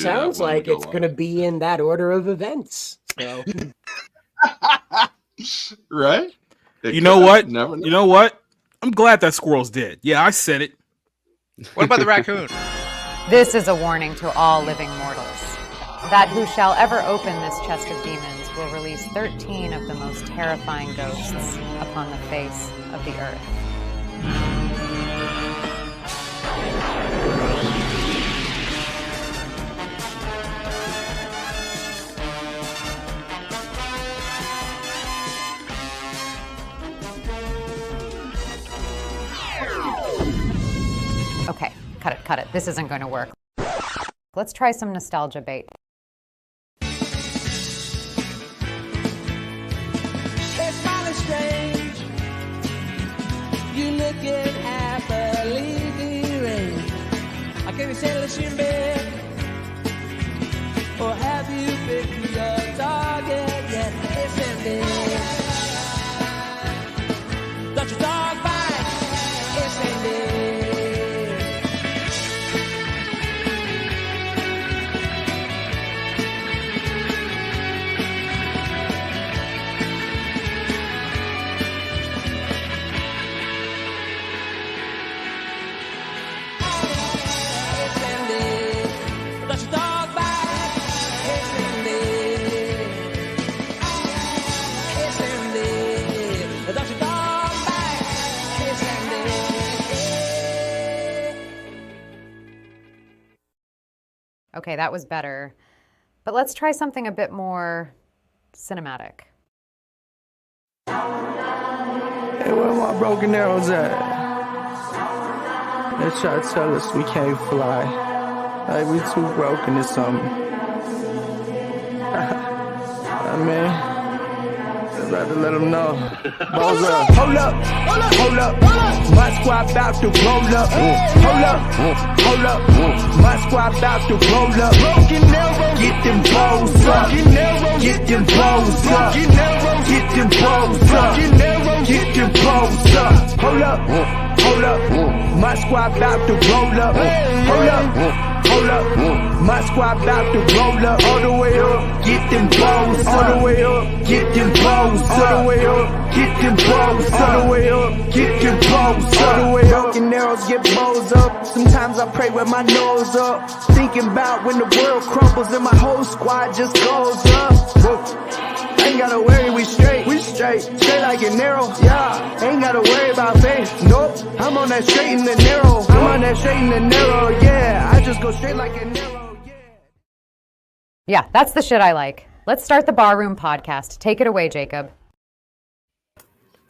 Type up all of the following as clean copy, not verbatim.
sounds like it's going to be in that order of events. So. Right? You know what? You know what? I'm glad that squirrel's dead. Yeah, I said it. What about the raccoon? This is a warning to all living mortals. That who shall ever open this chest of demons will release 13 of the most terrifying ghosts upon the face of the earth. Okay, cut it. This isn't going to work. Let's try some nostalgia bait. It's finally strange. You looking at the leafy rain. I can't settle in bed. Or have you picked your target yet? It's empty. Got your dog bite. It's empty. Okay, that was better. But let's try something a bit more cinematic. Hey, where my broken arrows at? They try to tell us we can't fly. Like we too broken or something. I mean, I'd rather let them know. Balls up. Hold up. My squad about to roll up. Hold up. My squad about to roll up. Broken arrows. Get them balls up. Get them balls up. Get them balls up. Get them balls up. Hold up. My squad about to roll up. Hold up. My squad about to roll up. All the way up. Get them balls all the way up. Get them balls all the way up. Get them balls all the way up. Get them balls all the way up. Broken arrows get balls up. Sometimes I pray with my nose up. Thinking about when the world crumbles and my whole squad just goes up. Ain't gotta worry, we straight like an arrow, yeah. Ain't gotta worry about faith, nope. I'm on that straight and the narrow, yeah. I just go straight like an arrow, yeah. Yeah, that's the shit I like. Let's start the Barroom podcast. Take it away, Jacob.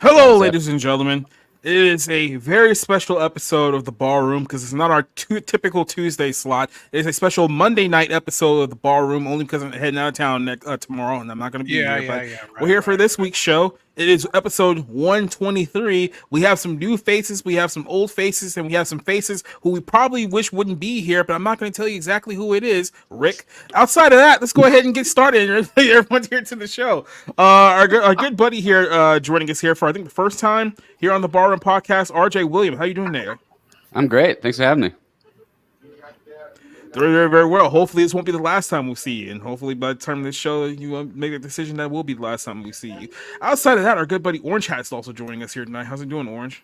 Hello, ladies and gentlemen. It is a very special episode of the Ballroom because it's not our typical Tuesday slot. It's a special Monday night episode of the Ballroom only because I'm heading out of town tomorrow and I'm not going to be here. Right, we're here for this week's show. It is episode 123. We have some new faces, we have some old faces, and we have some faces who we probably wish wouldn't be here, but I'm not going to tell you exactly who it is, Rick. Outside of that, let's go ahead and get started. Everyone's here to the show. Our good buddy here joining us here for, I think, the first time here on the Barroom Podcast, RJ William. How you doing there? I'm great. Thanks for having me. Very, very, very well. Hopefully this won't be the last time we'll see you, and hopefully by the time of this show you make a decision that will be the last time we see you. Outside of that, our good buddy Orange Hat's also joining us here tonight. How's it doing, Orange?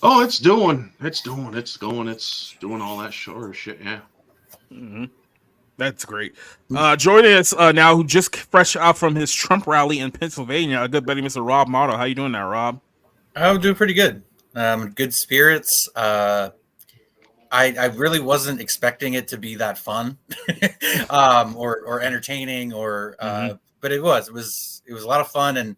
Oh, it's doing all that shit, yeah. Mm-hmm. That's great. Joining us now, who just fresh out from his Trump rally in Pennsylvania, our good buddy Mr. Rob Motto. How you doing now, Rob? I'm doing pretty good. Good spirits. I really wasn't expecting it to be that fun, or entertaining, but it was a lot of fun, and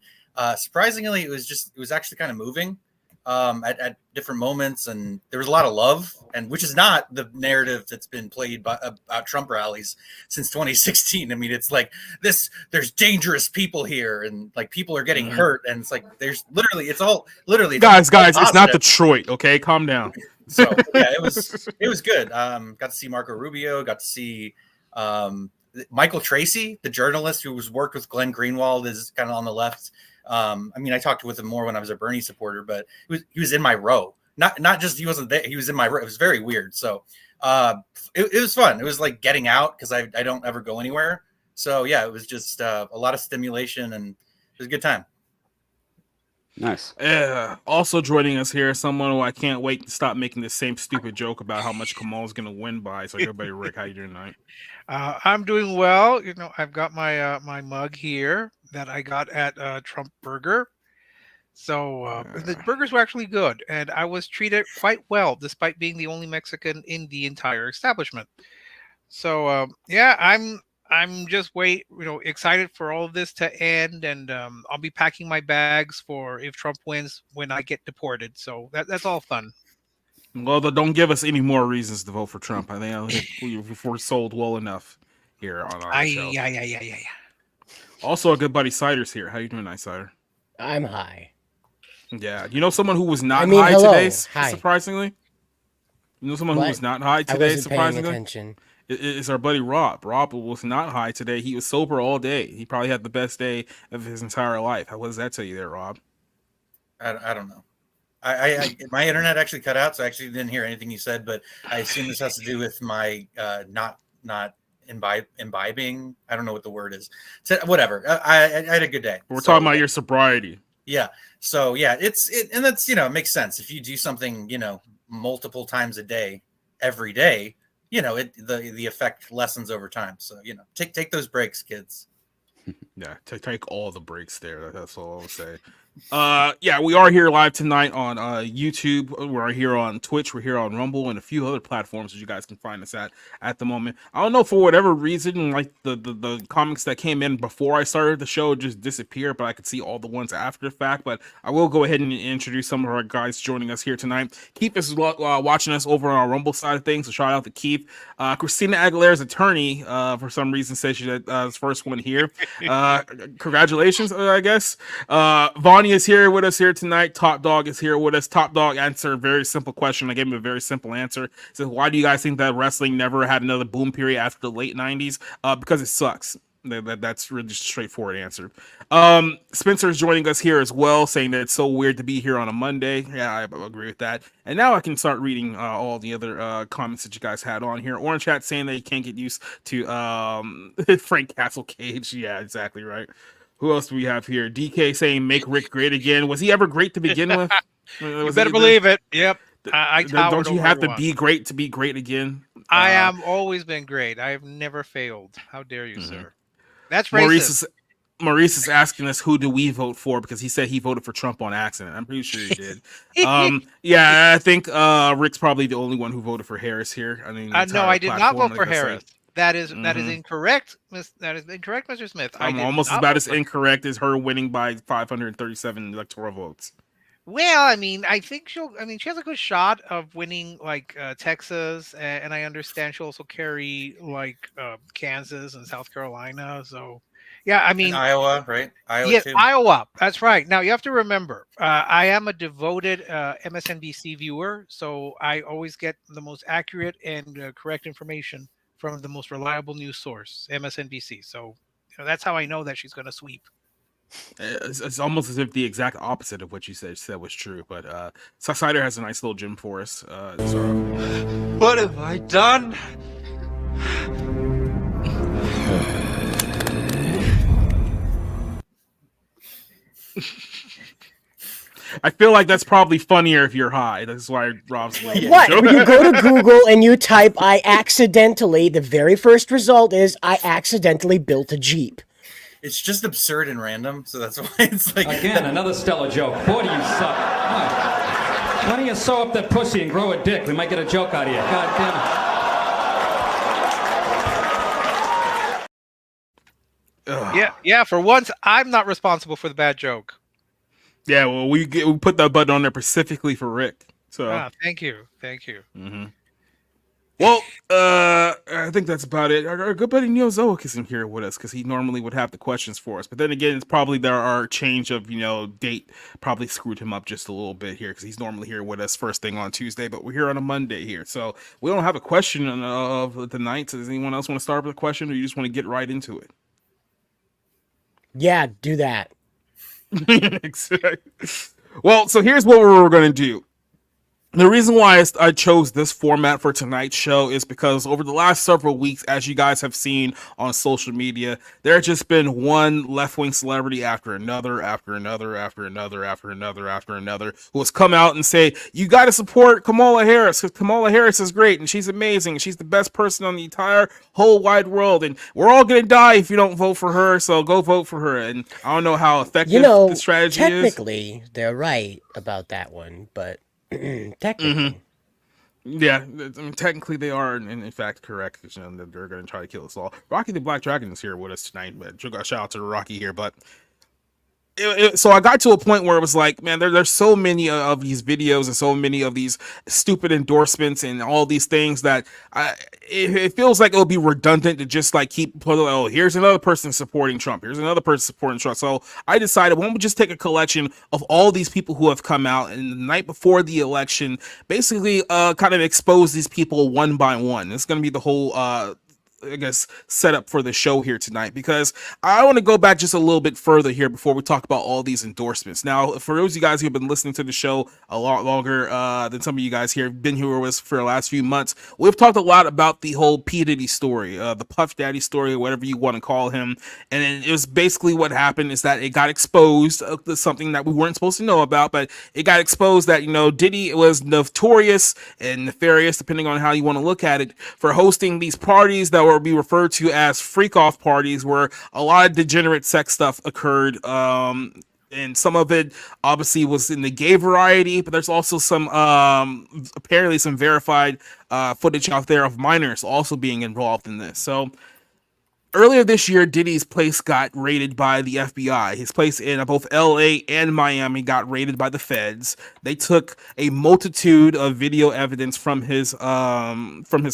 surprisingly, it was actually kind of moving at different moments, and there was a lot of love, and which is not the narrative that's been played about Trump rallies since 2016. I mean, it's like there's dangerous people here, and like people are getting hurt, and it's like there's literally guys, it's not Detroit, okay? Calm down. So yeah, it was good. Got to see Marco Rubio. Got to see Michael Tracy, the journalist who worked with Glenn Greenwald, is kind of on the left. I mean, I talked with him more when I was a Bernie supporter, but he was in my row. Not just he wasn't there, he was in my room. It was very weird. So it was fun. It was like getting out because I don't ever go anywhere. So yeah, it was just a lot of stimulation and it was a good time. Nice. Also joining us here, someone who I can't wait to stop making the same stupid joke about how much Kamal's gonna win by. So everybody, Rick, how you doing tonight? I'm doing well. You know, I've got my my mug here that I got at Trump Burger. So the burgers were actually good, and I was treated quite well, despite being the only Mexican in the entire establishment. So yeah, I'm just excited for all of this to end, and I'll be packing my bags for if Trump wins when I get deported. So that's all fun. Well, don't give us any more reasons to vote for Trump. I think we're sold well enough here on our show. Yeah. Also, a good buddy Cider's here. How you doing, tonight, Cider? I'm high. Yeah, you know someone who was not hello. today. Hi. Surprisingly, you know someone What? who was not high I today. wasn't paying Surprisingly, attention. It's our buddy Rob. Rob was not high today. He was sober all day. He probably had the best day of his entire life. What does that tell you there, Rob? I don't know. My internet actually cut out, so I actually didn't hear anything you said. But I assume this has to do with my not imbibing. I don't know what the word is. So, whatever. I had a good day. We're talking about your sobriety. Yeah. So yeah, and that's it makes sense if you do something multiple times a day, every day. The effect lessens over time. So take those breaks, kids. Yeah, take all the breaks there. That's all I'll say. Yeah, we are here live tonight on YouTube. We're here on Twitch. We're here on Rumble and a few other platforms that you guys can find us at the moment. I don't know, for whatever reason, like the comics that came in before I started the show just disappeared, but I could see all the ones after the fact. But I will go ahead and introduce some of our guys joining us here tonight. Keith is watching us over on our Rumble side of things, so shout out to Keith. Christina Aguilera's attorney, for some reason, says she's the first one here. Congratulations, I guess. Vonnie is here with us here tonight. Top Dog is here with us. Top Dog answered a very simple question. I gave him a very simple answer. He said, why do you guys think that wrestling never had another boom period after the late 90s? Because it sucks. That's really just a straightforward answer. Spencer's joining us here as well, saying that it's so weird to be here on a Monday. Yeah, I agree with that. And now I can start reading all the other comments that you guys had on here. Orange Chat saying that you can't get used to Frank Castle Cage. Yeah, exactly right. Who else do we have here? DK saying make Rick great again. Was he ever great to begin with? You better believe it. Yep. Don't you have to be great to be great again? I am always been great. I have never failed. How dare you, sir? That's racist. Maurice is asking us who do we vote for because he said he voted for Trump on accident. I'm pretty sure he did. Yeah, I think Rick's probably the only one who voted for Harris here. I mean, no, I did not vote for Harris. That is incorrect. That is incorrect, Mr. Smith. I'm almost about as incorrect as her winning by 537 electoral votes. Well, I mean, I think she has a good shot of winning like Texas, and I understand she'll also carry like Kansas and South Carolina. So, yeah, I mean, and Iowa, right? Iowa, too. Iowa. That's right. Now you have to remember, I am a devoted MSNBC viewer, so I always get the most accurate and correct information from the most reliable news source, MSNBC. So that's how I know that she's going to sweep. It's almost as if the exact opposite of what you said was true. But Cider has a nice little gym for us. What have I done? I feel like that's probably funnier if you're high. That's why Rob's like, what? If you go to Google and you type "I accidentally," the very first result is "I accidentally built a Jeep." It's just absurd and random, so that's why it's like again another stellar joke. Boy, do you suck. Why don't you sew up that pussy and grow a dick? We might get a joke out of you. God damn it. Yeah. For once, I'm not responsible for the bad joke. Yeah, well, we put that button on there specifically for Rick. So thank you. Mm-hmm. Well, I think that's about it. Our good buddy Neo Zoic isn't here with us because he normally would have the questions for us. But then again, it's probably our change of date probably screwed him up just a little bit here because he's normally here with us first thing on Tuesday, but we're here on a Monday here, so we don't have a question of the night. So does anyone else want to start with a question, or you just want to get right into it? Yeah, do that. Well, so here's what we're going to do. The reason why I chose this format for tonight's show is because over the last several weeks, as you guys have seen on social media, there has just been one left-wing celebrity after another, after another, after another, after another, after another, who has come out and say, you got to support Kamala Harris, because Kamala Harris is great, and she's amazing, and she's the best person on the entire whole wide world, and we're all going to die if you don't vote for her, so go vote for her. And I don't know how effective the strategy is. Technically, they're right about that one, but technically. Yeah, I mean, technically they are in fact correct, because they're going to try to kill us all. Rocky the Black Dragon is here with us tonight, but shout out to Rocky here. But so I got to a point where it was like, man, there's so many of these videos and so many of these stupid endorsements and all these things that it feels like it'll be redundant to just like keep putting, oh, here's another person supporting Trump, here's another person supporting Trump. So I decided, why don't we just take a collection of all these people who have come out and the night before the election, basically kind of expose these people one by one. It's going to be the whole I guess setup for the show here tonight, because I want to go back just a little bit further here before we talk about all these endorsements. Now, for those of you guys who have been listening to the show a lot longer than some of you guys here have been here with us for the last few months, we've talked a lot about the whole P. Diddy story, the Puff Daddy story, whatever you want to call him. And it was basically what happened is that it got exposed, something that we weren't supposed to know about, but it got exposed that, Diddy was notorious and nefarious, depending on how you want to look at it, for hosting these parties that were be referred to as freak-off parties, where a lot of degenerate sex stuff occurred. And some of it obviously was in the gay variety, but there's also some apparently some verified footage out there of minors also being involved in this. So earlier this year, Diddy's place got raided by the FBI. His place in both LA and Miami got raided by the feds. They took a multitude of video evidence from his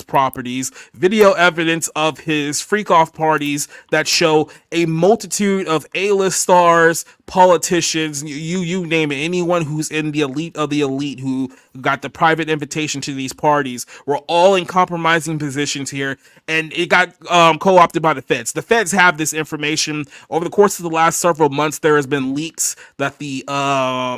properties, video evidence of his freak-off parties that show a multitude of A-list stars, politicians, you name it, anyone who's in the elite of the elite who got the private invitation to these parties were all in compromising positions here, and it got co-opted by the feds. The feds have this information. Over the course of the last several months, there has been leaks that the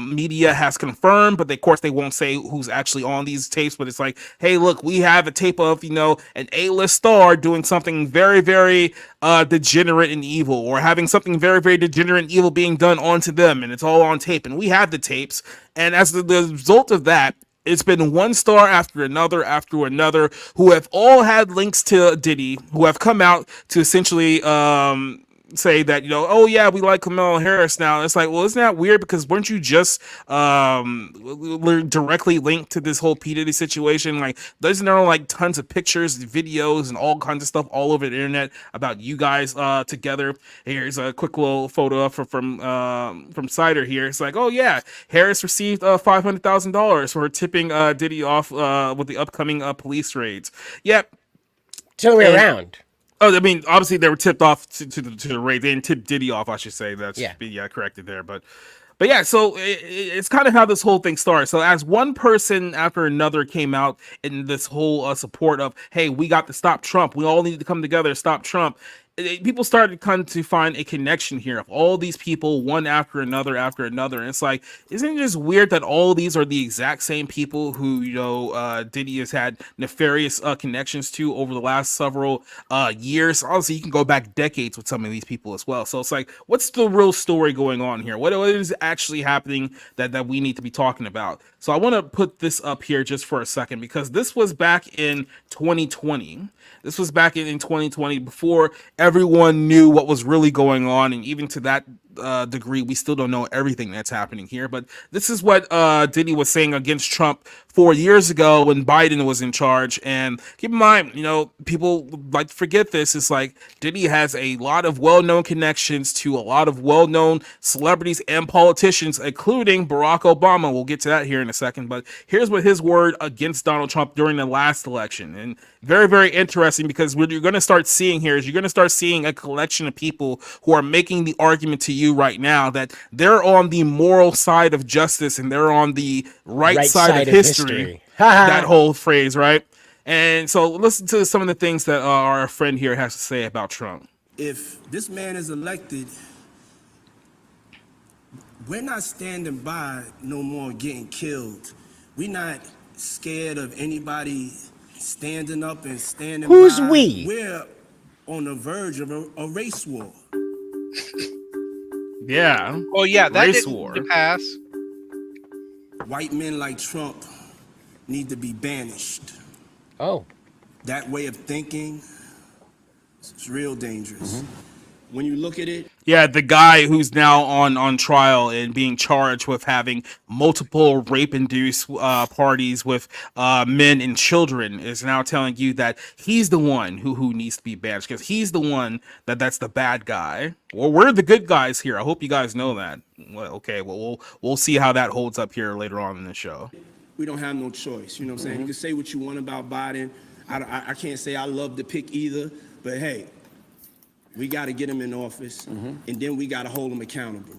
media has confirmed, but of course they won't say who's actually on these tapes. But it's like, hey, look, we have a tape of an A-list star doing something very, very degenerate and evil, or having something very, very degenerate and evil being done onto them, and it's all on tape, and we have the tapes. And as the result of that, it's been one star after another who have all had links to Diddy, who have come out to essentially say that, oh yeah, we like Kamala Harris now. It's like, well, isn't that weird? Because weren't you just directly linked to this whole P. Diddy situation? Like, doesn't there like tons of pictures, videos, and all kinds of stuff all over the internet about you guys together? Here's a quick little photo from Cider here. It's like, oh yeah, Harris received $500,000 for tipping Diddy off with the upcoming police raids. Yep. It's the other way around. Oh, I mean, obviously they were tipped off to the raid. They didn't tip Diddy off, I should say. That's corrected there, but yeah. So it's kind of how this whole thing started. So as one person after another came out in this whole support of, hey, we got to stop Trump. We all need to come together to stop Trump. People started to find a connection here of all these people, one after another. And it's like, isn't it just weird that all these are the exact same people who, Diddy has had nefarious connections to over the last several years? Obviously, you can go back decades with some of these people as well. So it's like, what's the real story going on here? What is actually happening that we need to be talking about? So I want to put this up here just for a second, because this was back in 2020. This was back in 2020, before everyone knew what was really going on. And even to that degree, we still don't know everything that's happening here. But this is what Diddy was saying against Trump 4 years ago when Biden was in charge. And keep in mind, people like to forget this. It's like Diddy has a lot of well-known connections to a lot of well-known celebrities and politicians, including Barack Obama. We'll get to that here in a second. But here's what his word against Donald Trump during the last election. And very, very interesting, because what you're going to start seeing here is you're going to start seeing a collection of people who are making the argument to you right now that they're on the moral side of justice and they're on the right side of history. That whole phrase, right? And so listen to some of the things that our friend here has to say about Trump. If this man is elected, we're not standing by no more getting killed. We're not scared of anybody standing up and standing Who's by. we? We're on the verge of a race war. Yeah. Oh yeah, that Race didn't war. pass. White men like Trump need to be banished. Oh. That way of thinking is real dangerous. When you look at it, Yeah, the guy who's now on trial and being charged with having multiple rape-induced parties with men and children is now telling you that he's the one who needs to be banished because he's the one that's the bad guy. Well, we're the good guys here. I hope you guys know that. Well, okay, well we'll see how that holds up here later on in the show. we don't have no choice. You know what I'm saying? You can say what you want about Biden. I can't say I love the pick either, but hey, we got to get him in office, and then we got to hold him accountable.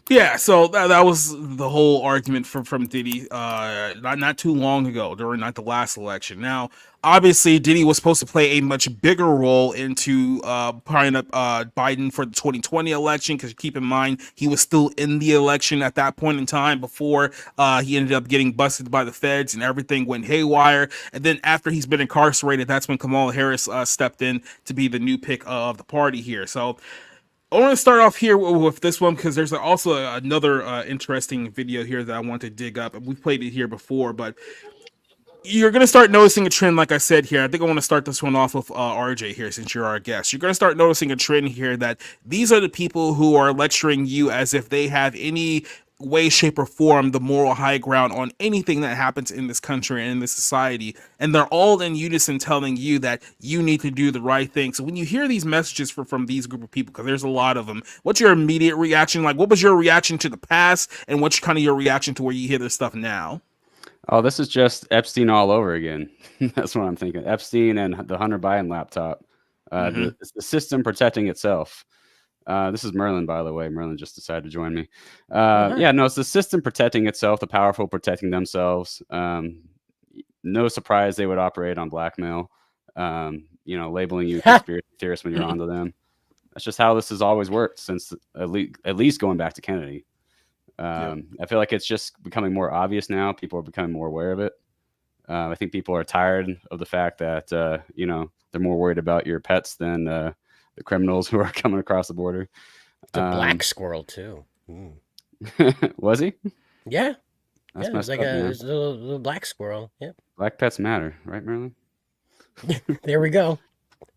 Yeah, so that was the whole argument from Diddy not too long ago during the last election. Now, obviously, Diddy was supposed to play a much bigger role into prying up Biden for the 2020 election, because keep in mind, he was still in the election at that point in time before he ended up getting busted by the feds and everything went haywire. And then after he's been incarcerated, that's when Kamala Harris stepped in to be the new pick of the party here. So I want to start off here with this one because there's also another interesting video here that I want to dig up. We've played it here before, but you're going to start noticing a trend, like I said here. I think I want to start this one off with RJ here, since you're our guest. You're going to start noticing a trend here that these are the people who are lecturing you as if they have any way, shape, or form the moral high ground on anything that happens in this country and in this society, and they're all in unison telling you that you need to do the right thing. So when you hear these messages from these group of people, because there's a lot of them, what's your immediate reaction? Like, what was your reaction to the past, and what's kind of your reaction to where you hear this stuff now? Oh, this is just Epstein all over again. That's what I'm thinking. Epstein and the Hunter Biden laptop. The system protecting itself. This is Merlin, by the way. Merlin just decided to join me. Yeah, no, it's the system protecting itself, the powerful protecting themselves. No surprise they would operate on blackmail, labeling you conspiracy theorist when you're onto them. That's just how this has always worked since at least going back to Kennedy. I feel like it's just becoming more obvious now. People are becoming more aware of it. I think people are tired of the fact that, they're more worried about your pets than the criminals who are coming across the border. The black squirrel too. Was he? Yeah. That's it was like a little black squirrel. Yep. Black pets matter, right, Merlin? There we go.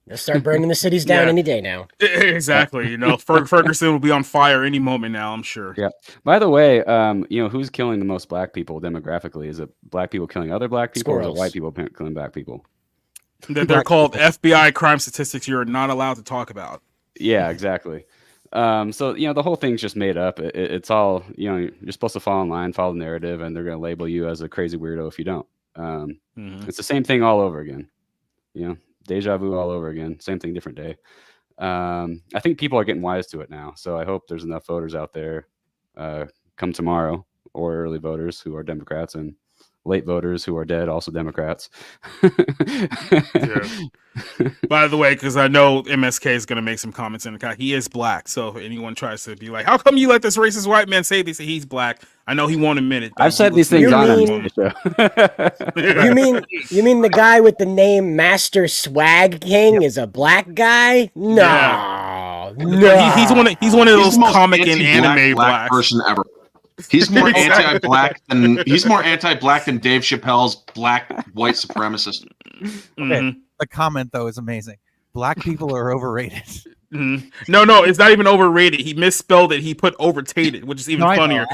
Let's start burning the cities down any day now. Exactly. Ferguson will be on fire any moment now, I'm sure. Yeah. By the way, who's killing the most black people demographically? Is it black people killing other black people, or is it white people killing black people? They're called FBI crime statistics you're not allowed to talk about. Yeah, exactly. So the whole thing's just made up. It's all, you're supposed to fall in line, follow the narrative, and they're going to label you as a crazy weirdo if you don't. It's the same thing all over again. Deja vu all over again. Same thing, different day. I think people are getting wise to it now. So I hope there's enough voters out there come tomorrow, or early voters who are Democrats, and late voters who are dead, also Democrats. By the way, because I know MSK is going to make some comments in the chat. He is black, so if anyone tries to be like, "How come you let this racist white man say this?" He's black. I know he won't admit it. I've said these things on the show. You mean the guy with the name Master Swag King is a black guy? No, no. He's one of those comic and anime black person ever. He's more anti-black than Dave Chappelle's black white supremacist. Okay. The comment though is amazing. Black people are overrated. No, it's not even overrated. He misspelled it. He put overtated, which is even funnier.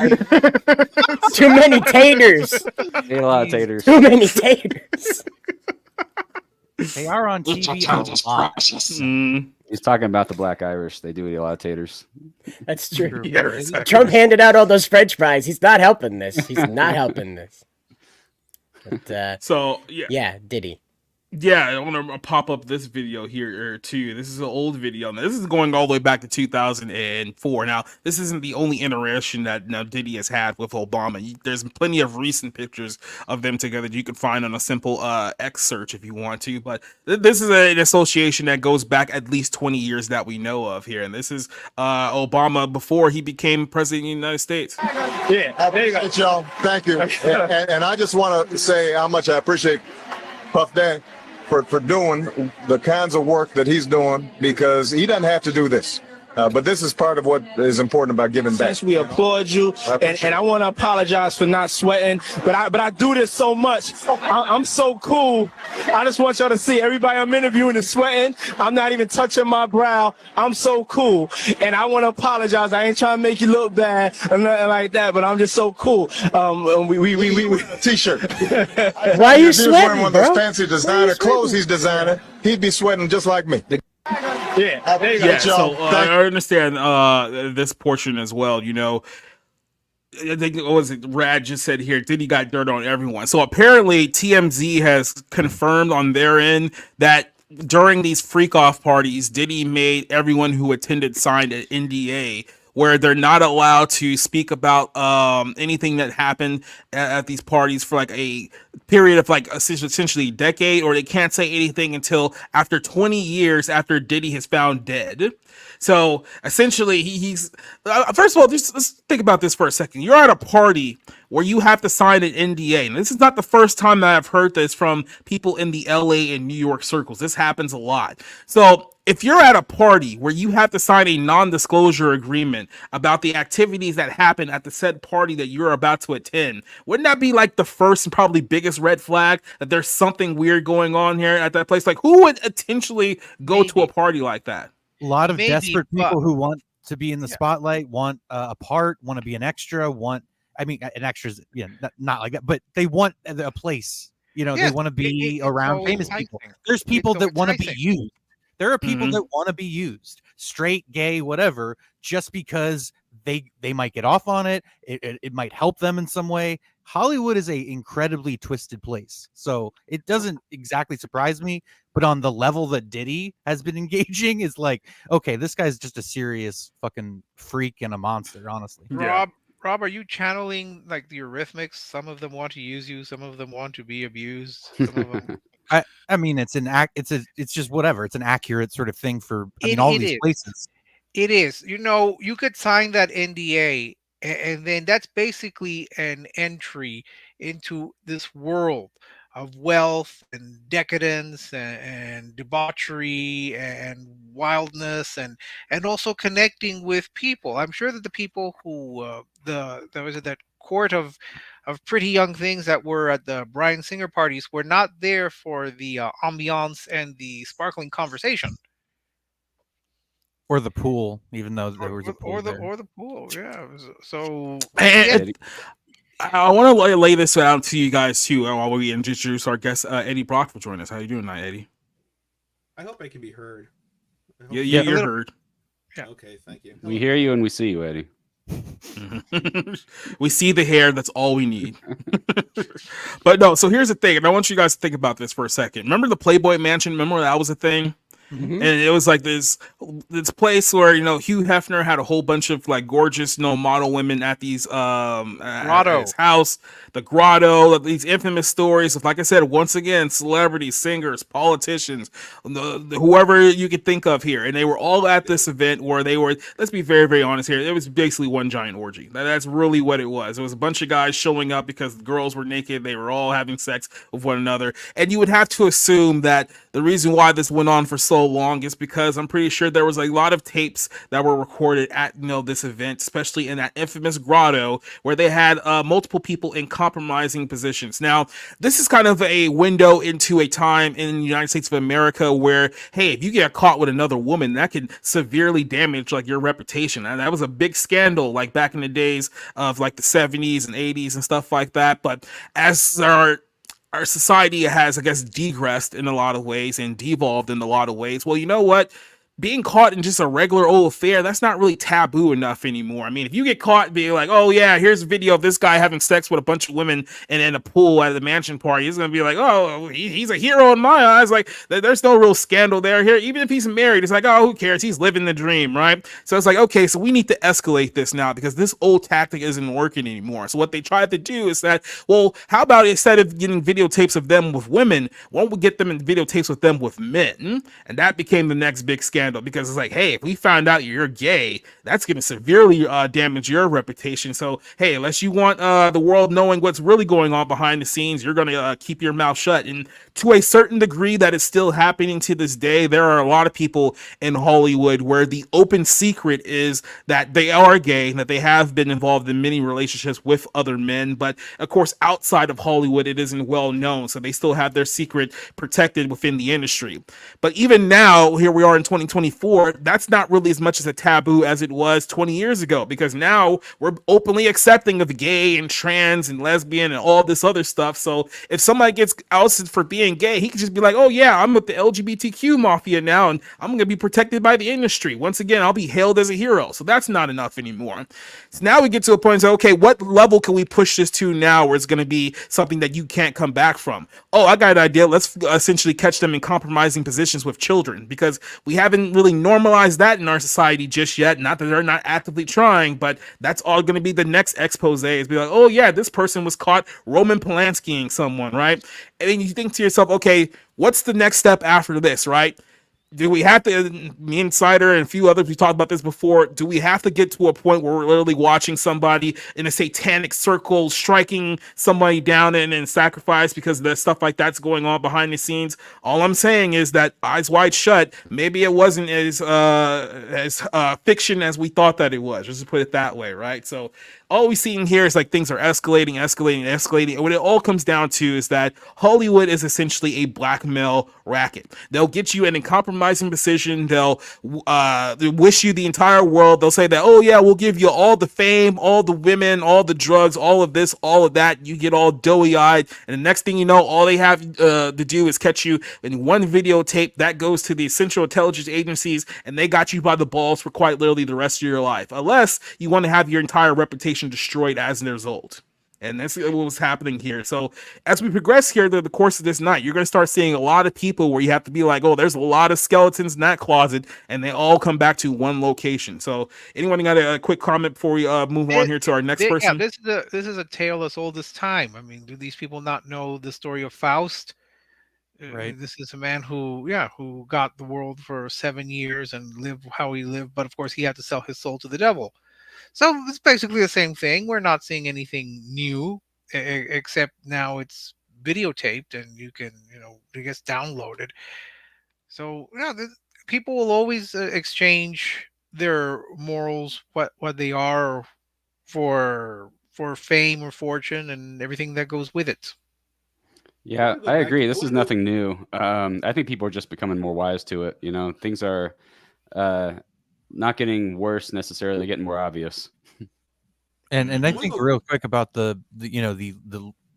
Too many taters. A lot of taters. Too many taters. They are on TV a lot. He's talking about the Black Irish. They do eat a lot of taters. That's true. Yeah, exactly. Trump handed out all those French fries. He's not helping this. He's not helping this. But, so yeah, Diddy. Yeah, I want to pop up this video here too. This is an old video. Now, this is going all the way back to 2004. Now, this isn't the only interaction that now Diddy has had with Obama. There's plenty of recent pictures of them together that you can find on a simple X search if you want to. But this is an association that goes back at least 20 years that we know of here. And this is Obama before he became president of the United States. Yeah, I appreciate y'all. Thank you. And I just want to say how much I appreciate Puff Daddy for doing the kinds of work that he's doing, because he doesn't have to do this. But this is part of what is important about giving back. We applaud you, and I want to apologize for not sweating, but I do this so much. I'm so cool. I just want y'all to see everybody I'm interviewing is sweating. I'm not even touching my brow. I'm so cool, and I want to apologize. I ain't trying to make you look bad or nothing like that, but I'm just so cool. We T-shirt. Why are you If he was wearing sweating, one of those bro? fancy designer clothes he's designing, he'd be sweating just like me. Yeah, so I understand this portion as well. You know, I think what was it Rad just said here, Diddy got dirt on everyone. So apparently TMZ has confirmed on their end that during these freak off parties, Diddy made everyone who attended sign an NDA where they're not allowed to speak about anything that happened at these parties for like a period of like essentially a decade, or they can't say anything until after 20 years after Diddy has found dead. So essentially, he's first of all, let's think about this for a second. You're at a party where you have to sign an NDA, and this is not the first time that I've heard this from people in the LA and New York circles. This happens a lot. So if you're at a party where you have to sign a non-disclosure agreement about the activities that happen at the said party that you're about to attend, wouldn't that be like the first and probably biggest red flag that there's something weird going on here at that place? Like, who would intentionally go to a party like that? A lot of Maybe, desperate but- people who want to be in the spotlight, want a part, want to be an extra, an extra's, not like that, but they want a place. You know, Yes, they want to be it's around so famous people. enticing. There's people It's so that want to be enticing. used. There are people that want to be used, straight, gay, whatever, just because they might get off on it. It might help them in some way. Hollywood is a incredibly twisted place, so it doesn't exactly surprise me. But on the level that Diddy has been engaging, is like, okay, this guy's just a serious fucking freak and a monster. Honestly, Rob, are you channeling like the Eurythmics? Some of them want to use you. Some of them want to be abused. Some of them... I mean, it's just whatever. It's an accurate sort of thing for all It these is. places. It is. You know, you could sign that NDA, and then that's basically an entry into this world of wealth and decadence and debauchery and wildness and also connecting with people. I'm sure that the people who that court of pretty young things that were at the Bryan Singer parties were not there for the ambiance and the sparkling conversation. Or the pool, even though there was a pool or there. the pool, yeah. So And I want to lay this out to you guys too while we introduce our guest Eddie Brock for joining us. How you doing tonight, Eddie? I hope I can be heard. Yeah, you're heard. Yeah. Okay, thank you. We hear you and we see you, Eddie. We see the hair. That's all we need. But no, so here's the thing, and I want you guys to think about this for a second. Remember the Playboy Mansion? Remember that was a thing? And it was like this place where, you know, Hugh Hefner had a whole bunch of like gorgeous, you know, model women at these at his house, the grotto, these infamous stories of, like I said, once again, celebrities, singers, politicians, whoever you could think of here, and they were all at this event where they were, let's be very, very honest here, it was basically one giant orgy. That's really what it was. It was a bunch of guys showing up because the girls were naked, they were all having sex with one another, and you would have to assume that the reason why this went on for so long is because I'm pretty sure there was a lot of tapes that were recorded at, you know, this event, especially in that infamous grotto where they had multiple people in compromising positions. Now, this is kind of a window into a time in the United States of America where, hey, if you get caught with another woman, that can severely damage like your reputation. And that was a big scandal like back in the days of like the 70s and 80s and stuff like that. But as our society has, I guess, degressed in a lot of ways and devolved in a lot of ways. Well, you know what? being caught in just a regular old affair, that's not really taboo enough anymore. I mean, if you get caught being like, oh yeah, here's a video of this guy having sex with a bunch of women in a pool at the mansion party, it's gonna be like, oh, he's a hero in my eyes. Like, there's no real scandal there. Here, even if he's married, it's like, oh, who cares? He's living the dream, right? So it's like, okay, so we need to escalate this now because this old tactic isn't working anymore. So what they tried to do is that, well, how about instead of getting videotapes of them with women, why don't we get them in videotapes with them with men? And that became the next big scandal. Because it's like, hey, if we found out you're gay, that's going to severely damage your reputation. So, hey, unless you want the world knowing what's really going on behind the scenes, you're going to keep your mouth shut. And to a certain degree, that is still happening to this day. There are a lot of people in Hollywood where the open secret is that they are gay and that they have been involved in many relationships with other men. But of course, outside of Hollywood, it isn't well known. So they still have their secret protected within the industry. But even now, here we are in 2024, that's not really as much as a taboo as it was 20 years ago, because now we're openly accepting of gay and trans and lesbian and all this other stuff. So if somebody gets ousted for being gay, he can just be like, oh yeah, I'm with the LGBTQ mafia now and I'm going to be protected by the industry. Once again, I'll be hailed as a hero. So that's not enough anymore. So now we get to a point and say, okay, what level can we push this to now where it's going to be something that you can't come back from? Oh, I got an idea. Let's essentially catch them in compromising positions with children, because we haven't really normalized that in our society just yet. Not that they're not actively trying, but that's all going to be the next expose, is be like, oh yeah, this person was caught Roman Polanskiing someone, right? And then you think to yourself, okay, what's the next step after this, right? Do we have to, me, Insider, and a few others, we talked about this before, do we have to get to a point where we're literally watching somebody in a satanic circle striking somebody down and sacrifice because the stuff like that's going on behind the scenes? All I'm saying is that Eyes Wide Shut, maybe it wasn't as fiction as we thought that it was. Just to put it that way, right? So all we see in here is like things are escalating. And what it all comes down to is that Hollywood is essentially a blackmail racket. They'll get you in a compromising position. They'll wish you the entire world. They'll say that, oh yeah, we'll give you all the fame, all the women, all the drugs, all of this, all of that. You get all doughy-eyed. And the next thing you know, all they have to do is catch you in one videotape that goes to the Central Intelligence Agencies, and they got you by the balls for quite literally the rest of your life. Unless you want to have your entire reputation destroyed as a result. And that's what was happening here. So as we progress here through the course of this night, you're going to start seeing a lot of people where you have to be like, oh, there's a lot of skeletons in that closet, and they all come back to one location. So anyone got a quick comment before we move on here to our next person? Yeah, this is a tale as old as time. I mean, do these people not know the story of Faust? Right. This is a man who got the world for 7 years and lived how he lived, but of course he had to sell his soul to the devil. So it's basically the same thing. We're not seeing anything new, except now it's videotaped and you can, it gets downloaded. So people will always exchange their morals, what they are, for fame or fortune and everything that goes with it. Yeah, I agree. This is nothing new. I think people are just becoming more wise to it. Things are not getting worse necessarily, they're getting more obvious. And I think real quick about the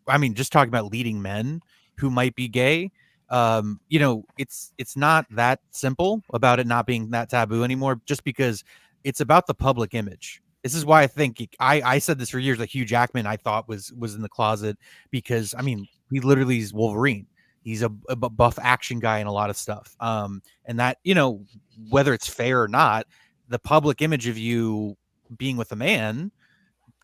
I mean, just talking about leading men who might be gay, it's not that simple about it not being that taboo anymore, just because it's about the public image. This is why I think I said this for years, that Hugh Jackman I thought was in the closet, because I mean, he literally is Wolverine. He's a buff action guy in a lot of stuff. And that, whether it's fair or not, the public image of you being with a man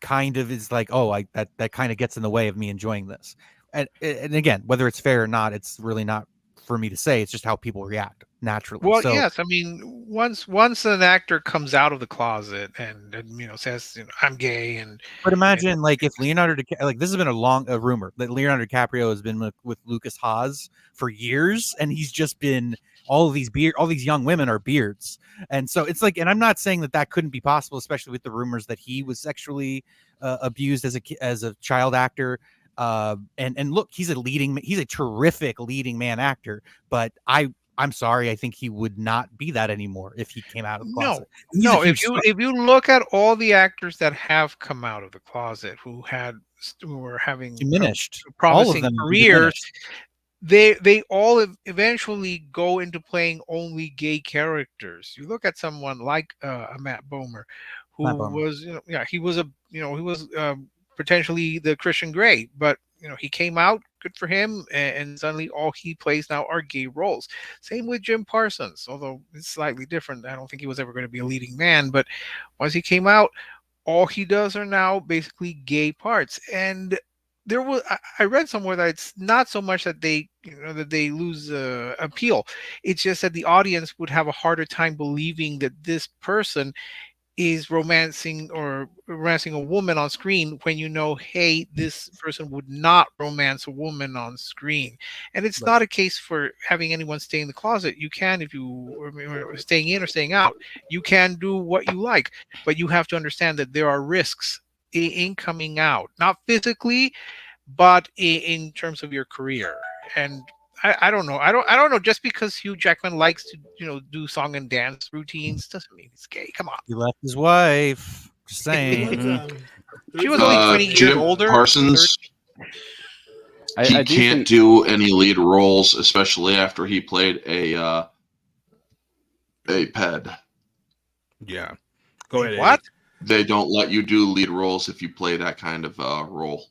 kind of is like, oh, that kind of gets in the way of me enjoying this. And again, whether it's fair or not, it's really not for me to say. It's just how people react naturally. Well, yes, I mean, once an actor comes out of the closet and says, I'm gay, but imagine like if Leonardo like this has been a rumor that Leonardo DiCaprio has been with Lucas Haas for years, and he's just been all these young women are beards, and so it's like, and I'm not saying that couldn't be possible, especially with the rumors that he was sexually abused as a child actor. And look, he's a terrific leading man actor, but I'm sorry, I think he would not be that anymore if he came out of the closet. No, if you look at all the actors that have come out of the closet who were having diminished promising careers, they all eventually go into playing only gay characters. You look at someone like Matt Bomer, who Matt Bomer. was, he was potentially the Christian Grey, but he came out, good for him, and suddenly all he plays now are gay roles. Same with Jim Parsons, although it's slightly different. I don't think he was ever going to be a leading man, but once he came out, all he does are now basically gay parts. And I read somewhere that it's not so much that they lose appeal. It's just that the audience would have a harder time believing that this person is romancing a woman on screen when hey, this person would not romance a woman on screen. And it's not a case for having anyone stay in the closet. You can, if you are staying in or staying out, you can do what you like, but you have to understand that there are risks in coming out, not physically, but in terms of your career. And I don't know. I don't know. Just because Hugh Jackman likes to, do song and dance routines doesn't mean he's gay. Come on. He left his wife. Just saying. She was only 20 years Jim older. Parsons. He can't do any lead roles, especially after he played a ped. Yeah. Go ahead. What? They don't let you do lead roles if you play that kind of role.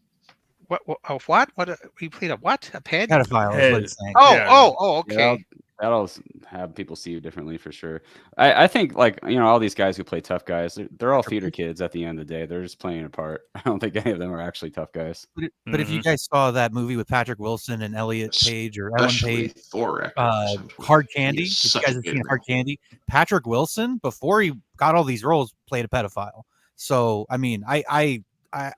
What? He played a what? A ped? Pedophile is what he's saying. Oh, okay. Yeah, that'll have people see you differently for sure. I think all these guys who play tough guys, they're all theater kids at the end of the day. They're just playing a part. I don't think any of them are actually tough guys. But if you guys saw that movie with Patrick Wilson and Elliot Page or Ellen Page, Hard Candy, if you guys have seen Hard Candy, Patrick Wilson, before he got all these roles, played a pedophile. So I mean, I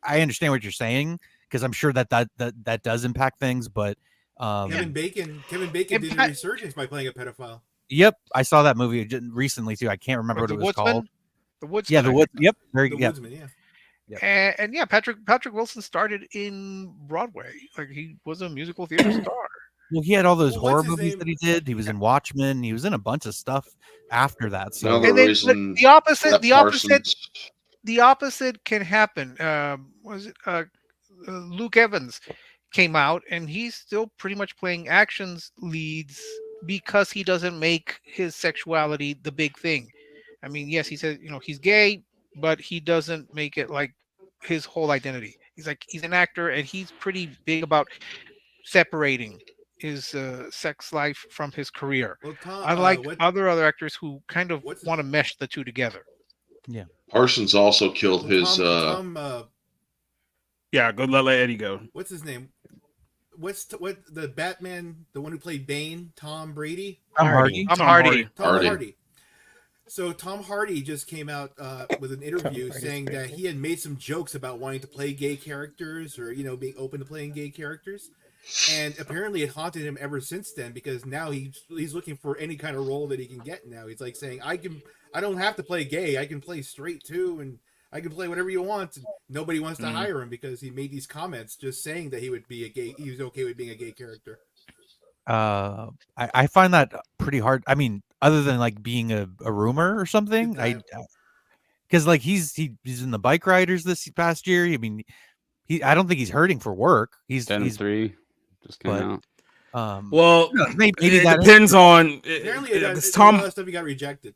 understand what you're saying, because I'm sure that does impact things, but Kevin Bacon did a resurgence by playing a pedophile. Yep, I saw that movie recently too. I can't remember what it was called. The Woodsman. Yeah, the Wood. Yep, very good. Woodsman, yeah. And yeah, Patrick Wilson started in Broadway. Like, he was a musical theater star. Well, he had all those horror movies that he did. He was in Watchmen. He was in a bunch of stuff after that. So the opposite can happen. Luke Evans came out, and he's still pretty much playing actions leads because he doesn't make his sexuality the big thing. I mean, yes, he says he's gay, but he doesn't make it like his whole identity. He's an actor, and he's pretty big about separating his sex life from his career. Well, unlike other actors who kind of want to mesh the two together. Yeah. Parsons also killed his. Yeah, go let Eddie go. What's his name? What the Batman, the one who played Bane, Tom Brady? Tom Hardy. So Tom Hardy just came out with an interview saying that he had made some jokes about wanting to play gay characters, or being open to playing gay characters, and apparently it haunted him ever since then, because now he's looking for any kind of role that he can get. Now he's like saying, I don't have to play gay, I can play straight too, and I can play whatever you want. And nobody wants to hire him because he made these comments just saying that he was okay with being a gay character. I find that pretty hard. I mean, other than like being a rumor or something, because like he's in the Bike Riders this past year. I mean, I don't think he's hurting for work. He's 10-3 just came out. Well, maybe it that depends on. Apparently, Tom, a lot of stuff he got rejected.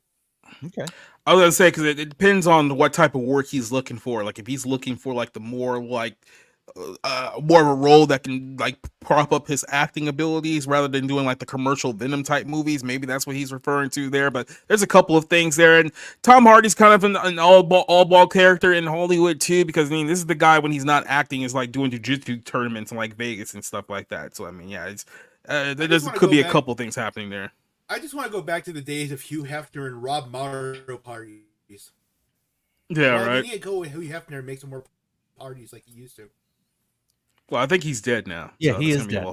Okay. I was gonna say, because it depends on what type of work he's looking for. Like, if he's looking for like the more like more of a role that can like prop up his acting abilities rather than doing like the commercial Venom type movies, maybe that's what he's referring to there. But there's a couple of things there, and Tom Hardy's kind of an all ball character in Hollywood too, because I mean, this is the guy when he's not acting is like doing jiu-jitsu tournaments in like Vegas and stuff like that. So I mean, yeah, it's there could be a couple things happening there. I just want to go back to the days of Hugh Hefner and Rob Morrow parties. Yeah, right. You need to go with Hugh Hefner and make some more parties like he used to. Well, I think he's dead now. Yeah, so he is dead.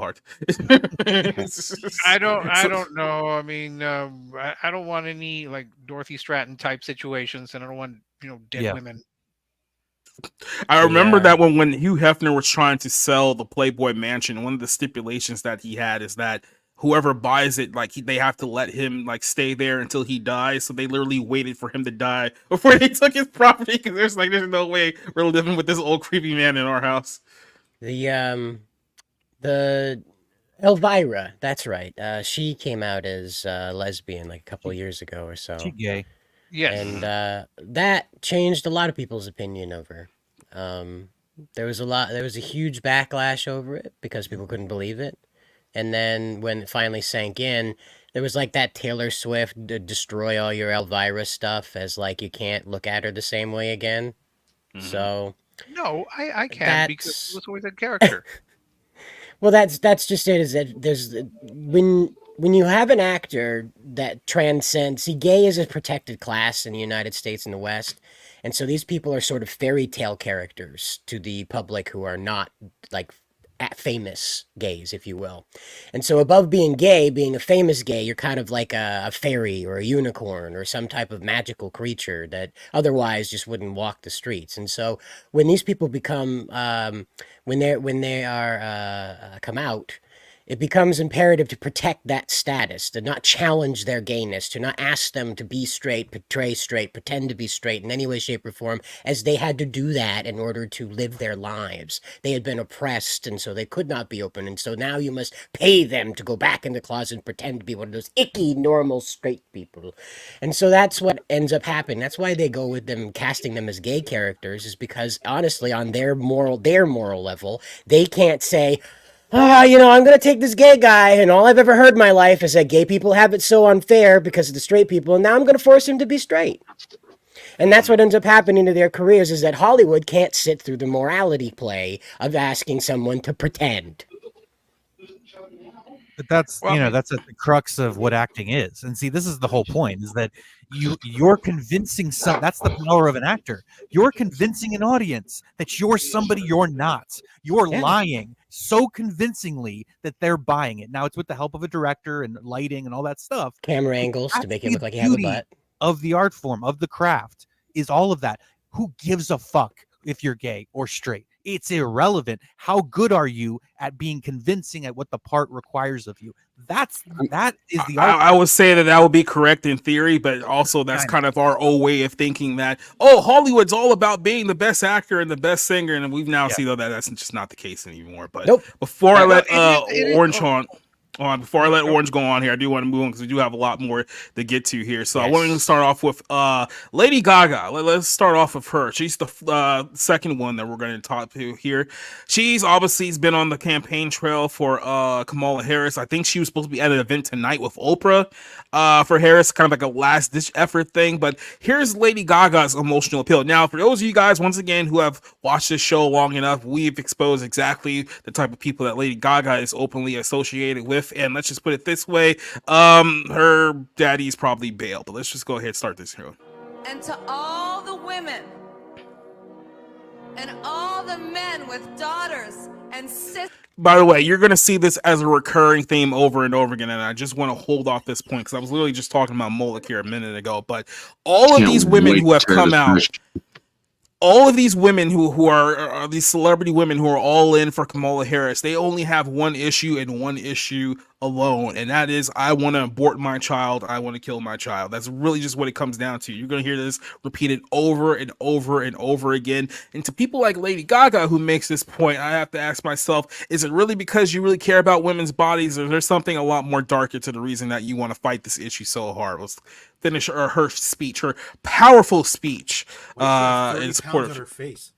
I don't know. I mean, I don't want any like Dorothy Stratton type situations, and I don't want dead women. I remember that when Hugh Hefner was trying to sell the Playboy Mansion, one of the stipulations that he had is that whoever buys it, like they have to let him like stay there until he dies. So they literally waited for him to die before they took his property, because there's no way we're living with this old creepy man in our house. The Elvira, that's right. She came out as lesbian like a couple years ago or so. She gay. Yes. And that changed a lot of people's opinion of her. There was a huge backlash over it because people couldn't believe it. And then when it finally sank in, there was like that Taylor Swift destroy all your Elvira stuff as like you can't look at her the same way again. So No, I can because it was always a character. well, that's just it. Is that there's when you have an actor that transcends. See, gay is a protected class in the United States and the West, and so these people are sort of fairy tale characters to the public who are not like famous gays, if you will. And so above being gay, being a famous gay, you're kind of like a fairy or a unicorn or some type of magical creature that otherwise just wouldn't walk the streets. And so when these people become when they are come out, it becomes imperative to protect that status, to not challenge their gayness, to not ask them to be straight, portray straight, pretend to be straight in any way, shape, or form, as they had to do that in order to live their lives. They had been oppressed, and so they could not be open. And so now you must pay them to go back in the closet and pretend to be one of those icky, normal, straight people. And so that's what ends up happening. That's why they go with them, casting them as gay characters, is because honestly, on their moral level, they can't say, I'm going to take this gay guy, and all I've ever heard in my life is that gay people have it so unfair because of the straight people, and now I'm going to force him to be straight. And that's what ends up happening to their careers, is that Hollywood can't sit through the morality play of asking someone to pretend. But that's that's at the crux of what acting is. And see, this is the whole point, is that you're convincing that's the power of an actor. You're convincing an audience that you're somebody you're not. You're lying so convincingly that they're buying it. Now it's with the help of a director and lighting and all that stuff. Camera angles to make it look like you have a butt. Of the art form, of the craft, is all of that. Who gives a fuck if you're gay or straight? It's irrelevant. How good are you at being convincing at what the part requires of you? That is the art. I would say that would be correct in theory, but also that's kind of our old way of thinking that, Hollywood's all about being the best actor and the best singer, and we've now seen that that's just not the case anymore. But before I let Orange before I let Orange go on here, I do want to move on because we do have a lot more to get to here. So I wanted to start off with Lady Gaga. Let's start off with her. She's the second one that we're going to talk to here. She's obviously been on the campaign trail for Kamala Harris. I think she was supposed to be at an event tonight with Oprah for Harris, kind of like a last ditch effort thing. But here's Lady Gaga's emotional appeal. Now, for those of you guys, once again, who have watched this show long enough, we've exposed exactly the type of people that Lady Gaga is openly associated with. And let's just put it this way, her daddy's probably bail, but let's just go ahead and start this here. And to all the women and all the men with daughters and sisters. By the way, you're going to see this as a recurring theme over and over again, and I just want to hold off this point because I was literally just talking about Moloch here a minute ago, but all of these women who have come out, all of these women who are these celebrity women who are all in for Kamala Harris, they only have one issue and one issue alone, and that is, I want to abort my child, I want to kill my child. That's really just what it comes down to. You're going to hear this repeated over and over and over again. And to people like Lady Gaga who makes this point, I have to ask myself, is it really because you really care about women's bodies, or is there something a lot more darker to the reason that you want to fight this issue so hard? Let's finish her speech, her powerful speech in support of her face.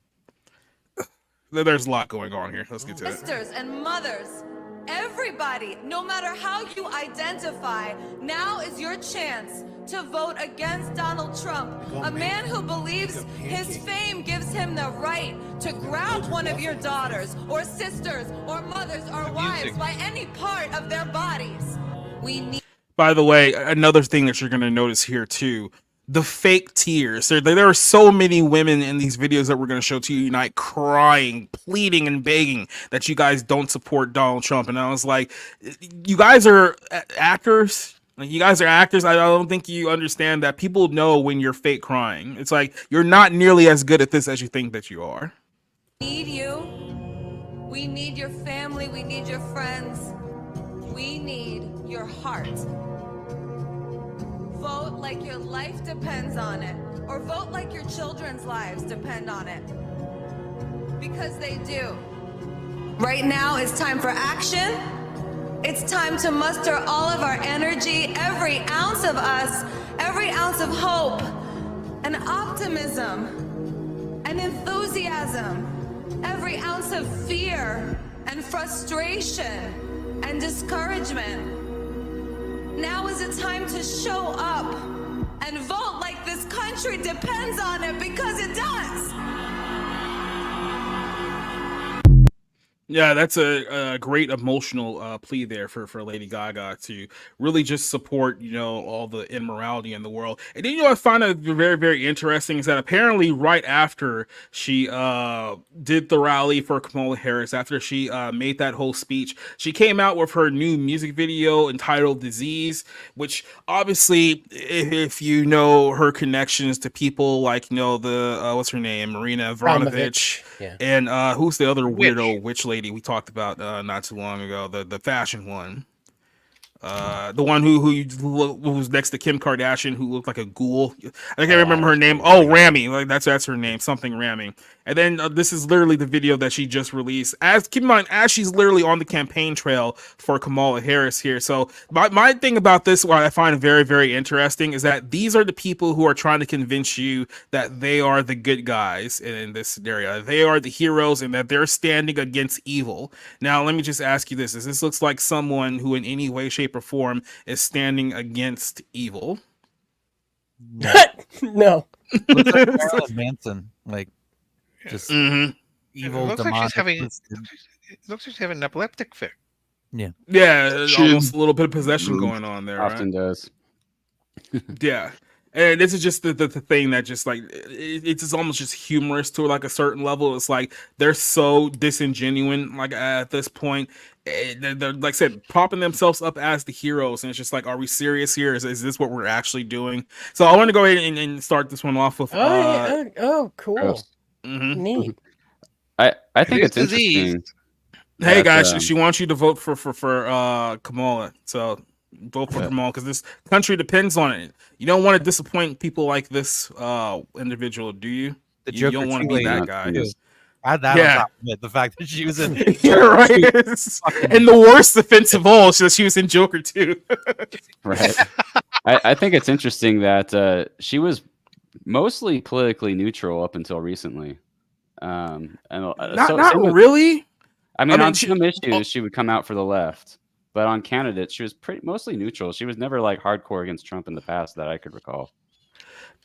There's a lot going on here. Let's get to it. Sisters and mothers, everybody, no matter how you identify, now is your chance to vote against Donald Trump, a man who believes his fame gives him the right to grab one of your daughters or sisters or mothers or wives by any part of their bodies. We need. By the way, another thing that you're going to notice here too, the fake tears. There are so many women in these videos that we're going to show to you tonight crying, pleading, and begging that you guys don't support Donald Trump. And I was like, you guys are actors. Like, you guys are actors. I don't think you understand that people know when you're fake crying. It's like, you're not nearly as good at this as you think that you are. We need you. We need your family. We need your friends. We need your heart. Vote like your life depends on it, or vote like your children's lives depend on it, because they do. Right now it's time for action. It's time to muster all of our energy, every ounce of us, every ounce of hope, and optimism, and enthusiasm, every ounce of fear and frustration and discouragement. Now is the time to show up and vote like this country depends on it, because it does. Yeah, that's a great emotional plea there for Lady Gaga to really just support, all the immorality in the world. And then, I find it very, very interesting is that apparently right after she did the rally for Kamala Harris, after she made that whole speech, she came out with her new music video entitled Disease, which obviously, if you know her connections to people like, the, what's her name, Marina Abramovich, Yeah. and who's the other weirdo witch lady we talked about not too long ago, the fashion one, the one who's next to Kim Kardashian, who looked like a ghoul. I can't remember her name. Oh, Rami, like that's her name, something Rami. And then this is literally the video that she just released. Keep in mind, as she's literally on the campaign trail for Kamala Harris here. So my thing about this, what I find very, very interesting, is that these are the people who are trying to convince you that they are the good guys in this scenario. They are the heroes, and that they're standing against evil. Now, let me just ask you this: this looks like someone who, in any way, shape, or form, is standing against evil? No. Looks like Marilyn Manson, like just evil. It looks like she's having. It looks like she's having an epileptic fit. Yeah. Yeah, almost a little bit of possession going on there. Often does. Yeah. And this is just the thing that just like it's just almost just humorous to like a certain level. It's like they're so disingenuous like at this point. They're like I said, propping themselves up as the heroes, and it's just like, are we serious here? Is this what we're actually doing? So I want to go ahead and start this one off with cool. Neat. I think it's interesting. Hey guys, she wants you to vote for Kamala. So vote for Kamala, because this country depends on it. You don't want to disappoint people like this individual, do you? You don't want to be that guy. Add that on top of it, the fact that she was in. You're right. And the worst offense of all is that she was in Joker 2. Right. I think it's interesting that she was mostly politically neutral up until recently. And not really. I mean, on some issues, she would come out for the left, but on candidates, she was mostly neutral. She was never like hardcore against Trump in the past that I could recall.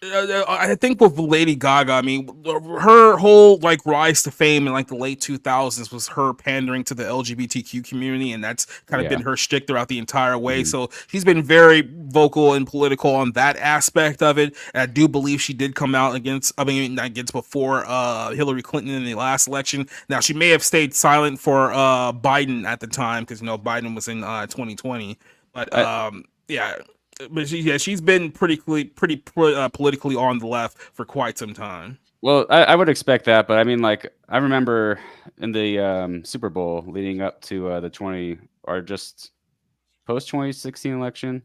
I think with Lady Gaga, I mean, her whole like rise to fame in like the late 2000s was her pandering to the LGBTQ community, and that's kind of been her shtick throughout the entire way. So she's been very vocal and political on that aspect of it. And I do believe she did come out against before Hillary Clinton in the last election. Now she may have stayed silent for Biden at the time, because Biden was in 2020, but yeah. But she's been pretty politically on the left for quite some time. Well, I would expect that, but I mean, like, I remember in the Super Bowl leading up to the just post 2016 election,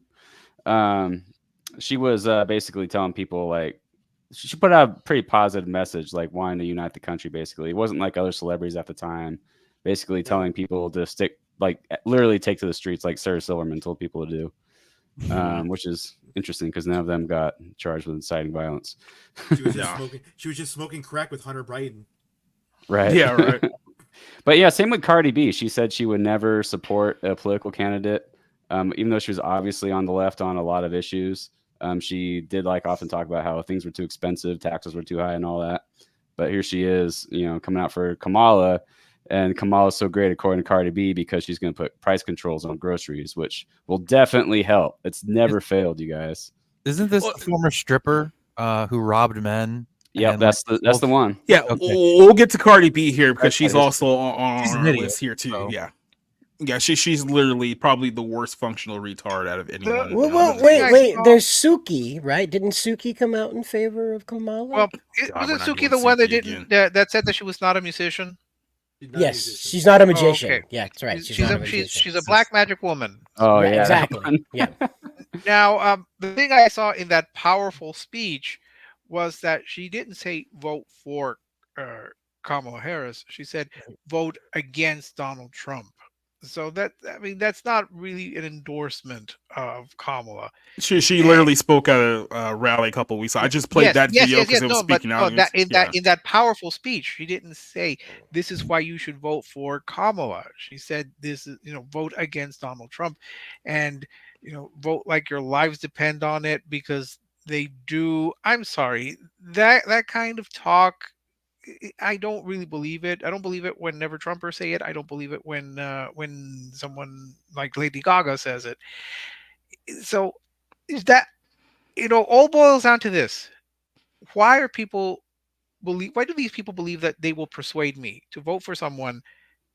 she was basically telling people, like, she put out a pretty positive message, like wanting to unite the country. Basically, it wasn't like other celebrities at the time, basically telling people to literally take to the streets, like Sarah Silverman told people to do. Which is interesting because none of them got charged with inciting violence. She was just smoking crack with Hunter Biden. Right. Yeah, right. But yeah, same with Cardi B. She said she would never support a political candidate, even though she was obviously on the left on a lot of issues. She did often talk about how things were too expensive, taxes were too high, and all that. But here she is, coming out for Kamala. And Kamala's so great, according to Cardi B, because she's going to put price controls on groceries, which will definitely help. It's never failed, you guys. Isn't this the former stripper who robbed men? Yeah, that's the one. Yeah, we'll get to Cardi B here because she's also on our list here too. So. Yeah, she's literally probably the worst functional retard out of anyone. Well, wait. There's Suki, right? Didn't Suki come out in favor of Kamala? Well, wasn't Suki the one that said that she was not a musician? Yes, she's not a magician. Okay. Yeah, that's right. She's a black magic woman. Oh, yeah. Exactly. Yeah. Now, the thing I saw in that powerful speech was that she didn't say vote for Kamala Harris. She said vote against Donald Trump. So that, I mean, that's not really an endorsement of Kamala. She literally spoke at a rally a couple of weeks. I just played that video because it was No, but speaking no, out. that Yeah. in that powerful speech, she didn't say this is why you should vote for Kamala. She said this is, vote against Donald Trump, and vote like your lives depend on it, because they do. I'm sorry, that kind of talk, I don't really believe it. I don't believe it when Never Trumpers say it. I don't believe it when someone like Lady Gaga says it. So is that, all boils down to this: why do these people believe that they will persuade me to vote for someone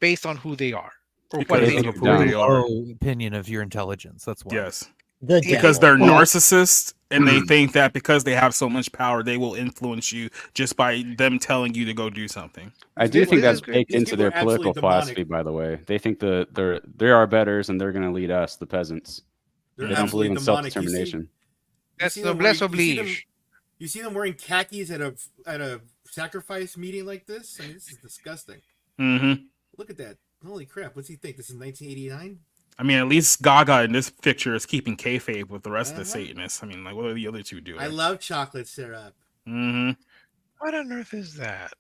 based on who they are or what Because they of do? a very low opinion of your intelligence. That's why. Yes. The Because devil. they're narcissists and they think that because they have so much power, they will influence you just by them telling you to go do something. I do think that's baked These into people their are absolutely political philosophy, by the way. They think they are betters and they're going to lead us, the peasants. They're They don't believe in absolutely demonic. self-determination. That's noblesse oblige. You see them wearing khakis at a sacrifice meeting like this? I mean, this is disgusting. Mm-hmm. Look at that. Holy crap. What's he think? This is 1989? I mean, at least Gaga in this picture is keeping kayfabe with the rest of the Satanists. I mean, like, what are the other two doing? I love chocolate syrup. Mm-hmm. What on earth is that?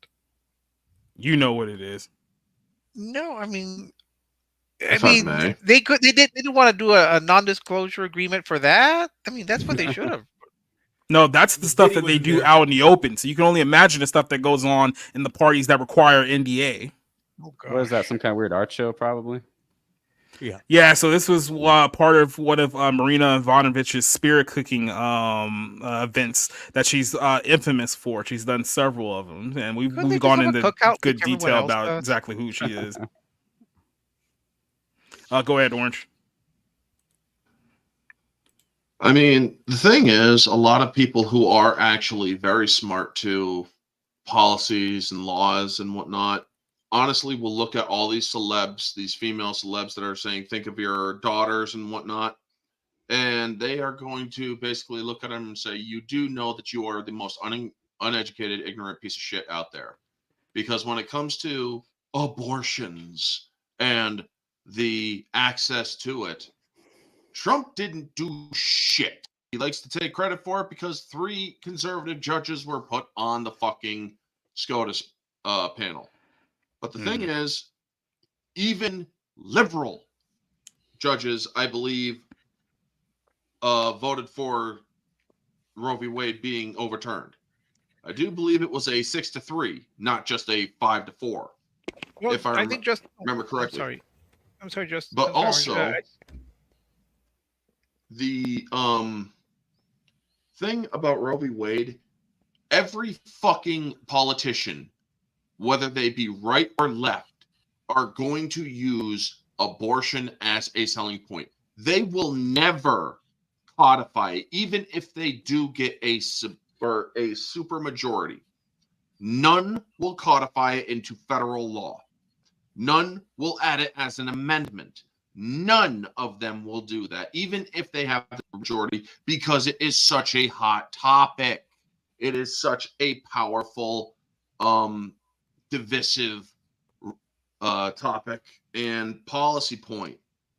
You know what it is. No, I mean, If I may. they didn't want to do a non-disclosure agreement for that. I mean, that's what they should have. No, that's the stuff that they do out in the open. So you can only imagine the stuff that goes on in the parties that require NDA. What is that? Some kind of weird art show, probably? Yeah, so this was part of one of Marina Ivanovich's spirit cooking events that she's infamous for. She's done several of them, and we've gone into good detail about exactly who she is. Go ahead, Orange. I mean, the thing is, a lot of people who are actually very smart to policies and laws and whatnot, honestly will look at all these celebs, these female celebs that are saying, think of your daughters and whatnot. And they are going to basically look at them and say, you do know that you are the most uneducated, ignorant piece of shit out there. Because when it comes to abortions and the access to it, Trump didn't do shit. He likes to take credit for it because 3 conservative judges were put on the fucking SCOTUS panel. But the thing is, even liberal judges, I believe, voted for Roe v. Wade being overturned. I do believe it was a 6-3, not just a 5-4. Well, if I think remember correctly. I'm sorry, just. But I'm sorry, also, the thing about Roe v. Wade, every fucking politician, whether they be right or left, are going to use abortion as a selling point. They will never codify it, even if they do get a super majority. None will codify it into federal law. None will add it as an amendment. None of them will do that, even if they have the majority, because it is such a hot topic. It is such a powerful, divisive topic and policy point.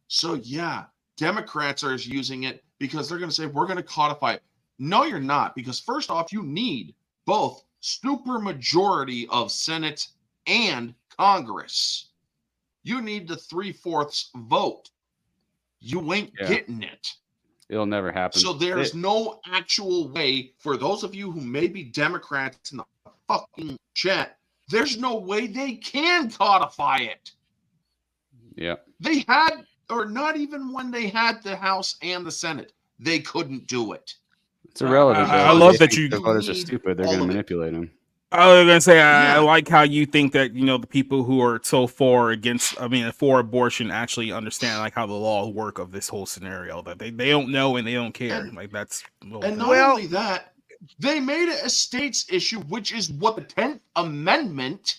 So yeah, Democrats are using it because they're going to say, we're going to codify it. No, you're not, because first off, you need both super majority of Senate and Congress. You need the 3/4 vote. You ain't getting it. It'll never happen. So there's no actual way for those of you who may be Democrats in the fucking chat, there's no way they can codify it. Yeah. They had, or not even when they had the House and the Senate, they couldn't do it. It's irrelevant. I love that you. The voters are stupid. They're going to manipulate them. I was gonna say I like how you think that the people who are so for abortion actually understand like how the laws work of this whole scenario, that they don't know and they don't care. And not only that, they made it a states issue, which is what the 10th Amendment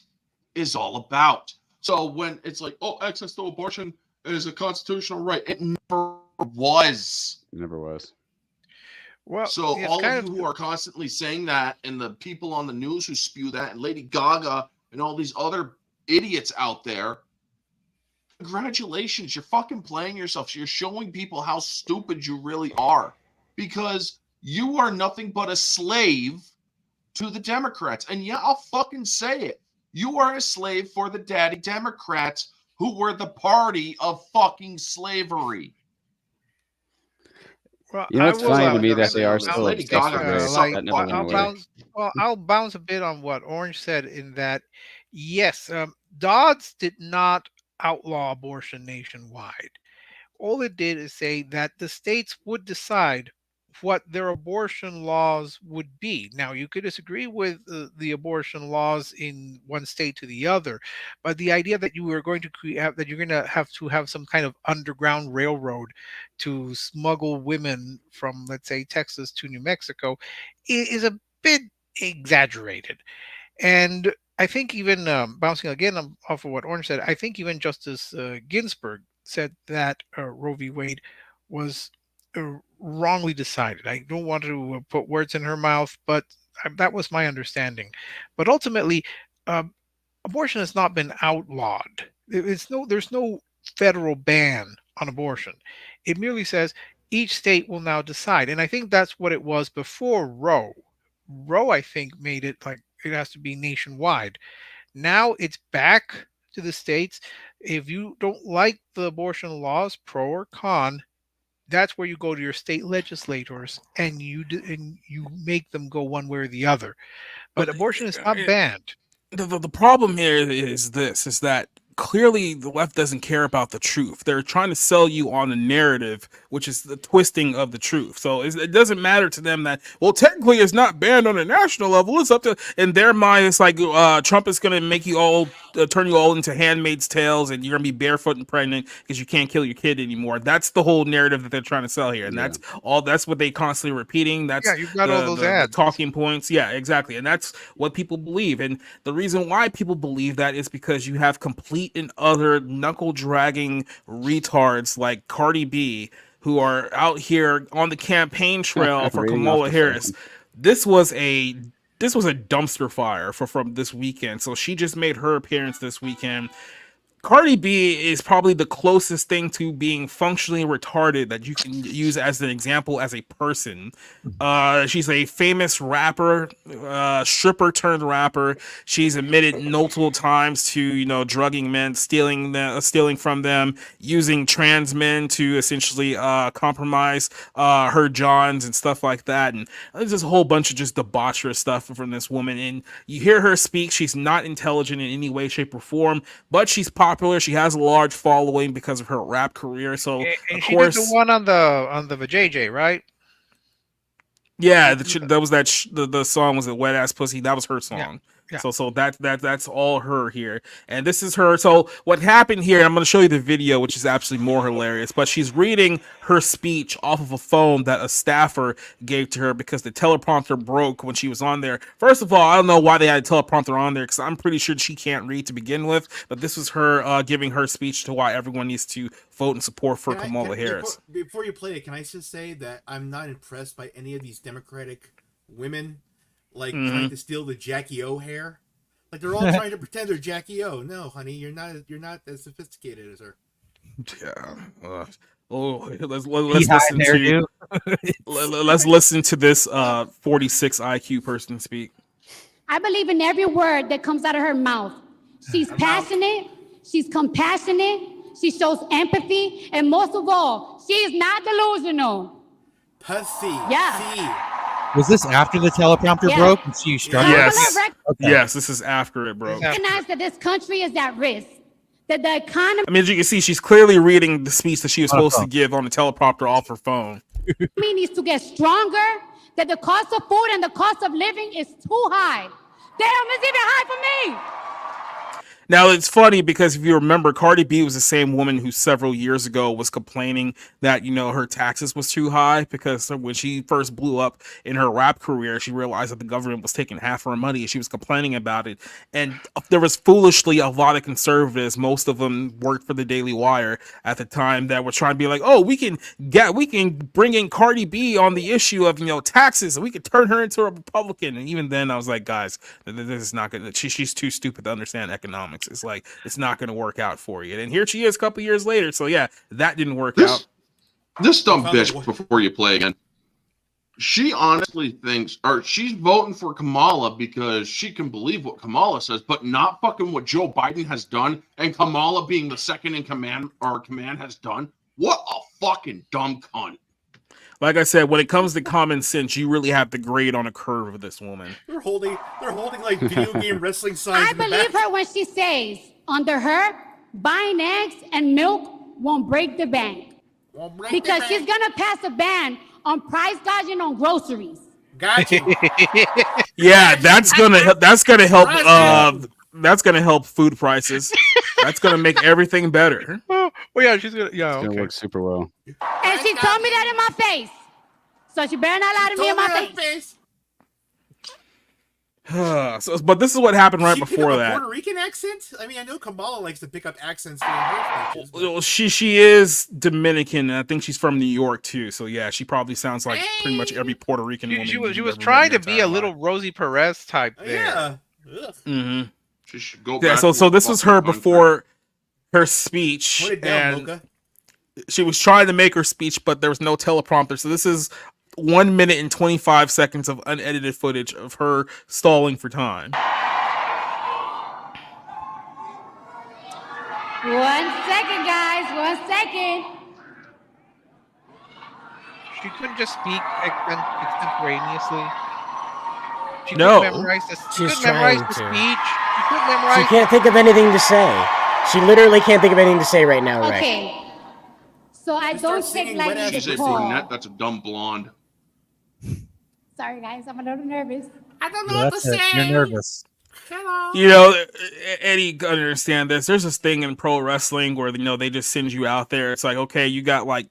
is all about. So when it's like, oh, access to abortion is a constitutional right, it never was. It never was. Well, so all of you who are constantly saying that, and the people on the news who spew that, and Lady Gaga and all these other idiots out there, congratulations, you're fucking playing yourself. You're showing people how stupid you really are, because you are nothing but a slave to the Democrats. And yeah, I'll fucking say it. You are a slave for the daddy Democrats, who were the party of fucking slavery. Well, You know, it's funny to me that they are still Lady obsessed Gaga with is race. so That never went away. I'll bounce a bit on what Orange said in that, yes, Dodds did not outlaw abortion nationwide. All it did is say that the states would decide what their abortion laws would be. Now, you could disagree with the abortion laws in one state to the other, but the idea that you were going to create, that you're going to have some kind of underground railroad to smuggle women from, let's say, Texas to New Mexico is a bit exaggerated. And I think even bouncing again off of what Orange said, I think even Justice Ginsburg said that Roe v. Wade was wrongly decided. I don't want to put words in her mouth, but that was my understanding. But ultimately, abortion has not been outlawed. There's no federal ban on abortion. It merely says each state will now decide, and I think that's what it was before Roe. Roe, I think, made it like it has to be nationwide. Now it's back to the states. If you don't like the abortion laws, pro or con, that's where you go to your state legislators and you make them go one way or the other. But abortion is not banned. The problem here is that clearly the left doesn't care about the truth. They're trying to sell you on a narrative, which is the twisting of the truth. So it doesn't matter to them that, well, technically it's not banned on a national level. It's up to, in their mind, it's like Trump is going to make you all, turn you all into handmaid's tales, and you're going to be barefoot and pregnant because you can't kill your kid anymore. That's the whole narrative that they're trying to sell here. And that's what they constantly repeating. That's you've got all those ads. The talking points. Yeah, exactly. And that's what people believe. And the reason why people believe that is because you have complete and other knuckle dragging retards like Cardi B who are out here on the campaign trail for Kamala Harris. This was a dumpster fire from this weekend. So she just made her appearance this weekend. Cardi B is probably the closest thing to being functionally retarded that you can use as an example as a person. She's a famous rapper, stripper turned rapper. She's admitted multiple times to, drugging men, stealing from them, using trans men to essentially compromise her johns and stuff like that. And there's just a whole bunch of just debaucherous stuff from this woman. And you hear her speak. She's not intelligent in any way, shape, or form, but she's popular. She has a large following because of her rap career. So and of she course, did the one on the JJ, right? yeah, the song was a Wet Ass Pussy. That was her song. Yeah. So that's all her here, and this is her. So what happened here? I'm going to show you the video, which is actually more hilarious. But she's reading her speech off of a phone that a staffer gave to her because the teleprompter broke when she was on there. First of all, I don't know why they had a teleprompter on there because I'm pretty sure she can't read to begin with. But this was her giving her speech to why everyone needs to vote in support for Kamala Harris. Before you play it, can I just say that I'm not impressed by any of these Democratic women trying to steal the Jackie O hair. Like they're all trying to pretend they're Jackie O. No, honey, you're not as sophisticated as her. Yeah. Let's listen to let's listen to this 46 IQ person speak. I believe in every word that comes out of her mouth. She's passionate, she's compassionate, she shows empathy, and most of all, she is not delusional. Pussy. Yeah. See. Was this after the teleprompter broke and she struck? Yes. Okay. Yes, this is after it broke. Recognize that this country is at risk. That the economy. I mean, as you can see, she's clearly reading the speech that she was supposed to give on the teleprompter off her phone. needs to get stronger. That the cost of food and the cost of living is too high. Damn, it's even high for me. Now, it's funny because if you remember, Cardi B was the same woman who several years ago was complaining that, her taxes was too high because when she first blew up in her rap career, she realized that the government was taking half her money and she was complaining about it. And there was foolishly a lot of conservatives, most of them worked for the Daily Wire at the time, that were trying to be like, oh, we can bring in Cardi B on the issue of, taxes and we could turn her into a Republican. And even then I was like, guys, this is not good. She's too stupid to understand economics. economics. It's like it's not going to work out for you. And here she is a couple years later. So yeah, that didn't work out. This dumb bitch, before you play again, she honestly thinks, or she's voting for Kamala because she can believe what Kamala says, but not fucking what Joe Biden has done, and Kamala being the second in command has done. What a fucking dumb cunt. Like I said, when it comes to common sense, you really have to grade on a curve of this woman. They're holding like video game wrestling signs. I believe her when she says, under her, buying eggs and milk won't break the bank. Because she's gonna pass a ban on price gouging on groceries. Gotcha. Yeah, that's gonna help. That's gonna help food prices. That's gonna make everything better. Oh yeah, she's gonna. Yeah, It's gonna work super well. And she told me that in my face. So she better not lie to me in my face. But this is what happened right She pick before up a that. Puerto Rican accent? I mean, I know Kamala likes to pick up accents during her speeches. Well, she is Dominican, and I think she's from New York too. So yeah, she probably sounds like pretty much every Puerto Rican woman. She was you've ever trying met to in be your a little Rosie Perez type there. Yeah. Mm-hmm. She should go Yeah. back So to this the was her fucking before her speech, Put it down, and Mocha. she was trying to make her speech, but there was no teleprompter. So this is 1 minute and 25 seconds of unedited footage of her stalling for time. 1 second, guys. 1 second. She couldn't just speak extemporaneously. She No. couldn't memorize the, She's couldn't memorize trying the to. speech. She couldn't memorize. She can't think of anything to say. She literally can't think of anything to say right now, Rick. Okay. So I don't take lightly She's the a call. brunette. That's a dumb blonde. Sorry, guys. I'm a little nervous. I don't know Yeah, what that's to it. say. You're nervous. Hello. You know, Eddie can understand this. There's this thing in pro wrestling where they just send you out there. It's like, okay, you got like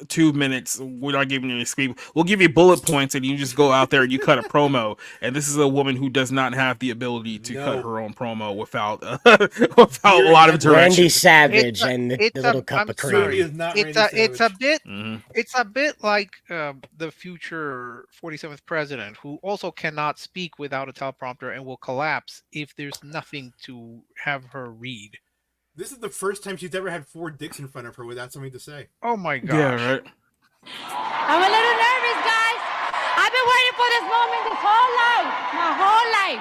2 minutes. We're not giving you any speed. We'll give you bullet points, and you just go out there and you cut a promo. And this is a woman who does not have the ability to cut her own promo without without a lot of direction. Randy Savage and the little cup I'm of sorry. cream. It's a bit. Mhm. It's a bit like the future 47th president, who also cannot speak without a teleprompter and will collapse if there's nothing to have her read. This is the first time she's ever had 4 dicks in front of her without something to say. Oh my gosh. Yeah, right. I'm a little nervous, guys. I've been waiting for this moment this whole life. My whole life.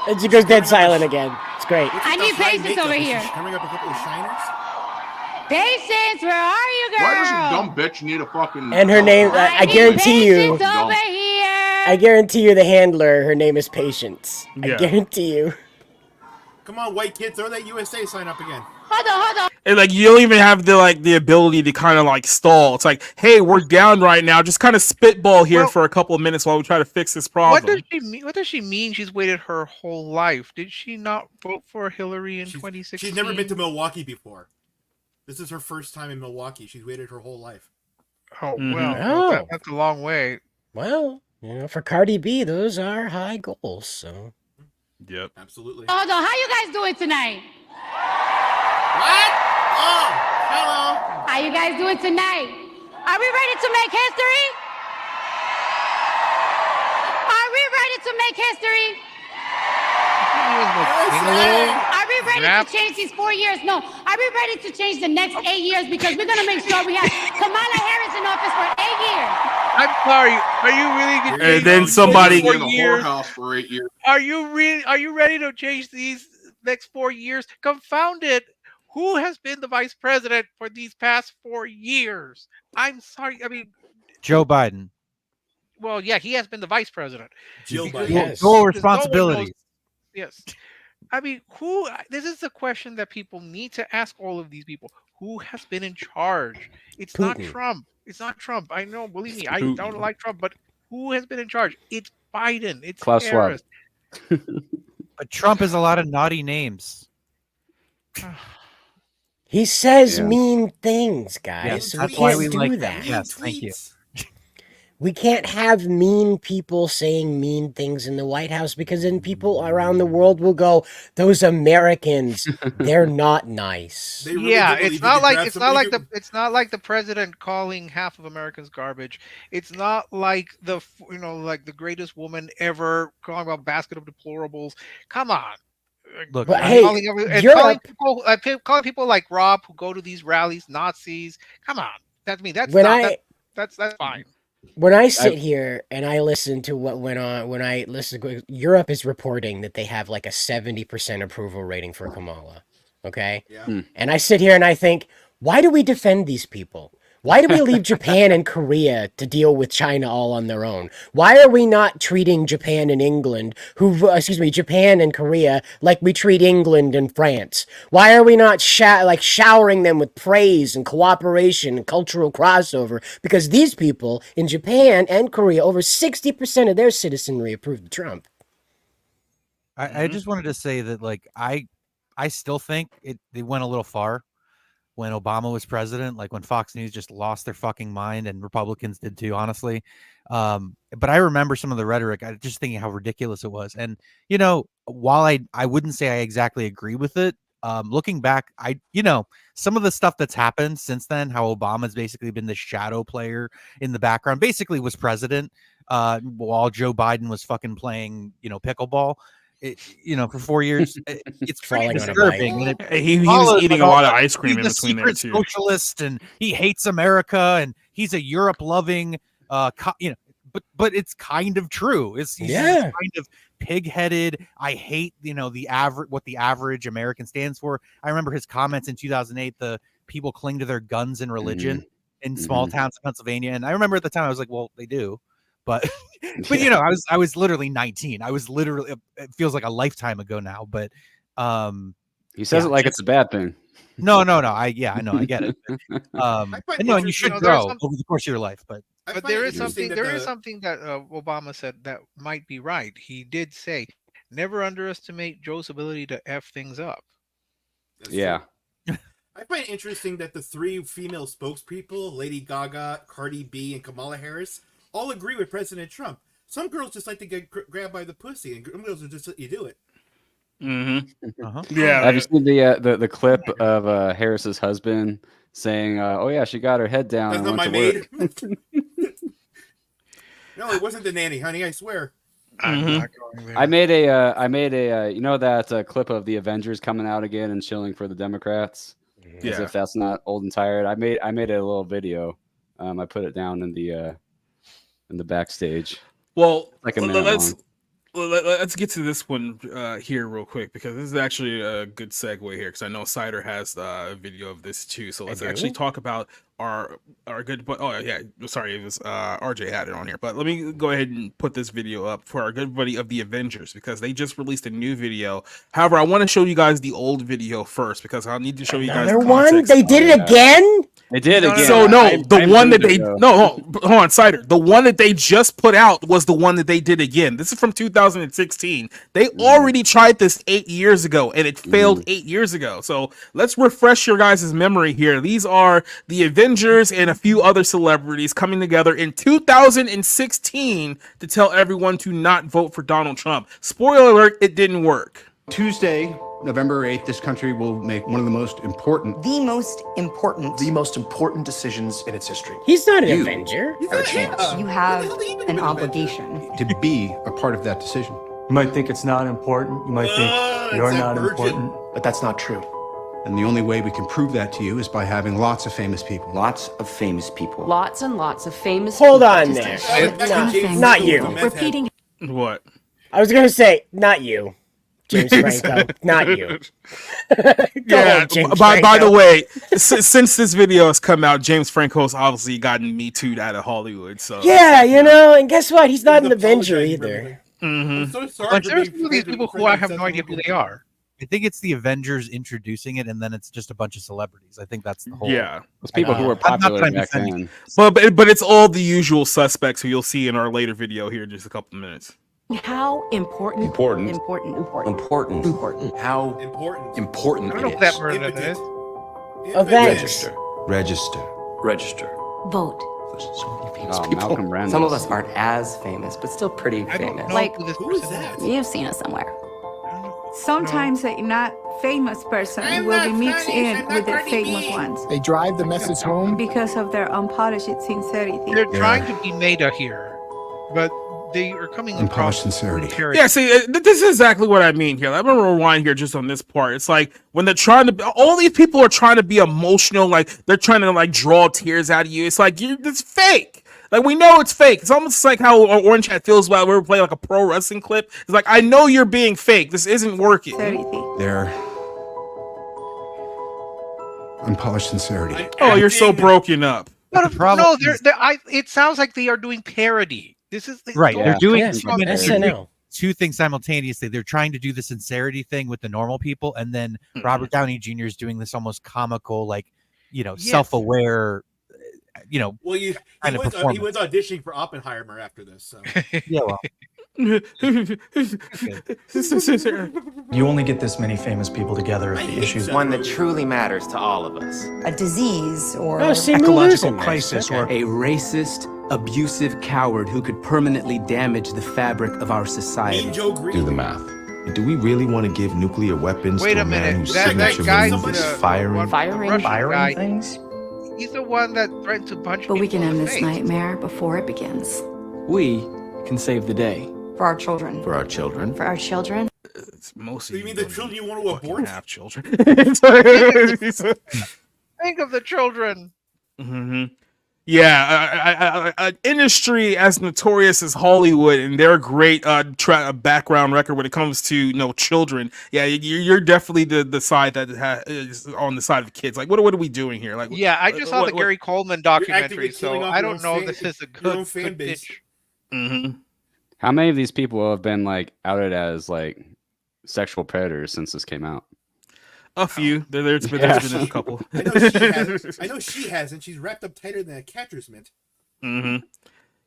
And she goes dead silent again. It's great. I need patience over here. Coming up a couple of shiners. Patience, where are you, girl? Why does a dumb bitch need a fucking... And her name, I guarantee you, Patience over here. I guarantee you the handler, her name is Patience. Yeah. I guarantee you. Come on, white kid, throw that USA sign up again. Hold on. And like you don't even have the ability to kind of like stall. It's like, hey, we're down right now. Just kind of spitball here for a couple of minutes while we try to fix this problem. What does she mean? What does she mean? She's waited her whole life. Did she not vote for Hillary in 2016? She's never been to Milwaukee before. This is her first time in Milwaukee. She's waited her whole life. Oh Mhm. well, Oh. that's a long way. Well, for Cardi B, those are high goals. So. Yep. Absolutely. Hold on. How you guys doing tonight? What? Oh, hello. How you guys doing tonight? Are we ready to make history? Are we ready to make history? Are we ready to change these 4 years? No. Are we ready to change the next 8 years? Because we're going to make sure we have Kamala Harris in office for 8 years. I'm sorry. Are you really? And then somebody- in a whorehouse for 8 years. Are you ready to change these next 4 years? Confound it! Who has been the vice president for these past 4 years? I'm sorry. I mean, Joe Biden. well, yeah, he has been the vice president. Jill Because- Biden. Yes. Dual because no one responsibilities. knows- Yes. I mean, who? This is the question that people need to ask all of these people. Who has been in charge? It's not Putin. Trump. It's not Trump. I know. Believe me, I Putin. don't like Trump. But who has been in charge? It's Biden. It's Klaus Schwab. Harris. But Trump has a lot of naughty names. He says Yeah. mean things, guys. Yes, so that's we why can't we do like that. Yes, thank you. We can't have mean people saying mean things in the White House because then people around the world will go, those Americans, they're not nice. It's not like the president calling half of Americans garbage. It's not like the greatest woman ever calling about basket of deplorables. Come on. Look, but hey, calling people like Rob who go to these rallies Nazis. Come on, that's fine. When I sit here and I listen to what went on, when I listen, Europe is reporting that they have like a 70% approval rating for Kamala. Okay. Yeah. And I sit here and I think, why do we defend these people? Why do we leave Japan and Korea to deal with China all on their own? Why are we not treating Japan and Japan and Korea like we treat England and France? Why are we not showering them with praise and cooperation and cultural crossover? Because these people in Japan and Korea, over 60% of their citizenry approved of Trump. I just wanted to say that, like, I still think they went a little far when Obama was president, like when Fox News just lost their fucking mind, and Republicans did too, honestly. But I remember some of the rhetoric, I just thinking how ridiculous it was. And, while I wouldn't say I exactly agree with it, looking back, some of the stuff that's happened since then, how Obama's basically been the shadow player in the background, basically was president, while Joe Biden was fucking playing, pickleball. For 4 years, it's pretty disturbing. He was eating a lot of ice cream in he's between a there secret too. Socialist, and he hates America, and he's a Europe loving, but it's kind of true. He's kind of pig-headed. I hate what the average American stands for. I remember his comments in 2008. The people cling to their guns and religion in small towns in Pennsylvania, and I remember at the time I was like, well, they do. But I was literally 19. I was literally, it feels like a lifetime ago now, but he says it like it's a bad thing. No. I know, I get it. And you should grow over the course of your life, but there is something that Obama said that might be right. He did say, never underestimate Joe's ability to F things up. That's true. I find it interesting that the three female spokespeople, Lady Gaga, Cardi B, and Kamala Harris, all agree with President Trump. Some girls just like to get grabbed by the pussy, and some girls will just let you do it. Yeah. Have you seen the clip of Harris's husband saying, "Oh yeah, she got her head down." That's and not went my to maid. work." No, it wasn't the nanny, honey. I swear. I'm not going there. I made a that clip of the Avengers coming out again and chilling for the Democrats. As if that's not old and tired. I made a little video. I put it down in the backstage. Well, like a minute long. Let's get to this one here real quick, because this is actually a good segue here, because I know Cider has a video of this too. So let's actually talk about our good. Oh yeah, sorry, it was RJ had it on here, but let me go ahead and put this video up for our good buddy of the Avengers, because they just released a new video. However, I want to show you guys the old video first, because I'll need to show you guys the one. They did it again. They did again. So the one that they hold on, Cider. The one that they just put out was the one that they did again. This is from 2016. They already tried this 8 years ago, and it failed 8 years ago. So let's refresh your guys' memory here. These are the Avengers and a few other celebrities coming together in 2016 to tell everyone to not vote for Donald Trump. Spoiler alert: it didn't work. Tuesday, November 8th, this country will make one of the most important decisions in its history. He's not an Avenger. Have a chance You have an obligation. to be a part of that decision. You might think it's not important. You might think you're not important. But that's not true. And the only way we can prove that to you is by having lots of famous people. Lots and lots of famous Hold people on to there. say, Not you. repeating What? I was gonna say, not you, James Franco. Not you. Yeah. James By Franco. the way, since this video has come out, James Franco's obviously gotten Me Too'd out of Hollywood. So Yeah, and guess what? He's not an Avenger either. I'm so sorry. But there's some of these people who I have no idea who they are. I think it's the Avengers introducing it, and then it's just a bunch of celebrities. I think that's the whole. Yeah, it's people who were popular back then. But it's all the usual suspects who you'll see in our later video here in just a couple of minutes. how important. How important I don't know if that word is. Avengers. Register. Vote Malcolm Brandis. Some of us aren't as famous, but still pretty famous. Like, Who is that? You've seen us somewhere. Sometimes a not famous person will be mixed in with the famous ones They drive the message home. because of their unpolished sincerity. they're trying to be meta here, but they are coming Unpolished across sincerity. Yeah, see, this is exactly what I mean here. I'm gonna rewind here just on this part. It's like when they're trying to, all these people are trying to be emotional, like they're trying to like draw tears out of you. It's like it's fake. Like we know it's fake. It's almost like how Orange Hat feels about we were playing like a pro wrestling clip. It's like I know you're being fake. This isn't working. They're unpolished sincerity. Oh, you're so broken up. No, it sounds like they are doing parody. This is Right. don't- They're doing Yes, they're doing SNL. two things simultaneously. They're trying to do the sincerity thing with the normal people, and then Robert Downey Jr. is doing this almost comical, like, self-aware, Well, he kind of was performance. auditioning for Oppenheimer after this. So. Yeah, well. You only get this many famous people together if the issue's One that truly matters to all of us. A disease or Oh, see, ecological Mulan. crisis Okay. or a racist, abusive coward who could permanently damage the fabric of our society. Do the math. Do we really want to give nuclear weapons Wait to a a man minute. whose That signature guy, move is the firing? Russian guy, things? he's the one that threatened to punch But we people can in end the this face. nightmare before it begins. We can save the day. For our children. For our children. For our children. It's most So you mean the children you want to abort? have children. Think of the children. Mm-hmm. Yeah, an industry as notorious as Hollywood and their great background record when it comes to children. Yeah, you're definitely the side that is on the side of kids. Like, what are we doing here? Like, Yeah, I just saw the Gary Coleman documentary, so killing off I your don't own know fan- if this is a your own good fan base. pitch. Mm-hmm. How many of these people have been like outed as like sexual predators since this came out? A few. There's been a couple. I know she has, and she's wrapped up tighter than a catcher's mitt. Mm-hmm.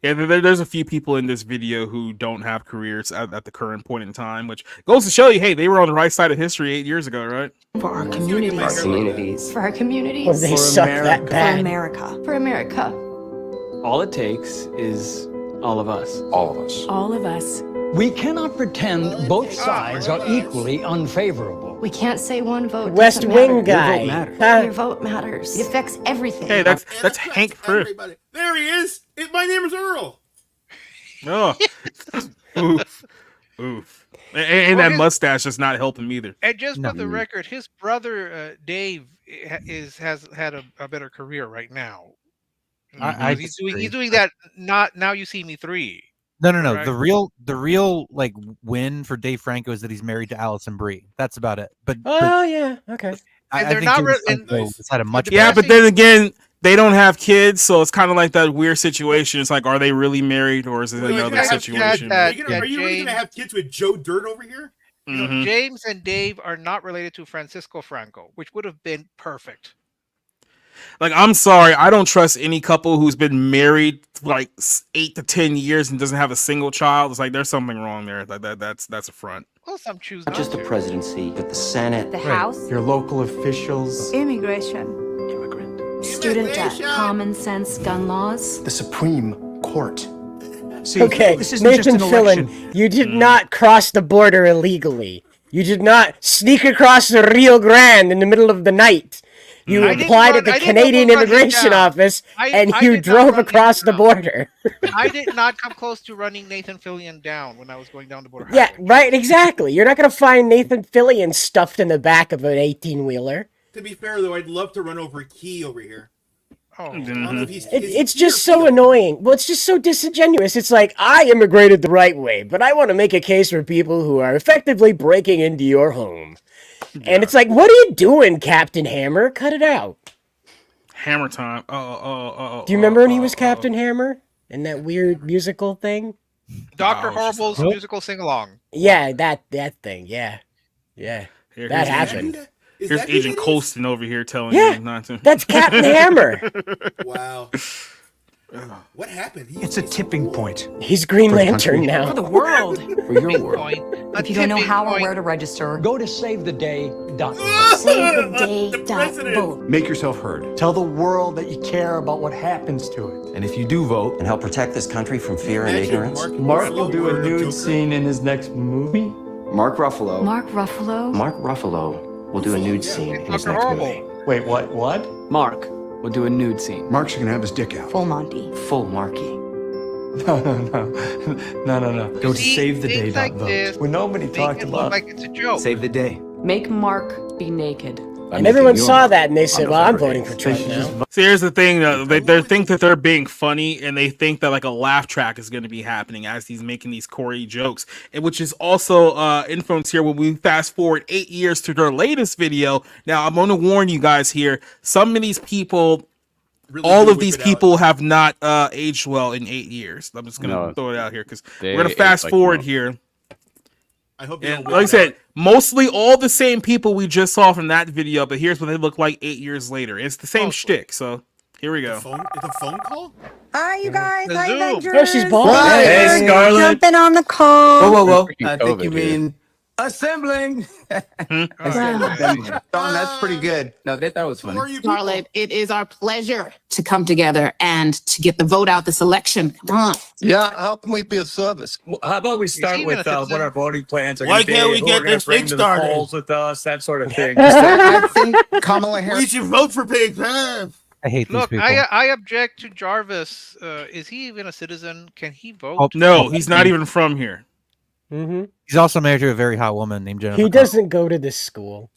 Yeah, there's a few people in this video who don't have careers at the current point in time, which goes to show you, hey, they were on the right side of history 8 years ago, right? For our communities. For our communities. For our communities. Well, they For suck America. that bad. For America. For America. All it takes is all of us. All of us. All of us. We cannot pretend both sides are equally unfavorable. We can't say one vote. West doesn't Wing matter. guy. Your vote matters. It affects everything. Hey, that's Hank Prim. Everybody. There he is. My name is Earl. Oh, oof, oof. And that mustache is not helping me either. And just for the record, his brother Dave has had a better career right now. He's doing that. Not Now You See Me 3. No. Right. The real like win for Dave Franco is that he's married to Allison Brie. That's about it. But Yeah, okay. And I they're think not James re- Franco has had a much Yeah, better- but then again, they don't have kids, so it's kind of like that weird situation. It's like, are they really married, or is it another situation? Are you really going to have kids with Joe Dirt over here? Mhm. James and Dave are not related to Francisco Franco, which would have been perfect. Like, I'm sorry, I don't trust any couple who's been married like 8 to 10 years and doesn't have a single child. It's like there's something wrong there. Like that's a front. Well, some choose Not just the presidency, but the Senate. The House. Your local officials. Immigration. Student debt. Common sense gun laws. The Supreme Court. See, Okay, this isn't just Nathan an Fillion, election. you did not cross the border illegally. You did not sneak across the Rio Grande in the middle of the night. You I didn't applied run- at the I didn't Canadian almost run him Immigration down. Office I and did you not drove run him across the down. border. I did not come close to running Nathan Fillion down when I was going down the border. Yeah, right, exactly. You're not going to find Nathan Fillion stuffed in the back of an 18-wheeler. To be fair, though, I'd love to run over a key over here. Oh, I don't know if he's, It's just so annoying. Well, it's just so disingenuous. It's like, I immigrated the right way, but I want to make a case for people who are effectively breaking into your home. And it's like, what are you doing, Captain Hammer? Cut it out. Hammer time. Do you remember when he was Captain Hammer? In that weird musical thing? Dr. Horrible's musical sing-along. Yeah, that thing, yeah. Yeah, Here- that here's- happened. Here's Agent Colston over here telling Yeah, you not to. that's Captain Hammer. Wow. What happened? It's a tipping point. He's Green For the Lantern country. now. For the world. For your world. Point. If you don't know how or where to register, go to savetheday.vote. SaveTheDay.vote. Make yourself heard. Tell the world that you care about what happens to it. And if you do vote and help protect this country from fear and ignorance, Mark will do a nude scene in his next movie. Mark Ruffalo. Mark Ruffalo. Mark Ruffalo will do a nude scene in his next movie. Wait, what? Mark will do a nude scene. Mark's gonna have his dick out. Full Monty. Full Marky. No. Go to See, things like savetheday.vote. this When nobody make talked it look about like it's a joke. Save the day. Make Mark be naked. And everyone saw that and they said, well, I'm voting for Trump now. See, here's the thing: they think that they're being funny, and they think that like a laugh track is going to be happening as he's making these Corey jokes, and which is also influenced here when we fast forward 8 years to their latest video. Now, I'm going to warn you guys here: some of these people, Really all do of whip these it out. people have not aged well in 8 years. I'm just going to throw it out here because we're going to fast forward here. I hope you And don't like I whip it said, mostly all the same people we just saw from that video, but here's what they look like 8 years later. It's the same shtick, so here we go. It's a phone call? Hi, you guys. The Hi, Zoom. Avengers. Oh, she's bald. Hey, Scarlett. Jumping on the call. Whoa. I think you mean assembling. Hmm? Don, that's pretty good. No, they thought it was funny. Scarlett, it is our pleasure to come together and to get the vote out this election. Come on. Yeah, how can we be of service? How about we start Is he with even a what citizen? our voting plans are Why going to be? can't we who get we're gonna this bring thing to the started? polls with us, that sort of thing. I think Kamala Harris. We should vote for Big Pam. I hate these Look, people. I object to Jarvis. Is he even a citizen? Can he vote? No, he's not even from here. Mm-hmm. He's also married to a very hot woman named Jennifer. He doesn't go to this school.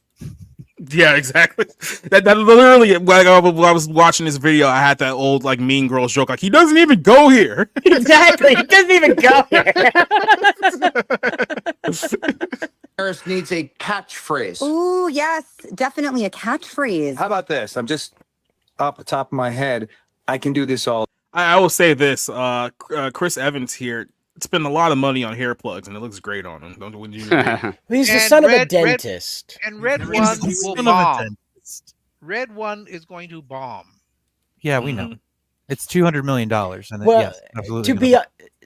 Yeah, exactly. That literally, when I was watching this video, I had that old like Mean Girls joke, like he doesn't even go here. Exactly, he doesn't even go here. Harris needs a catchphrase. Ooh, yes, definitely a catchphrase. How about this? I'm just off the top of my head. I can do this all. I will say this: Chris Evans here spent a lot of money on hair plugs, and it looks great on him. Don't you agree? He's the And son of a Red- dentist. And Red He's One the will son of a bomb. Red One is going to bomb. Yeah, we know. It's $200 million. And Well, yes, absolutely.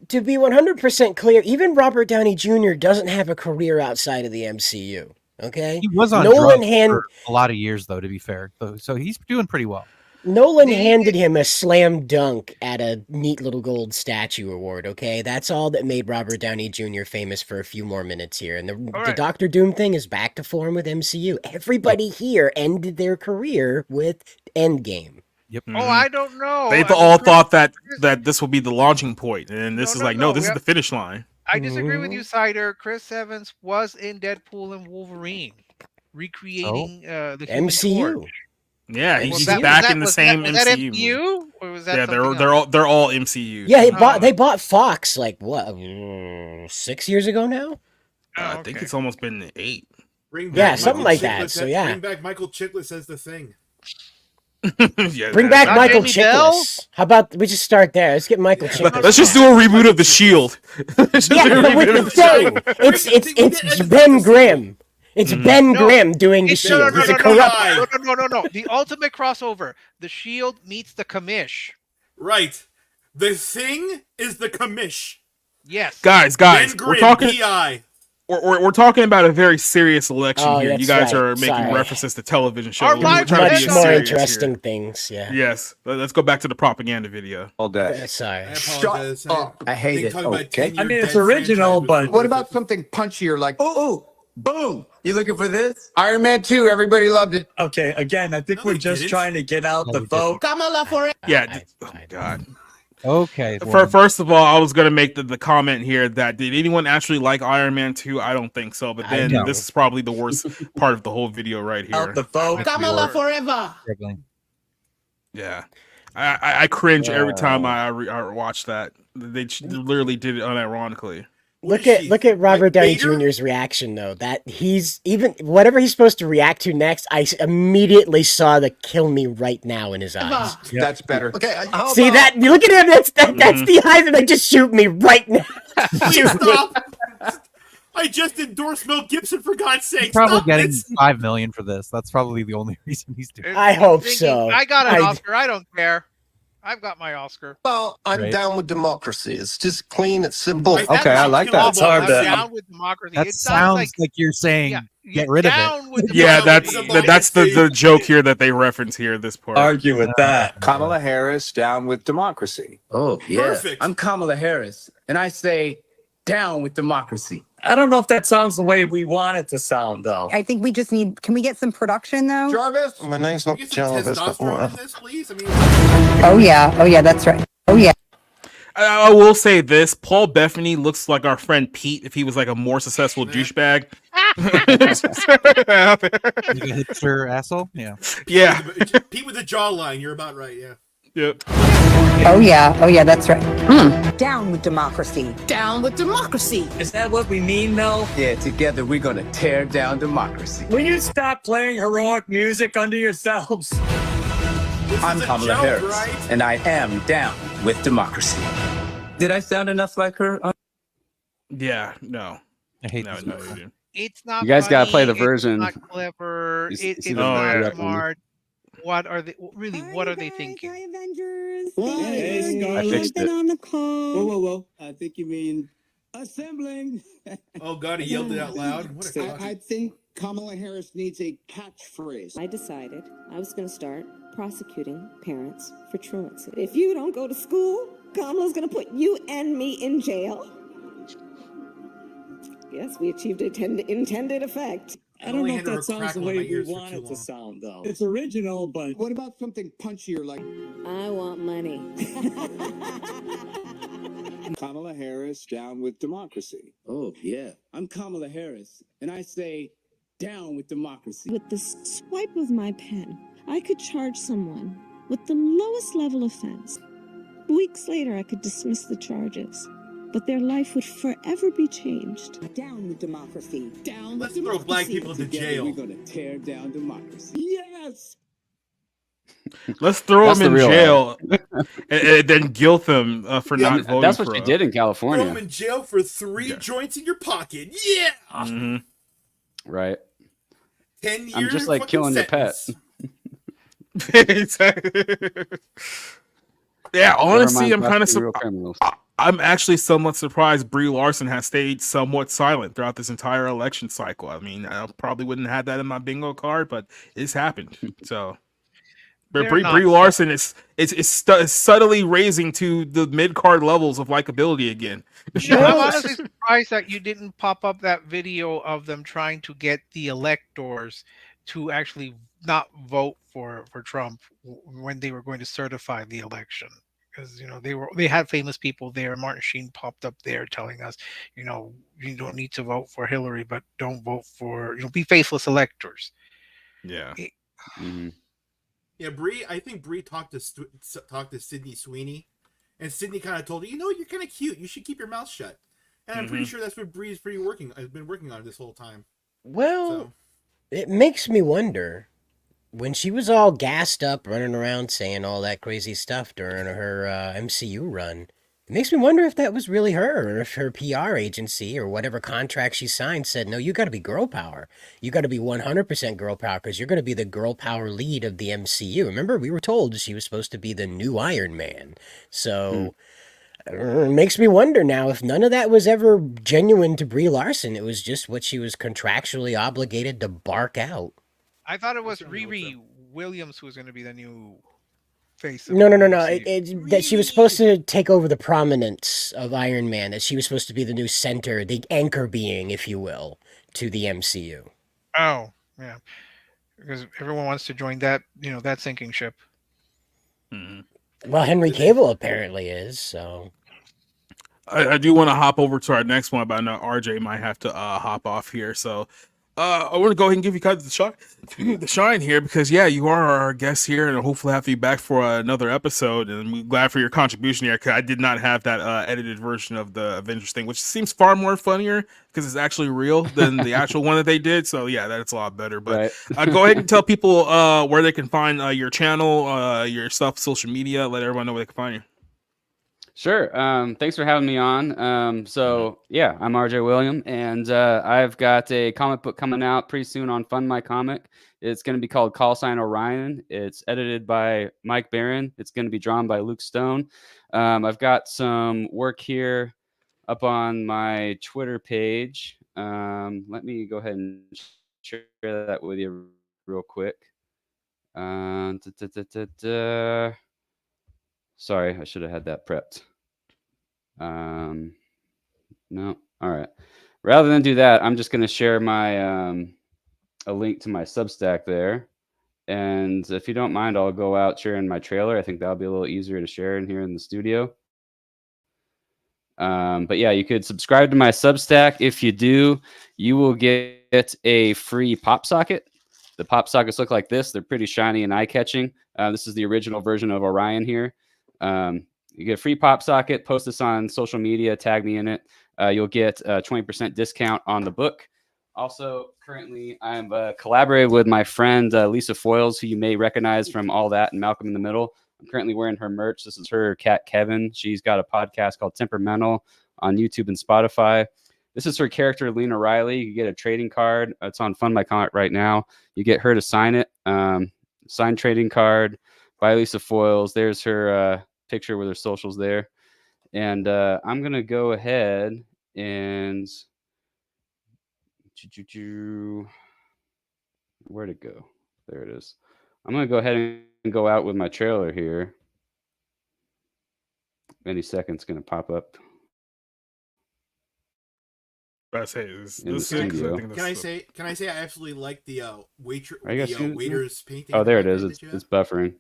to be 100% clear, even Robert Downey Jr. doesn't have a career outside of the MCU. Okay, He was on Nolan drugs for a lot of years, though, to be fair. So he's doing pretty well. Nolan handed him a slam dunk at a neat little gold statue award, okay? That's all that made Robert Downey Jr. famous for a few more minutes here. And the right. Doctor Doom thing is back to form with MCU. Everybody here ended their career with Endgame. Yep. Oh, I don't know. They all thought that this would be the launching point, and this is like, no, this is the finish line. I disagree with you, Cider. Chris Evans was in Deadpool and Wolverine, recreating the Human MCU. Torch. Yeah, he's Was that- back was that- in the was same that, was that MCU. MCU? Or was that Yeah, something they're else? all MCU. Yeah, they bought Fox like what 6 years ago now. I think it's almost been 8. Bring Yeah, back something Michael like that, Chiklis so yeah. Bring back Michael Chiklis as the Thing. Yeah, Bring back Michael Chiklis. How about we just start there? Let's get Michael Chiklis. Let's just do a reboot of The Shield. Let's just do a Yeah, but reboot with of the thing, it's Ben Grimm. It's Ben Grimm doing the Shield. He's a corrupt. No. The ultimate crossover. The Shield meets the Commish. Right. The Thing is the Commish. Yes. Guys, Ben we're Grimm, talking. PI. We're talking about a very serious election Oh, here. You that's guys right. are making Sorry. references to television shows. Our We're lives trying to Much be more serious interesting here. things. Yeah. Yes, let's go back to the propaganda video. All day. Sorry. Shut up. I hate it. Okay. I mean, it's original, but What about something punchier like boom. You looking for this? Iron Man 2? Everybody loved it. Okay, again, I think we're just trying to get out the vote. Kamala for it. Yeah. Oh God. Okay. First of all, I was gonna make the comment here that did anyone actually like Iron Man 2? I don't think so. But then don't. this is probably the worst part of the whole video right here. Out the vote. Kamala forever. Yeah, I cringe every time I watch that. They literally did it unironically. Look at Robert Downey Jr.'s reaction though. That he's even whatever he's supposed to react to next. I immediately saw the "kill me right now" in his eyes. That's better. Okay. See that? You look at him. That's the eyes, and they just shoot me right now. Please stop. I just endorsed Mel Gibson for God's sake. He's probably Stop getting this. $5 million for this. That's probably the only reason he's doing it. I hope Thinking, so. I got an Oscar. I don't care. I've got my Oscar. Well, I'm Right. down with democracy. It's just clean, it's simple. Okay, I like that. It's hard to. Down with democracy. That It sounds like you're saying get rid of down with it. Yeah, democracy. that's the joke here that they reference here. This part. Argue with that. Kamala Harris down with democracy. Oh, yeah. Perfect. I'm Kamala Harris, and I say down with democracy. I don't know if that sounds the way we want it to sound, though. I think we just need. Can we get some production though? Jarvis? My name's not Get some Jarvis, but testosterone whatever. in this, please. I mean, Oh yeah, that's right. Oh yeah. I will say this: Paul Bettany looks like our friend Pete if he was like a more successful douchebag. Like a hipster asshole. Yeah. Yeah. Pete with the jawline. You're about right. Yeah. Yep. Oh yeah, that's right. Down with democracy. Down with democracy. Is that what we mean, though? Yeah, together we're gonna tear down democracy. Will you stop playing heroic music under yourselves? I'm a Kamala joke, Harris, right? and I am down with democracy. Did I sound enough like her? Yeah. No. I hate No. this No. movie. You do. It's not. You guys gotta funny, play the it's version. Not clever. You It's see the not direct one? smart. What are they really? What are they thinking? I fixed it. Whoa. I think you mean assembling. Oh God, he yelled it out loud. What a I think Kamala Harris needs a catchphrase. I decided I was going to start prosecuting parents for truancy. If you don't go to school, Kamala's going to put you and me in jail. Yes, we achieved intended effect. I don't know if that sounds the way we want it to sound, though. It's original, but what about something punchier like I want money. Kamala Harris down with democracy? Oh, yeah. I'm Kamala Harris, and I say down with democracy. With the swipe of my pen, I could charge someone with the lowest level offense. Weeks later, I could dismiss the charges, but their life would forever be changed. Down with democracy. Down with Let's democracy. throw black people into jail. We're gonna tear down democracy. Yes. Let's throw That's them the in real jail and then guilt them for not voting. That's what for you us. did in Throw California. him in jail for 3 joints in your pocket. Yeah. Mhm. Right. 10 years. I'm just like fucking killing sentence. your pet. Yeah, honestly, Never I'm mind, kind of busting real criminals. I'm actually somewhat surprised Brie Larson has stayed somewhat silent throughout this entire election cycle. I mean, I probably wouldn't have had that in my bingo card, but it's happened. So, but They're Brie not Larson is subtly raising to the mid card levels of likability again. I'm honestly surprised that you didn't pop up that video of them trying to get the electors to actually not vote for Trump when they were going to certify the election. Because they had famous people there. Martin Sheen popped up there telling us, you don't need to vote for Hillary, but don't vote for be faithless electors. Yeah. Yeah, Bree. I think Bree talked to Sydney Sweeney, and Sydney kind of told her, you're kind of cute. You should keep your mouth shut. And I'm pretty sure that's what Bree's has been working on this whole time. Well, it makes me wonder. When she was all gassed up, running around saying all that crazy stuff during her MCU run, it makes me wonder if that was really her, or if her PR agency or whatever contract she signed said, no, you got to be girl power. You got to be 100% girl power because you're going to be the girl power lead of the MCU. Remember, we were told she was supposed to be the new Iron Man. So it makes me wonder now if none of that was ever genuine to Brie Larson. It was just what she was contractually obligated to bark out. I thought it was Riri Williams who was going to be the new face. No. That she was supposed to take over the prominence of Iron Man. That she was supposed to be the new center, the anchor being, if you will, to the MCU. Oh, yeah. Because everyone wants to join that, that sinking ship. Well, Henry Cavill apparently is, so. I do want to hop over to our next one, but I know RJ might have to hop off here. So I want to go ahead and give you guys the shine here because, yeah, you are our guest here and hopefully have you back for another episode. And we're glad for your contribution here because I did not have that edited version of the Avengers thing, which seems far more funnier because it's actually real than the actual one that they did. So, yeah, that's a lot better. But go ahead and tell people where they can find your channel, your stuff, social media. Let everyone know where they can find you. Sure. Thanks for having me on. So yeah, I'm RJ William, and I've got a comic book coming out pretty soon on Fund My Comic. It's going to be called Call Sign Orion. It's edited by Mike Barron. It's going to be drawn by Luke Stone. I've got some work here up on my Twitter page. Let me go ahead and share that with you real quick. Sorry, I should have had that prepped. No. All right. Rather than do that, I'm just going to share my a link to my Substack there. And if you don't mind, I'll go out sharing my trailer. I think that'll be a little easier to share in here in the studio. But yeah, you could subscribe to my Substack. If you do, you will get a free pop socket. The pop sockets look like this. They're pretty shiny and eye-catching. This is the original version of Orion here. You get a free pop socket. Post this on social media. Tag me in it. You'll get a 20% discount on the book. Also, currently, I'm collaborating with my friend Lisa Foyles, who you may recognize from All That and Malcolm in the Middle. I'm currently wearing her merch. This is her cat, Kevin. She's got a podcast called Temperamental on YouTube and Spotify. This is her character, Lena Riley. You get a trading card. It's on Fund My Comic right now. You get her to sign it. Signed trading card by Lisa Foyles. There's her picture with her socials there. And I'm going to go ahead and... Where'd it go? There it is. I'm going to go ahead and go out with my trailer here. Any second, it's going to pop up. I say this. Can I say I absolutely like the waiter's painting? Oh, there it is. It's buffering.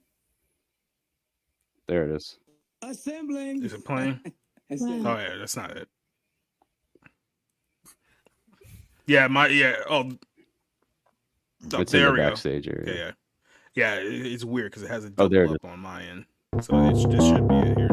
There it is. Assembling. Is it playing? Oh yeah, that's not it. Yeah, Oh, It's there in the we go. backstage area. Yeah. It's weird because it has a Oh, there it double is. up on my end, so this should be it here.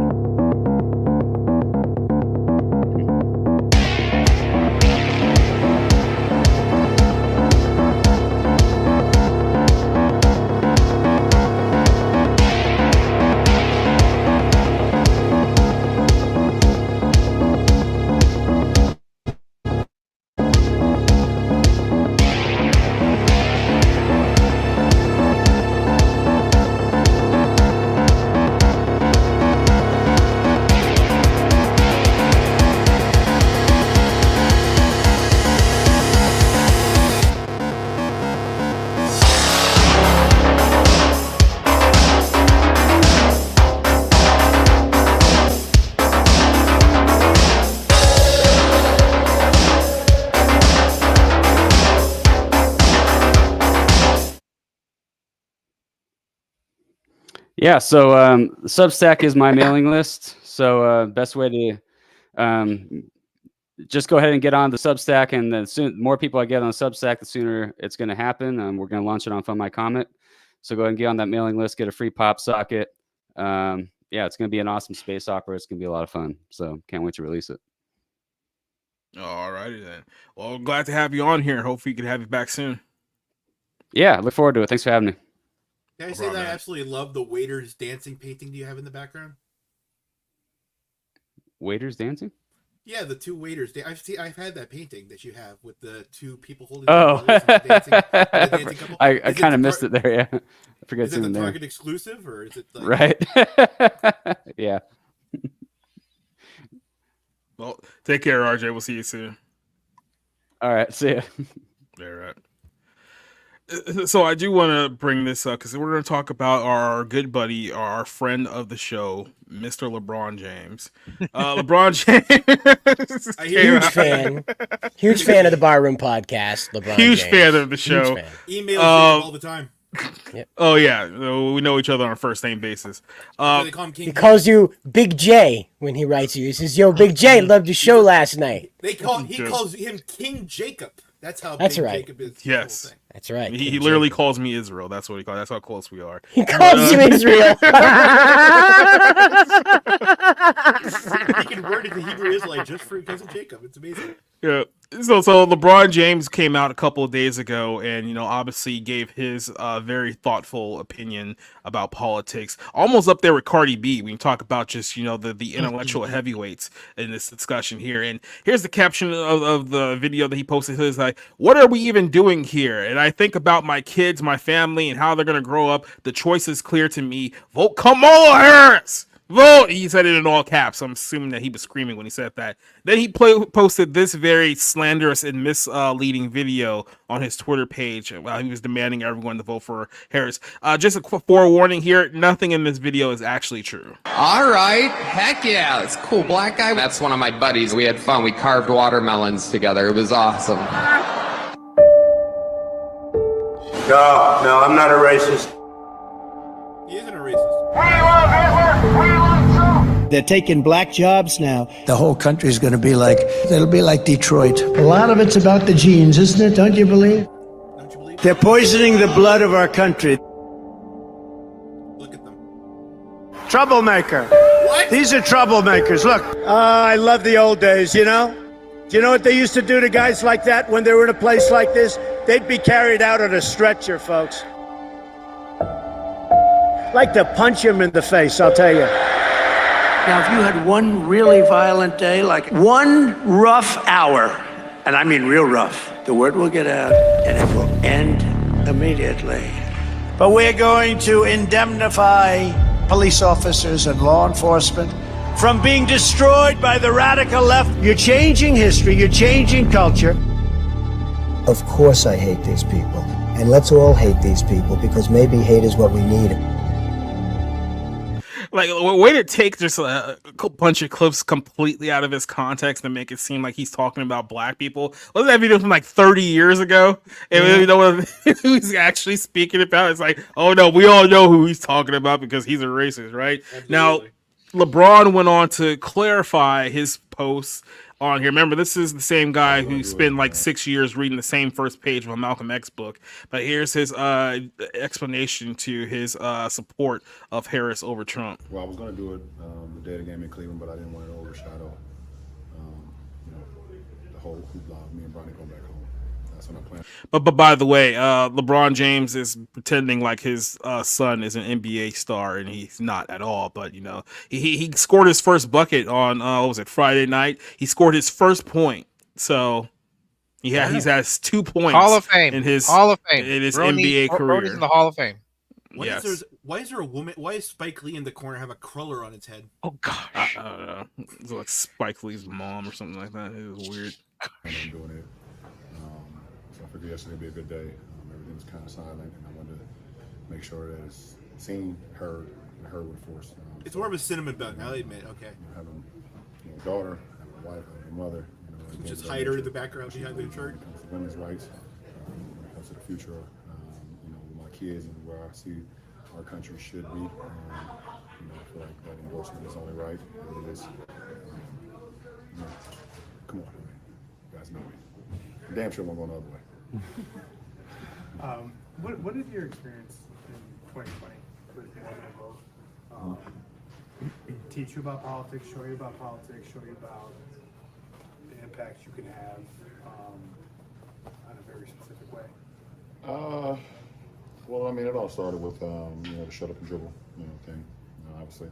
Yeah, so Substack is my mailing list. So best way to just go ahead and get on the Substack, and the more people I get on the Substack, the sooner it's going to happen. We're going to launch it on Fund My Comic. So go ahead and get on that mailing list, get a free pop socket. Yeah, it's going to be an awesome space opera. It's going to be a lot of fun. So can't wait to release it. All righty then. Well, glad to have you on here. Hopefully, we can have you back soon. Yeah, look forward to it. Thanks for having me. Can I say that I absolutely love the waiter's dancing painting you have in the background? Waiters dancing? Yeah, the two waiters. I've had that painting that you have with the two people holding. Oh, the dancing couple. I kind of missed it there. Yeah, I forgot. Is it the Target exclusive, or is it like... right? Yeah. Well, take care, RJ. We'll see you soon. All right, see ya. All right. So I do want to bring this up because we're going to talk about our good buddy, our friend of the show, Mr. LeBron James. LeBron James, huge fan of the Barroom Podcast. LeBron huge James. fan of the show. Emails all the time. Yep. Oh yeah, we know each other on a first name basis. He calls you Big J when he writes you. He says, "Yo, Big J, loved your show last night." He calls him King Jacob. That's how That's big right. Jacob is. Yes, that's right. He literally calls me Israel. That's what he calls. That's how close we are. He calls you Israel. He converted to Hebrew Israelite just because of Jacob. It's amazing. Yeah. So LeBron James came out a couple of days ago and, you know, obviously gave his very thoughtful opinion about politics, almost up there with Cardi B when you talk about just, you know, the intellectual heavyweights in this discussion here. And here's the caption of the video that he posted. It's like, what are we even doing here? And I think about my kids, my family, and how they're going to grow up. The choice is clear to me. Vote Kamala Harris. Vote. He said it in all caps. I'm assuming that he was screaming when he said that. Then he posted this very slanderous and misleading video on his Twitter page while he was demanding everyone to vote for Harris. Just a forewarning here, nothing in this video is actually true. All right, heck yeah, it's cool. Black guy. That's one of my buddies. We had fun. We carved watermelons together. It was awesome. No, I'm not a racist. He isn't a racist. They're taking black jobs now. The whole country's going to be like, it'll be like Detroit. A lot of it's about the genes, isn't it? Don't you believe? They're poisoning the blood of our country. Look at them. Troublemaker. What? These are troublemakers. Look, I love the old days, you know? Do you know what they used to do to guys like that when they were in a place like this? They'd be carried out on a stretcher, folks. Like to punch him in the face, I'll tell you. Now, if you had one really violent day, like one rough hour, and I mean real rough, the word will get out and it will end immediately. But we're going to indemnify police officers and law enforcement from being destroyed by the radical left. You're changing history, you're changing culture. Of course I hate these people. And let's all hate these people because maybe hate is what we need. Like, way to take just a bunch of clips completely out of his context and make it seem like he's talking about black people. Wasn't that video from like 30 years ago? And you know what he's actually speaking about? It's like, oh no, we all know who he's talking about because he's a racist, right? Absolutely. Now, LeBron went on to clarify his posts on here. Remember, this is the same guy who spent like 6 years reading the same first page of a Malcolm X book. But here's his explanation to his support of Harris over Trump. Well, I was going to do it the day of the game in Cleveland, but I didn't want to overshadow the whole hoopla of me and Bronny going back home. That's what I planned. But by the way, LeBron James is pretending like his son is an NBA star, and he's not at all. But you know, he scored his first bucket on what was it, Friday night? He scored his first point. So he has 2 points. Hall of Fame in his Hall of Fame in his NBA NBA career. Brody's in the Hall of Fame. Why is there a woman? Why is Spike Lee in the corner have a cruller on his head? Oh gosh, I don't know. It's like Spike Lee's mom or something like that. It was weird. I'm doing it. So I figured yesterday would be a good day. Everything was kind of silent, and I wanted to make sure that it's seen, heard, and heard with force. It's more of a cinnamon bun, I'll admit. Okay. Having a daughter, having a wife, having a mother. Just hide her in the background behind the shirt. When it comes to women's rights, when it comes to the future, with my kids and where I see our country should be. I feel like that endorsement is only right. It is. Come on, you guys know me. Damn sure won't go the other way. What did your experience in 2020 with Vote teach you about politics, show you about politics, show you about the impacts you can have on a very specific way? Well, I mean, it all started with the shut up and dribble thing, obviously,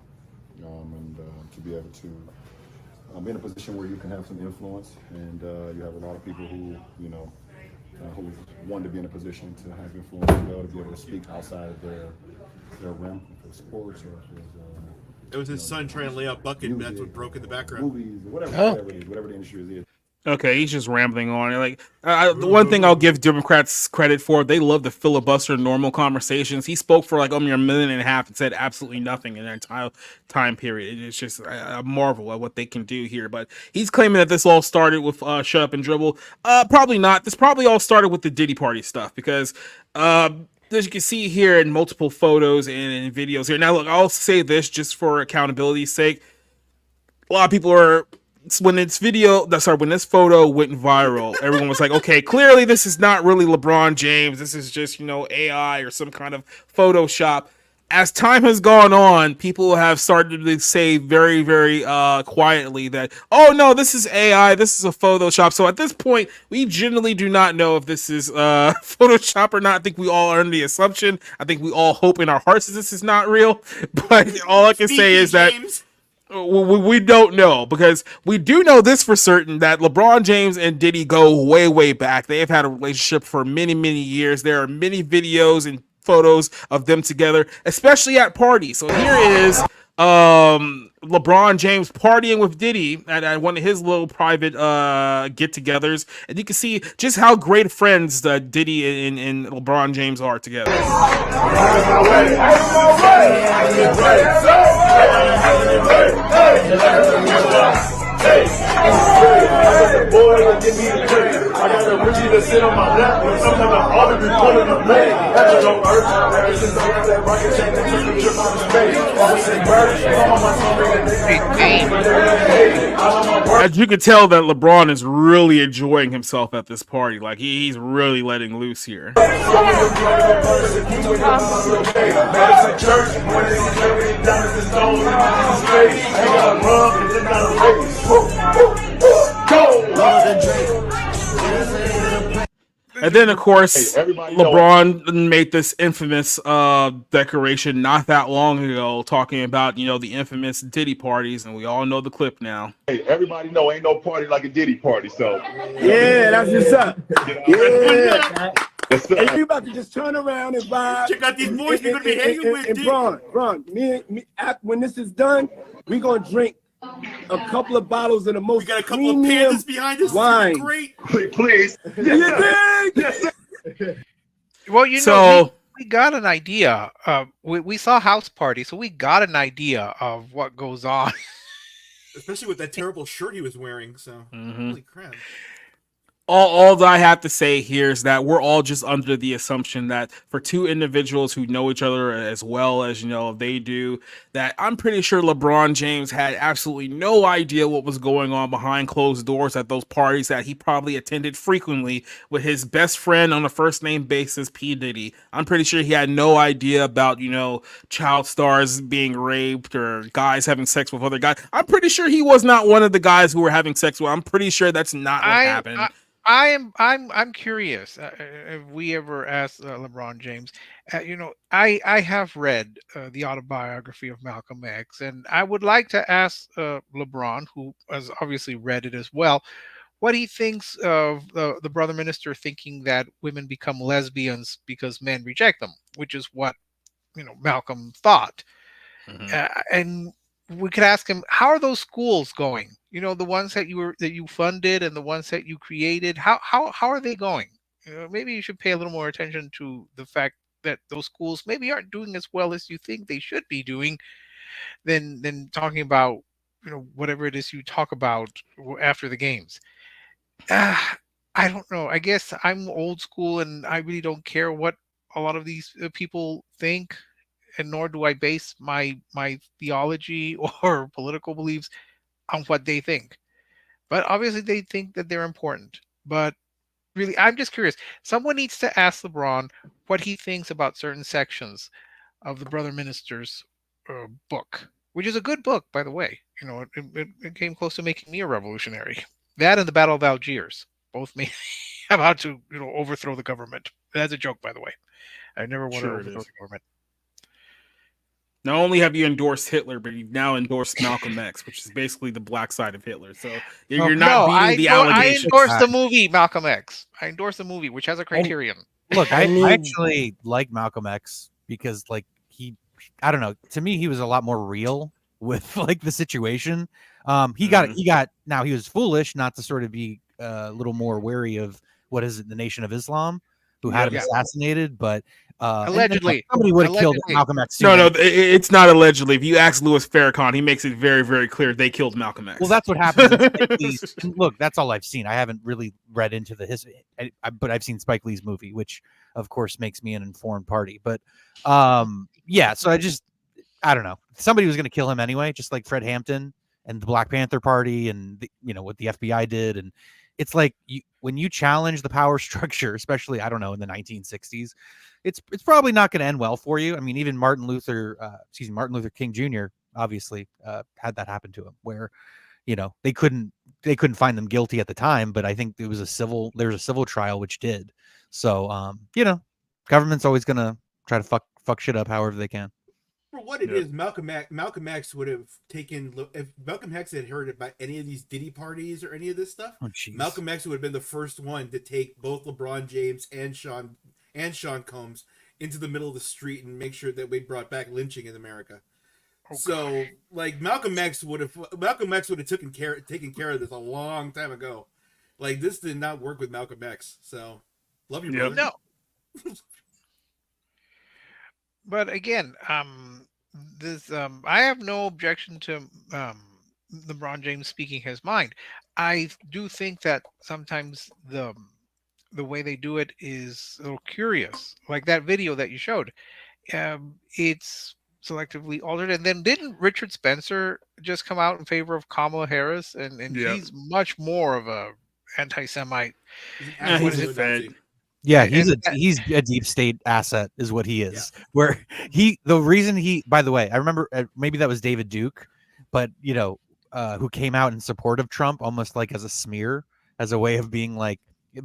and to be able to be in a position where you can have some influence, and you have a lot of people who who want to be in a position to have influence as well, to be able to speak outside of their realm, if it's sports or if it's it was his son trying to lay out bucket, and that's what broke in the background. Movies, whatever it is, whatever the industry is. Okay, he's just rambling on. Like the one thing I'll give Democrats credit for, they love to filibuster normal conversations. He spoke for like a minute and a half and said absolutely nothing in that entire time period. It's just a marvel at what they can do here. But he's claiming that this all started with shut up and dribble. Probably not. This probably all started with the Diddy Party stuff because as you can see here in multiple photos and videos here. Now, look, I'll say this just for accountability's sake. A lot of people are. When this photo went viral, everyone was like, okay, clearly this is not really LeBron James. This is just, AI or some kind of Photoshop. as time has gone on, people have started to say very, very quietly that, oh no, this is AI, this is a Photoshop. So at this point, we generally do not know if this is Photoshop or not. I think we all are under the assumption. I think we all hope in our hearts that this is not real. But all I can say is that we don't know, because we do know this for certain, that LeBron James and Diddy go way, way back. They have had a relationship for many, many years. There are many videos and photos of them together, especially at parties. So here is LeBron James partying with Diddy at one of his little private get-togethers, and you can see just how great friends Diddy and LeBron James are together. As you can tell that LeBron is really enjoying himself at this party. Like he's really letting loose here. And then, of course, LeBron made this infamous declaration not that long ago, talking about, the infamous Diddy parties, and we all know the clip now. Hey, everybody know ain't no party like a Diddy party, so. Yeah, that's what's up. Yeah. And you about to just turn around and vibe. Check out these boys you're gonna be hanging with. And Bron, me, when this is done, we gonna drink a couple of bottles of the most. We got a couple of pandas behind us. Wine. Great. Please. Well, know, we got an idea. We saw House Party, so we got an idea of what goes on. Especially with that terrible shirt he was wearing. So holy crap. All that I have to say here is that we're all just under the assumption that for two individuals who know each other as well as they do, that I'm pretty sure LeBron James had absolutely no idea what was going on behind closed doors at those parties that he probably attended frequently with his best friend on a first name basis, P. Diddy. I'm pretty sure he had no idea about child stars being raped or guys having sex with other guys. I'm pretty sure he was not one of the guys who were having sex with. I'm pretty sure that's not what happened. I'm curious. If we ever asked LeBron James, I have read the autobiography of Malcolm X, and I would like to ask LeBron, who has obviously read it as well, what he thinks of the brother minister thinking that women become lesbians because men reject them, which is what Malcolm thought. And we could ask him, how are those schools going? The ones that you funded and the ones that you created, how are they going? Maybe you should pay a little more attention to the fact that those schools maybe aren't doing as well as you think they should be doing, than talking about whatever it is you talk about after the games. I don't know. I guess I'm old school and I really don't care what a lot of these people think, and nor do I base my theology or political beliefs on what they think. But obviously they think that they're important. But really, I'm just curious. Someone needs to ask LeBron what he thinks about certain sections of the Brother Minister's book, which is a good book, by the way. It came close to making me a revolutionary. That and the Battle of Algiers both made about to overthrow the government. That's a joke, by the way. I never want to overthrow the government. Not only have you endorsed Hitler, but you've now endorsed Malcolm X, which is basically the black side of Hitler. So you're not beating the allegations. I endorse the movie Malcolm X. I endorse the movie, which has a criterion. Look, I actually like Malcolm X because, I don't know. To me, he was a lot more real with the situation. He got. Now he was foolish not to sort of be a little more wary of the Nation of Islam, who had him assassinated, but. Allegedly, somebody would have killed Malcolm X. No, it's not allegedly. If you ask Louis Farrakhan, he makes it very, very clear they killed Malcolm X. Well, that's what happens. Look, that's all I've seen. I haven't really read into the history, but I've seen Spike Lee's movie, which of course makes me an informed party. But so I don't know. Somebody was going to kill him anyway, just like Fred Hampton and the Black Panther Party and what the FBI did. And it's like when you challenge the power structure, especially, I don't know, in the 1960s, it's probably not going to end well for you. I mean, even Martin Luther King Jr. obviously had that happen to him, where they couldn't find them guilty at the time, but I think there was a civil trial which did. So government's always going to try to fuck shit up however they can. For what it is, Malcolm X would have taken, if Malcolm X had heard about any of these Diddy parties or any of this stuff. Malcolm X would have been the first one to take both LeBron James and Sean Combs into the middle of the street and make sure that we brought back lynching in America. So, like, Malcolm X would have taken care of this a long time ago. Like, this did not work with Malcolm X. So, love you, brother. No. But again, I have no objection to LeBron James speaking his mind. I do think that sometimes the way they do it is a little curious. Like that video that you showed, it's selectively altered. And then didn't Richard Spencer just come out in favor of Kamala Harris? And he's much more of a anti-Semite. He's a fed. Yeah, he's a deep state asset, is what he is. Yeah. Where the reason by the way, I remember maybe that was David Duke, but who came out in support of Trump almost like as a smear, as a way of being like.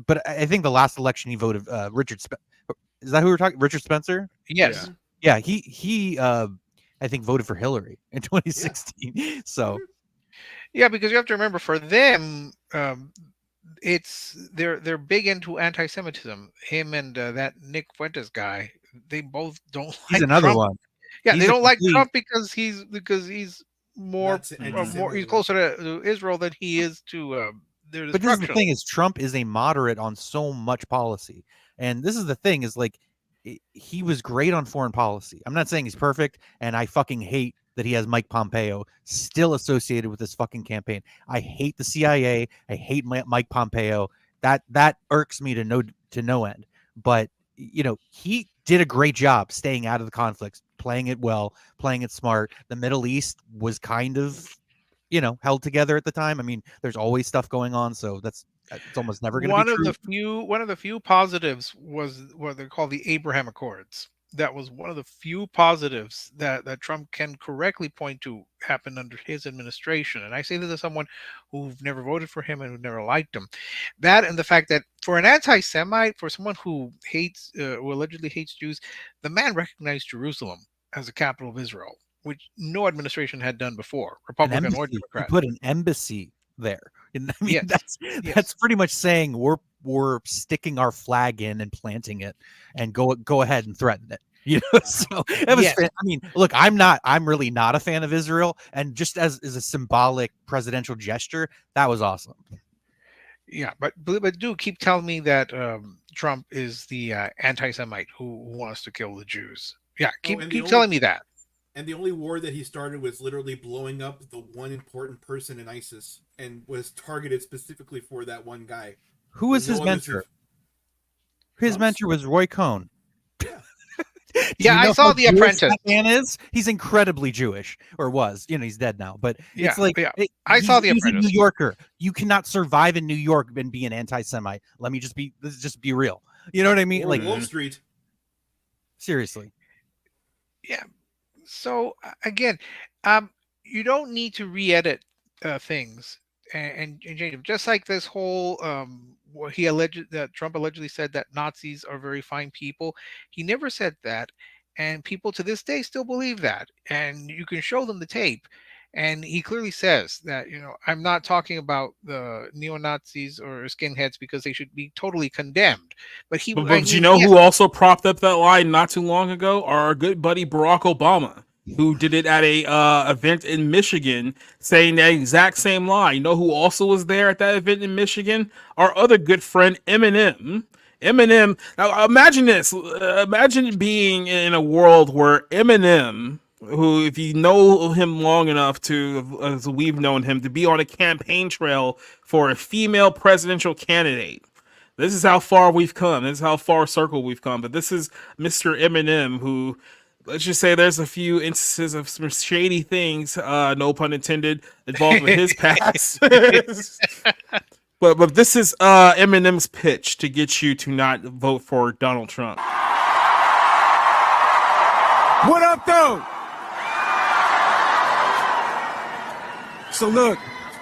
But I think the last election he voted Richard. Is that who we're talking? Richard Spencer? Yes. Yeah, he I think voted for Hillary in 2016. Yeah. So. Yeah, because you have to remember, for them. They're big into anti-Semitism. Him and that Nick Fuentes guy, they both don't. He's like another Trump. one. Yeah, they don't like Trump because he's more he's closer to Israel than he is to their destruction. But this is the thing: is Trump is a moderate on so much policy, and this is the thing: is like he was great on foreign policy. I'm not saying he's perfect, and I fucking hate that he has Mike Pompeo still associated with this fucking campaign. I hate the CIA. I hate Mike Pompeo. That irks me to no end. But he did a great job staying out of the conflicts, playing it well, playing it smart. The Middle East was kind of held together at the time. I mean, there's always stuff going on, so it's almost never going to be true. One of the few positives was what they call the Abraham Accords. That was one of the few positives that Trump can correctly point to happened under his administration. And I say this as someone who've never voted for him and who never liked him. That and the fact that for an anti-Semite, for someone who allegedly hates Jews, the man recognized Jerusalem as the capital of Israel, which no administration had done before, Republican or Democrat. He put an embassy there. And I mean, that's pretty much saying we're sticking our flag in and planting it, and go ahead and threaten it. So it was. I mean, look, I'm really not a fan of Israel, and just as a symbolic presidential gesture, that was awesome. Yeah, but do keep telling me that Trump is the anti-Semite who wants to kill the Jews. Yeah, keep telling me that. And the only war that he started was literally blowing up the one important person in ISIS, and was targeted specifically for that one guy. Who was his mentor? His mentor was Roy Cohn. Yeah, I saw The Apprentice. That man is. He's incredibly Jewish, or was. He's dead now. But it's like I saw The Apprentice. He's a New Yorker. You cannot survive in New York and be an anti-Semite. Let's just be real. You know what I mean? Or like Wall Street. Seriously. Yeah. So again, you don't need to re-edit things and change them. Just like this whole Trump allegedly said that Nazis are very fine people. He never said that, and people to this day still believe that. And you can show them the tape, and he clearly says that I'm not talking about the neo-Nazis or skinheads because they should be totally condemned. But who also propped up that line not too long ago? Our good buddy Barack Obama, who did it at a event in Michigan, saying that exact same line. You know who also was there at that event in Michigan? Our other good friend Eminem. Now imagine this. Imagine being in a world where Eminem, who, if you know him long enough as we've known him, to be on a campaign trail for a female presidential candidate. This is how far we've come. This is how far circle we've come. But this is Mr. Eminem, who let's just say there's a few instances of some shady things, no pun intended, involved with his past. But this is Eminem's pitch to get you to not vote for Donald Trump. What up, though? So look,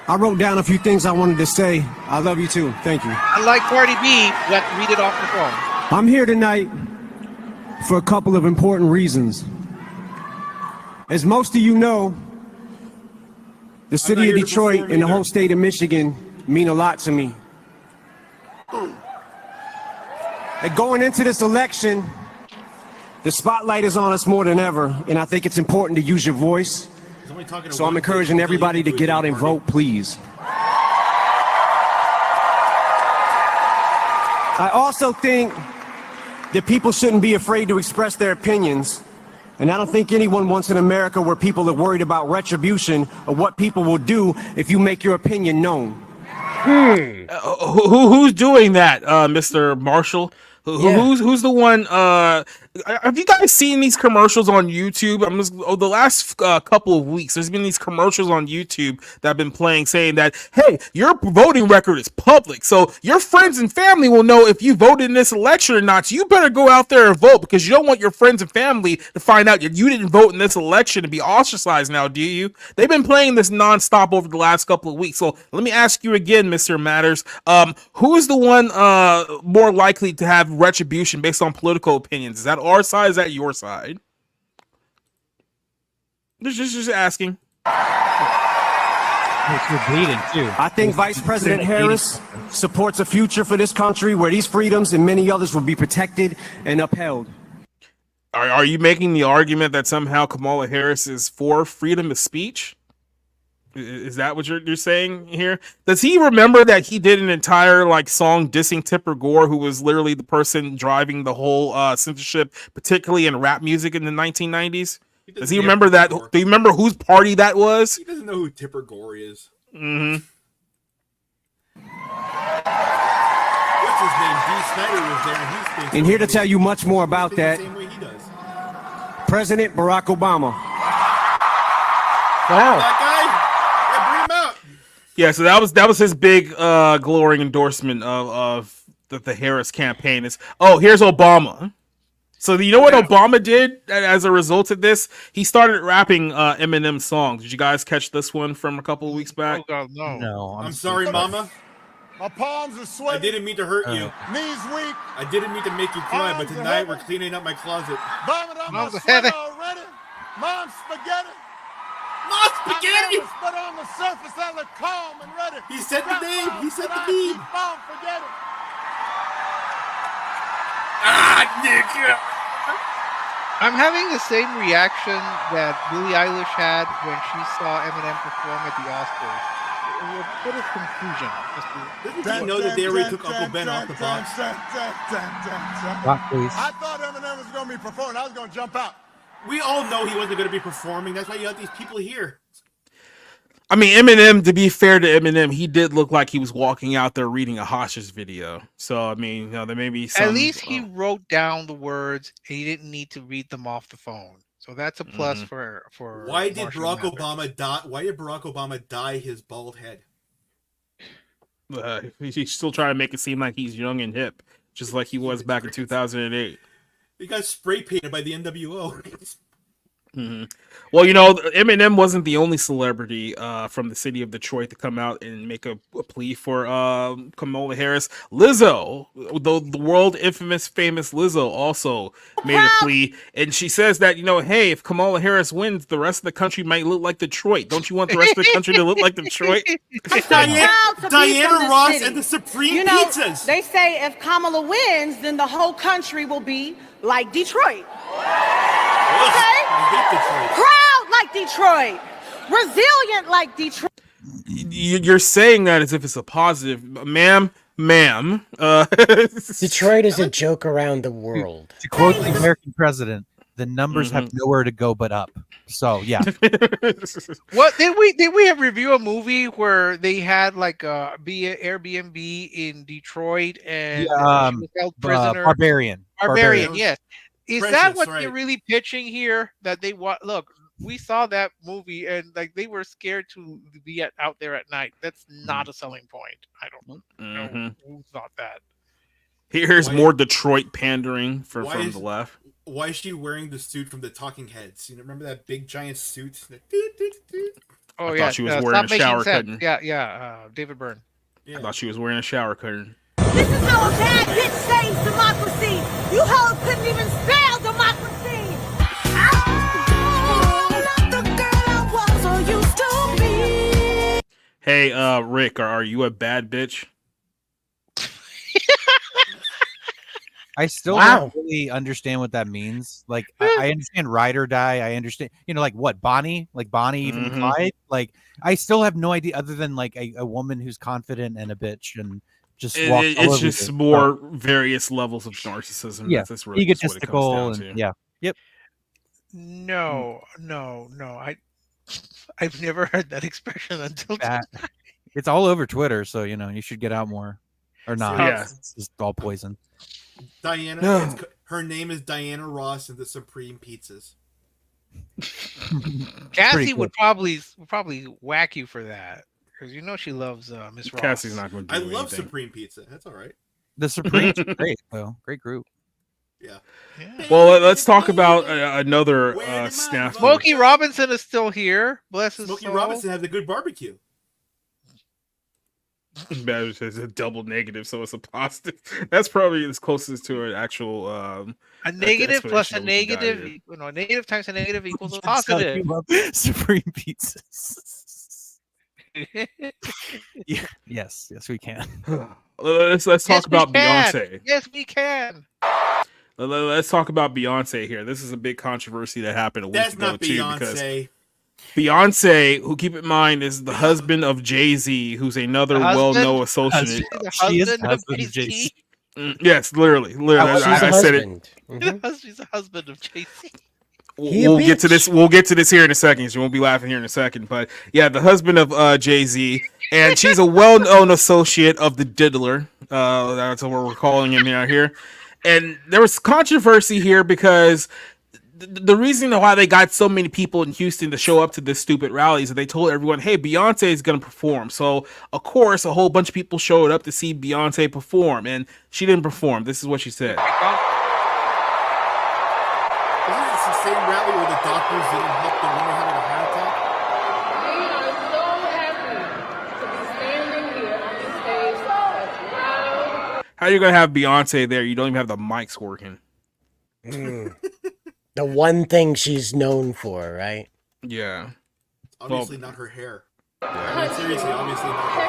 I wrote down a few things I wanted to say. I love you too. Thank you. Unlike Cardi B, you have to read it off the phone. I'm here tonight for a couple of important reasons. As most of you know, the city of Detroit and the whole state of Michigan mean a lot to me. And going into this election, the spotlight is on us more than ever, and I think it's important to use your voice. So I'm encouraging everybody to get out and vote, please. I also think that people shouldn't be afraid to express their opinions. And I don't think anyone wants an America where people are worried about retribution or what people will do if you make your opinion known. Who's doing that, Mr. Marshall? Who's the one? Have you guys seen these commercials on YouTube? The last couple of weeks, there's been these commercials on YouTube that have been playing, saying that, hey, your voting record is public, so your friends and family will know if you voted in this election or not. So you better go out there and vote, because you don't want your friends and family to find out that you didn't vote in this election and be ostracized now, do you? They've been playing this nonstop over the last couple of weeks. So let me ask you again, Mr. Matters, who is the one more likely to have retribution based on political opinions? Is that our side? Is that your side? Just asking. You're bleeding too. I think Vice President Harris supports a future for this country where these freedoms and many others will be protected and upheld. Are you making the argument that somehow Kamala Harris is for freedom of speech? Is that what you're saying here? Does he remember that he did an entire song dissing Tipper Gore, who was literally the person driving the whole censorship, particularly in rap music in the 1990s? Does he remember that? Do you remember whose party that was? He doesn't know who Tipper Gore is. Mm-hmm. What's his name? Dee Snider was there, and he's thinking. And here to tell you much more about that, Same way he does. President Barack Obama. Wow. That guy. Yeah, bring him out. Yeah, so that was his big glowing endorsement of the Harris campaign. Is here's Obama. So you know what Obama did as a result of this? He started rapping Eminem songs. Did you guys catch this one from a couple of weeks back? Oh God, no. No, I'm sorry, Mama. My palms are sweating. I didn't mean to hurt you. Knees weak. I didn't mean to make you cry, but tonight we're cleaning up my closet. Vomit on my Mom's sweater heavy. already. Mom's spaghetti. Mom, spaghetti! But on the surface, I look calm and ready. He said the name. He said the name. name. Mom, forget it. Nick. I'm having the same reaction that Billie Eilish had when she saw Eminem perform at the Oscars. A bit of confusion. Didn't you know that they already took Uncle Ben off the box? Rock, please. I thought Eminem was going to be performing. I was going to jump out. We all know he wasn't going to be performing. That's why you have these people here. I mean, Eminem, to be fair to Eminem, he did look like he was walking out there reading a Hoshes video. So, I mean, there may be some... At least he wrote down the words, and he didn't need to read them off the phone. So that's a plus for. Why did Marshall Barack Mathers. Obama die? Why did Barack Obama dye his bald head? He's still trying to make it seem like he's young and hip, just like he was back in 2008. He got spray painted by the NWO. Well, Eminem wasn't the only celebrity from the city of Detroit to come out and make a plea for Kamala Harris. Lizzo, the world infamous famous Lizzo, also made a plea, and she says that hey, if Kamala Harris wins, the rest of the country might look like Detroit. Don't you want the rest of the country to look like Detroit? Diana Ross and the Supreme Pizzas. They say if Kamala wins, then the whole country will be like Detroit. Okay? Proud like Detroit. Resilient like Detroit. You're saying that as if it's a positive, ma'am. Detroit is a joke around the world. To quote the American president, the numbers have nowhere to go but up. So yeah. What did we have review a movie where they had be an Airbnb in Detroit and she was held prisoner? Barbarian. Yes. Is Precious, that what right. they're really pitching here? That they want? Look, we saw that movie, and like they were scared to be out there at night. That's not a selling point. I don't know who thought that. Here's more Detroit pandering from the left. Why is she wearing the suit from the Talking Heads? You know, remember that big giant suit? Oh I yeah, thought she was wearing a shower curtain. Yeah, David Byrne. I thought she was wearing a shower curtain. This is how a bad bitch saves democracy. You hoes couldn't even spell democracy. I'm not the girl I was or used to be. Hey, Rick, are you a bad bitch? I still don't really understand what that means. Like, I understand ride or die. I understand, like what Bonnie, even Clyde. Like, I still have no idea other than like a woman who's confident and a bitch and just walks all it's over just it. more various levels of narcissism. Yeah, that's really egotistical what it comes down and to. yeah, yep. No. I've never heard that expression until today. It's all over Twitter, so you should get out more, or not. Yeah. It's just all poison. Diana, her name is Diana Ross and the Supreme Pizzas. Cassie would probably whack you for that because she loves Miss Ross. Cassie's not going to do I love anything. Supreme Pizza. That's all right. The Supremes are great, though. Great group. Yeah. Well, let's talk about another snafu. Smokey Robinson is still here. Bless his Smokey soul. Robinson has a good barbecue. It's a double negative, so it's a positive. That's probably as closest to an actual a negative plus a explanation we got negative. here. A negative times a negative equals a positive. Supreme pizzas. Yes, we can. Let's talk about Beyonce. Yes, we can. Let's talk about Beyonce here. This is a big controversy that happened a week That's ago not too, Beyonce. because Beyonce, who keep in mind is the husband of Jay-Z, who's another well-known associate. She is the husband of Jay-Z. Yes, literally. I said it. She's the husband of Jay-Z. We'll get to this. We'll get to this here in a second. You won't be laughing here in a second, but yeah, the husband of Jay-Z, and she's a well-known associate of the Diddler. That's what we're calling him out here. And there was controversy here because the reason why they got so many people in Houston to show up to this stupid rally is that they told everyone, "Hey, Beyonce is going to perform." So, of course, a whole bunch of people showed up to see Beyonce perform, and she didn't perform. This is what she said. Isn't this the same rally where the doctors didn't help the woman having a heart attack? We are so happy to be standing here on this stage with a crowd. How are you going to have Beyonce there? You don't even have the mics working. The one thing she's known for, right? Yeah. Obviously not her hair. I mean, seriously, obviously not her hair.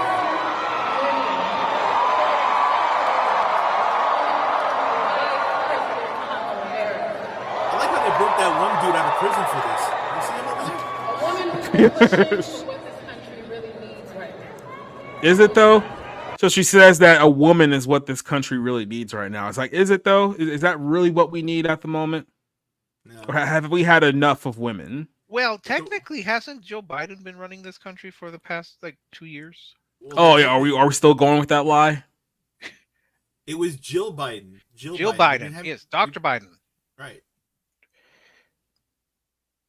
I like how they broke that one dude out of prison for this. You see him over there? A woman who pushes what this country really needs right now. Is it though? So she says that a woman is what this country really needs right now. It's like, is it though? Is that really what we need at the moment? No. Or have we had enough of women? Well, technically, hasn't Joe Biden been running this country for the past 2 years? Oh yeah, are we still going with that lie? It was Jill Biden. Jill Biden. Yes, Dr. Biden. Right.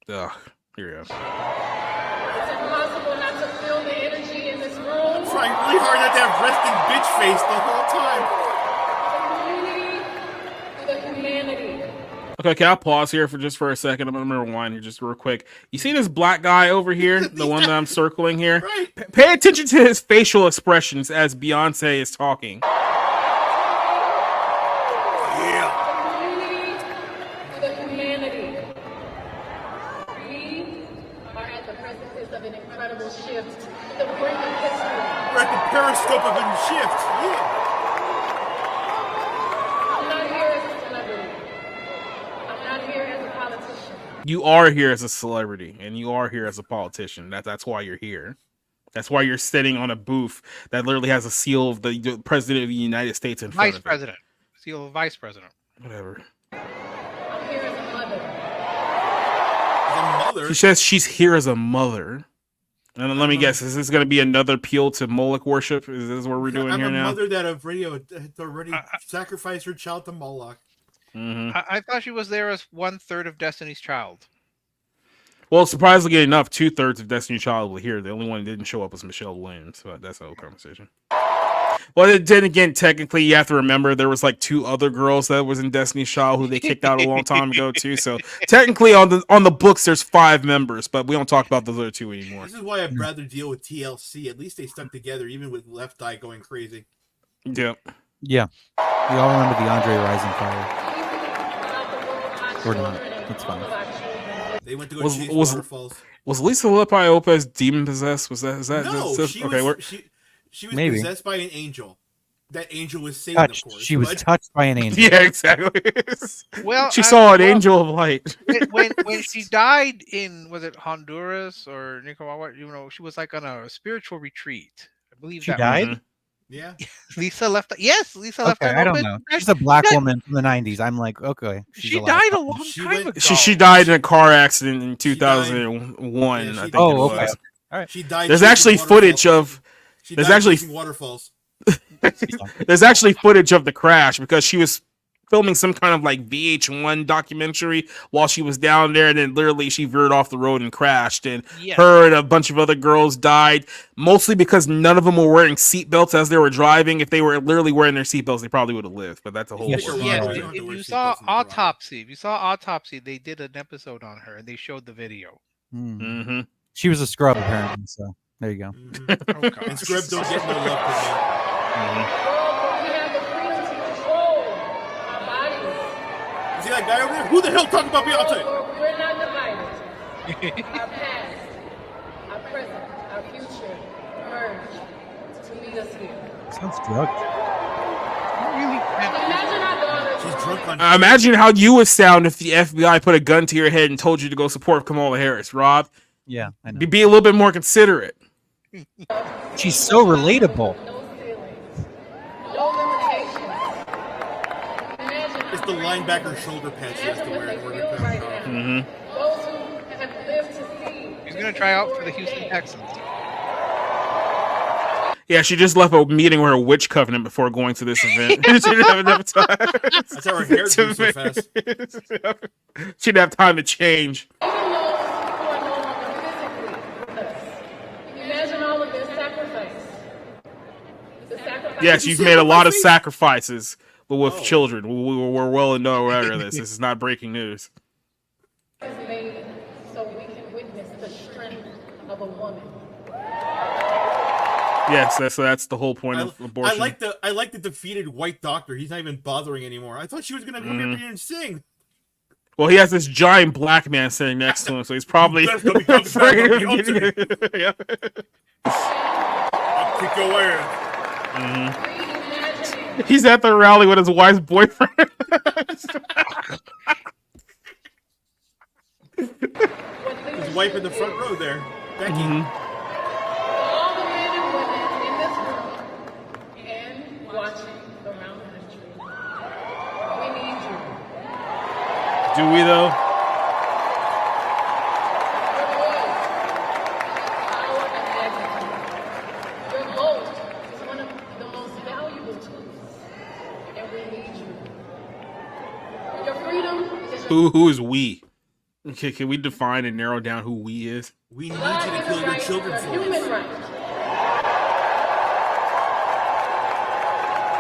Ugh, here we go. It's impossible not to feel the energy in this room. I'm trying really hard not to have resting bitch face the whole time. The humanity. Okay, can I pause here for a second? I'm gonna rewind here just real quick. You see this black guy over here, the one that I'm circling here? Right. Pay attention to his facial expressions as Beyonce is talking. The humanity. We are at the precipice of an incredible shift. The brink of history. We're at the periscope of a shift. Yeah. I'm not here as a celebrity. I'm not here as a politician. You are here as a celebrity, and you are here as a politician. That's why you're here. That's why you're sitting on a booth that literally has a seal of the president of the United States in front Vice of it. president. Seal of vice president. Whatever. I'm here as a mother. As a mother. She says she's here as a mother. And let me guess, is this going to be another appeal to Moloch worship? Is this what we're doing I'm here a now? mother that had already sacrificed her child to Moloch. I thought she was there as 1/3 of Destiny's Child. Well, surprisingly enough, 2/3 of Destiny Child were here. The only one that didn't show up was Michelle Williams. So that's a whole conversation. Well, then again, technically, you have to remember there was like 2 other girls that was in Destiny's Child who they kicked out a long time ago too. So technically, on the books, there's 5 members, but we don't talk about those other 2 anymore. This is why I'd rather deal with TLC. At least they stuck together, even with Left Eye going crazy. Yep. Yeah. We all remember the Andre Rising fire. Or not. It's fine. They went to go chase waterfalls. Was Lisa Lopez demon possessed? Was that? Is that? No, she was Maybe. possessed by an angel. That angel was Satan, Touched. of course. She was touched by an angel. Yeah, exactly. Well, she saw an angel of light. when she died in, was it Honduras or Nicaragua? You know, she was like on a spiritual retreat. I believe She that died? was- Yeah. Lisa left. Yes, Lisa left. Okay, I don't know. She's a black woman from the 90s. I'm like, okay. she's She alive. died a long time ago. She died in a car accident in 2001. I think it Oh, was. okay. All right. She died. There's chasing actually waterfalls. footage of. She There's died actually chasing waterfalls. There's actually footage of the crash because she was filming some kind of like VH1 documentary while she was down there, and then literally she veered off the road and crashed, and her and a bunch of other girls died, mostly because none of them were wearing seatbelts as they were driving. If they were literally wearing their seatbelts, they probably would have lived, but that's a whole Yeah, other yeah, story. if you saw Autopsy, they did an episode on her and they showed the video. Mm-hmm. She was a scrub, apparently. So there you go. And Scrub don't get no love from me. See that guy over there? Who the hell talking about Beyonce? We're not divided. Our past, our present, our future merge to meet us here. Sounds drugged. Imagine our daughters. She's drunk on. Imagine how you would sound if the FBI put a gun to your head and told you to go support Kamala Harris, Rob. Yeah, I know. Be a little bit more considerate. She's so relatable. No limitations. It's the linebacker shoulder pads she has to wear in order to come off. Mm-hmm. Those who have lived to see. She's gonna try out for the Houston Texans. Yeah, she just left a meeting with her witch covenant before going to this event. She didn't have enough time. That's how her hair grew so fast. She didn't have time to change. Even those who are no longer physically with us. Imagine all of their sacrifice. The sacrifice. Yes, you've made a lot of sacrifices with children. We're well aware of this. This is not breaking news. Is made so we can witness the strength of a woman. Yes, that's the whole point of abortion. I like the defeated white doctor. He's not even bothering anymore. I thought she was gonna come up here and sing. Well, he has this giant black man sitting next to him, so he's probably afraid of getting it. Yeah. I'll kick your ass. He's at the rally with his wife's boyfriend. His wife in the front row there, Becky. All the men and women in this room and watching around the country. We need you. Do we though? Your vote is one of the most valuable tools, and we need you. Your freedom is Who is we? Okay, can we define and narrow down who we is? We need you to kill your children for human us. right.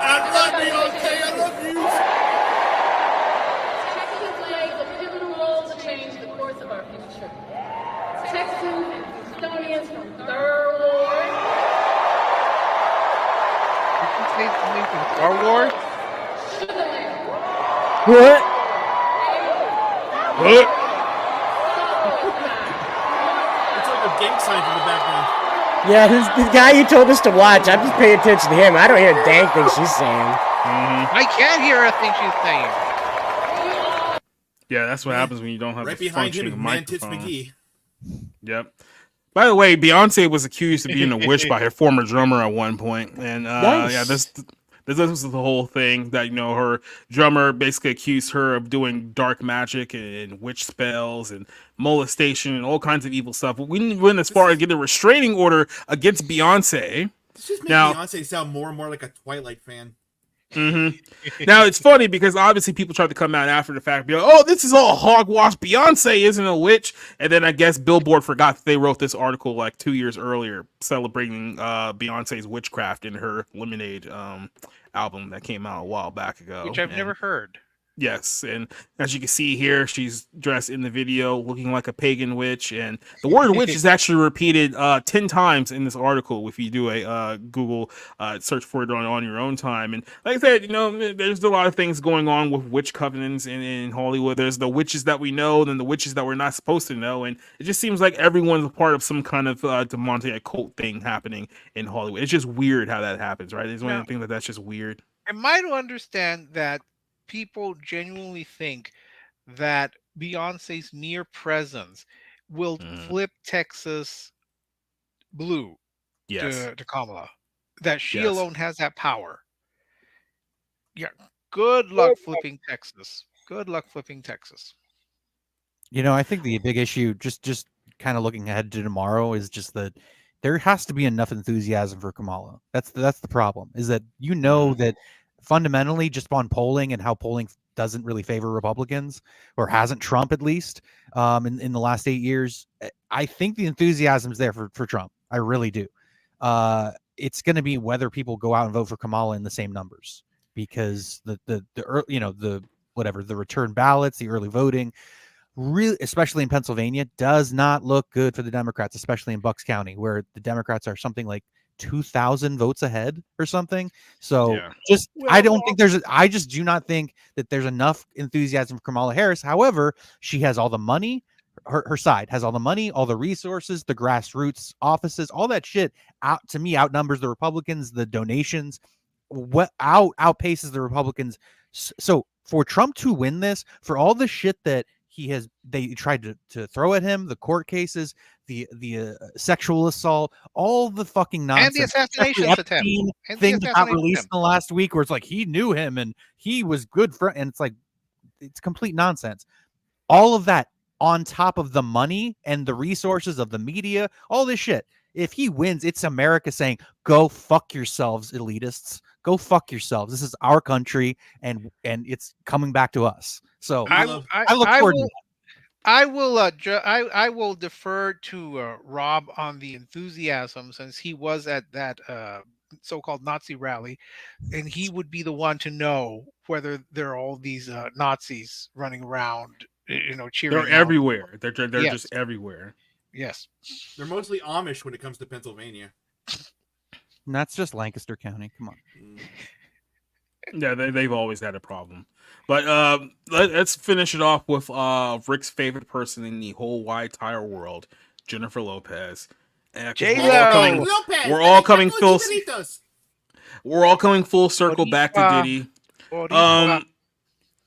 I love Beyonce. I love you. Texas plays a pivotal role to change the course of our future. Texans and Houstonians from Third Ward. Star Wars? What? What? It's like a gang sign in the background. Yeah, the guy you told us to watch, I'm just paying attention to him. I don't hear a dang thing she's saying. I can't hear a thing she's saying. Yeah, that's what happens when you don't have Right a behind him functioning is Mantis microphone. McGee. Yep. By the way, Beyonce was accused of being a witch by her former drummer at one point, and Nice. yeah, this was the whole thing that her drummer basically accused her of doing dark magic and witch spells and molestation and all kinds of evil stuff. We went as far as getting a restraining order against Beyonce. This just makes Now- Beyonce sound more and more like a Twilight fan. Now it's funny because obviously people tried to come out after the fact, be like, "Oh, this is all hogwash. Beyonce isn't a witch." And then I guess Billboard forgot that they wrote this article like 2 years earlier, celebrating Beyonce's witchcraft in her Lemonade album that came out a while back ago, which I've never heard. Yes, and as you can see here, she's dressed in the video looking like a pagan witch, and the word witch is actually repeated 10 times in this article if you do a Google search for it on your own time. And like I said, there's a lot of things going on with witch covenants in Hollywood. There's the witches that we know, then the witches that we're not supposed to know, and it just seems like everyone's a part of some kind of demonic occult thing happening in Hollywood. It's just weird how that happens, right? There's one of the things that's just weird. Am I to understand that people genuinely think that Beyonce's mere presence will flip Texas blue to Kamala? That she alone has that power? Yeah. Good luck flipping Texas. Good luck flipping Texas. I think the big issue, just kind of looking ahead to tomorrow, is just that there has to be enough enthusiasm for Kamala. That's the problem, is that that fundamentally, just on polling and how polling doesn't really favor Republicans, or hasn't Trump at least in the last 8 years. I think the enthusiasm's there for Trump. I really do. It's going to be whether people go out and vote for Kamala in the same numbers, because the return ballots, the early voting, really, especially in Pennsylvania, does not look good for the Democrats, especially in Bucks County, where the Democrats are something like 2,000 votes ahead or something. So I just do not think that there's enough enthusiasm for Kamala Harris. However, she has all the money. Her side has all the money, all the resources, the grassroots offices, all that shit outnumbers the Republicans. The donations outpaces the Republicans. So for Trump to win this, for all the shit that they tried to throw at him, the court cases, the sexual assault, all the fucking nonsense, and the assassination attempt, thing that got released in the last week, where it's like he knew him and he was good for, and it's like it's complete nonsense. All of that on top of the money and the resources of the media, all this shit. If he wins, it's America saying, "Go fuck yourselves, elitists. Go fuck yourselves. This is our country, and it's coming back to us." So I look forward to that. I will defer to Rob on the enthusiasm, since he was at that so-called Nazi rally, and he would be the one to know whether there are all these Nazis running around, cheering. They're everywhere. They're just everywhere. Yes, they're mostly Amish when it comes to Pennsylvania. And that's just Lancaster County. Come on. Yeah, they've always had a problem. But let's finish it off with Rick's favorite person in the whole wide entire world, Jennifer Lopez. J-Lo. We're all coming full circle back to Diddy.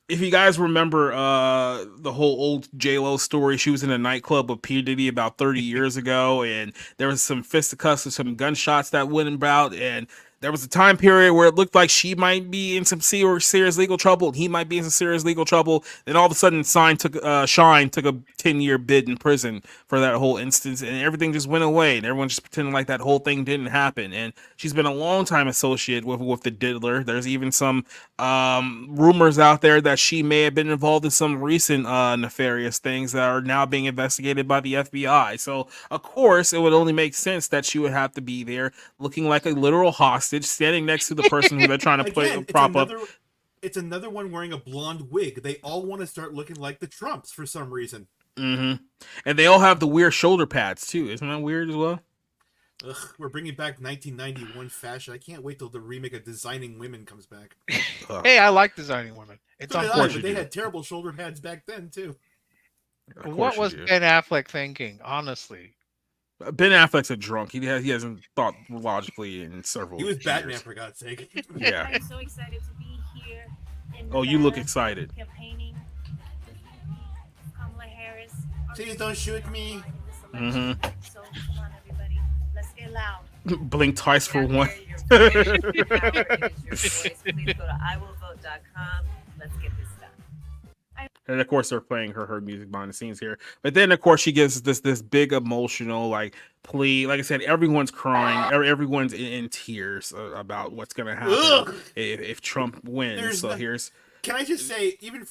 If you guys remember the whole old J-Lo story, she was in a nightclub with P. Diddy about 30 years ago, and there was some fisticuffs and some gunshots that went about, and there was a time period where it looked like she might be in some serious legal trouble, and he might be in some serious legal trouble. Then all of a sudden, Shine took a 10-year bid in prison for that whole instance, and everything just went away, and everyone just pretending like that whole thing didn't happen. And she's been a long time associate with the diddler. There's even some rumors out there that she may have been involved in some recent nefarious things that are now being investigated by the FBI. So, of course, it would only make sense that she would have to be there looking like a literal hostage, standing next to the person who they're trying to prop up. It's another one wearing a blonde wig. They all want to start looking like the Trumps for some reason. And they all have the weird shoulder pads too. Isn't that weird as well? Ugh, we're bringing back 1991 fashion. I can't wait till the remake of Designing Women comes back. Hey, I like Designing Women. It's unfortunate. They had terrible shoulder pads back then too. What was Ben Affleck thinking? Honestly, Ben Affleck's a drunk. He hasn't thought logically in several years. He was Batman, for God's sake. Yeah. I'm so excited to be here. Oh, you look excited. Campaigning Kamala Harris. Please don't shoot me. So come on, everybody. Let's get loud. Blink twice for one. Please go to iwillvote.com. Let's get this done. And of course, they're playing her music behind the scenes here. But then, of course, she gives this big emotional like plea. Like I said, everyone's crying. Everyone's in tears about what's going to happen if Trump wins. Can I just say, even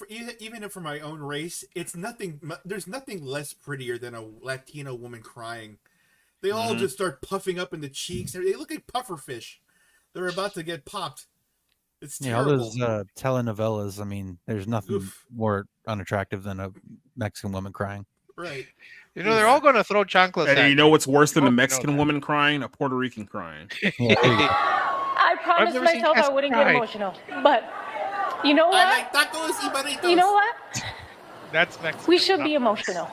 for my own race, it's nothing. There's nothing less prettier than a Latino woman crying. They all just start puffing up in the cheeks. They look like pufferfish. They're about to get popped. It's terrible. All those telenovelas. I mean, there's nothing more unattractive than a Mexican woman crying. Right. They're all going to throw chanclas at And you know what's worse than a Mexican woman crying? A Puerto Rican crying. I promised myself I wouldn't get emotional, but you know what? I like tacos y burritos. You know what? That's Mexican. We should be emotional.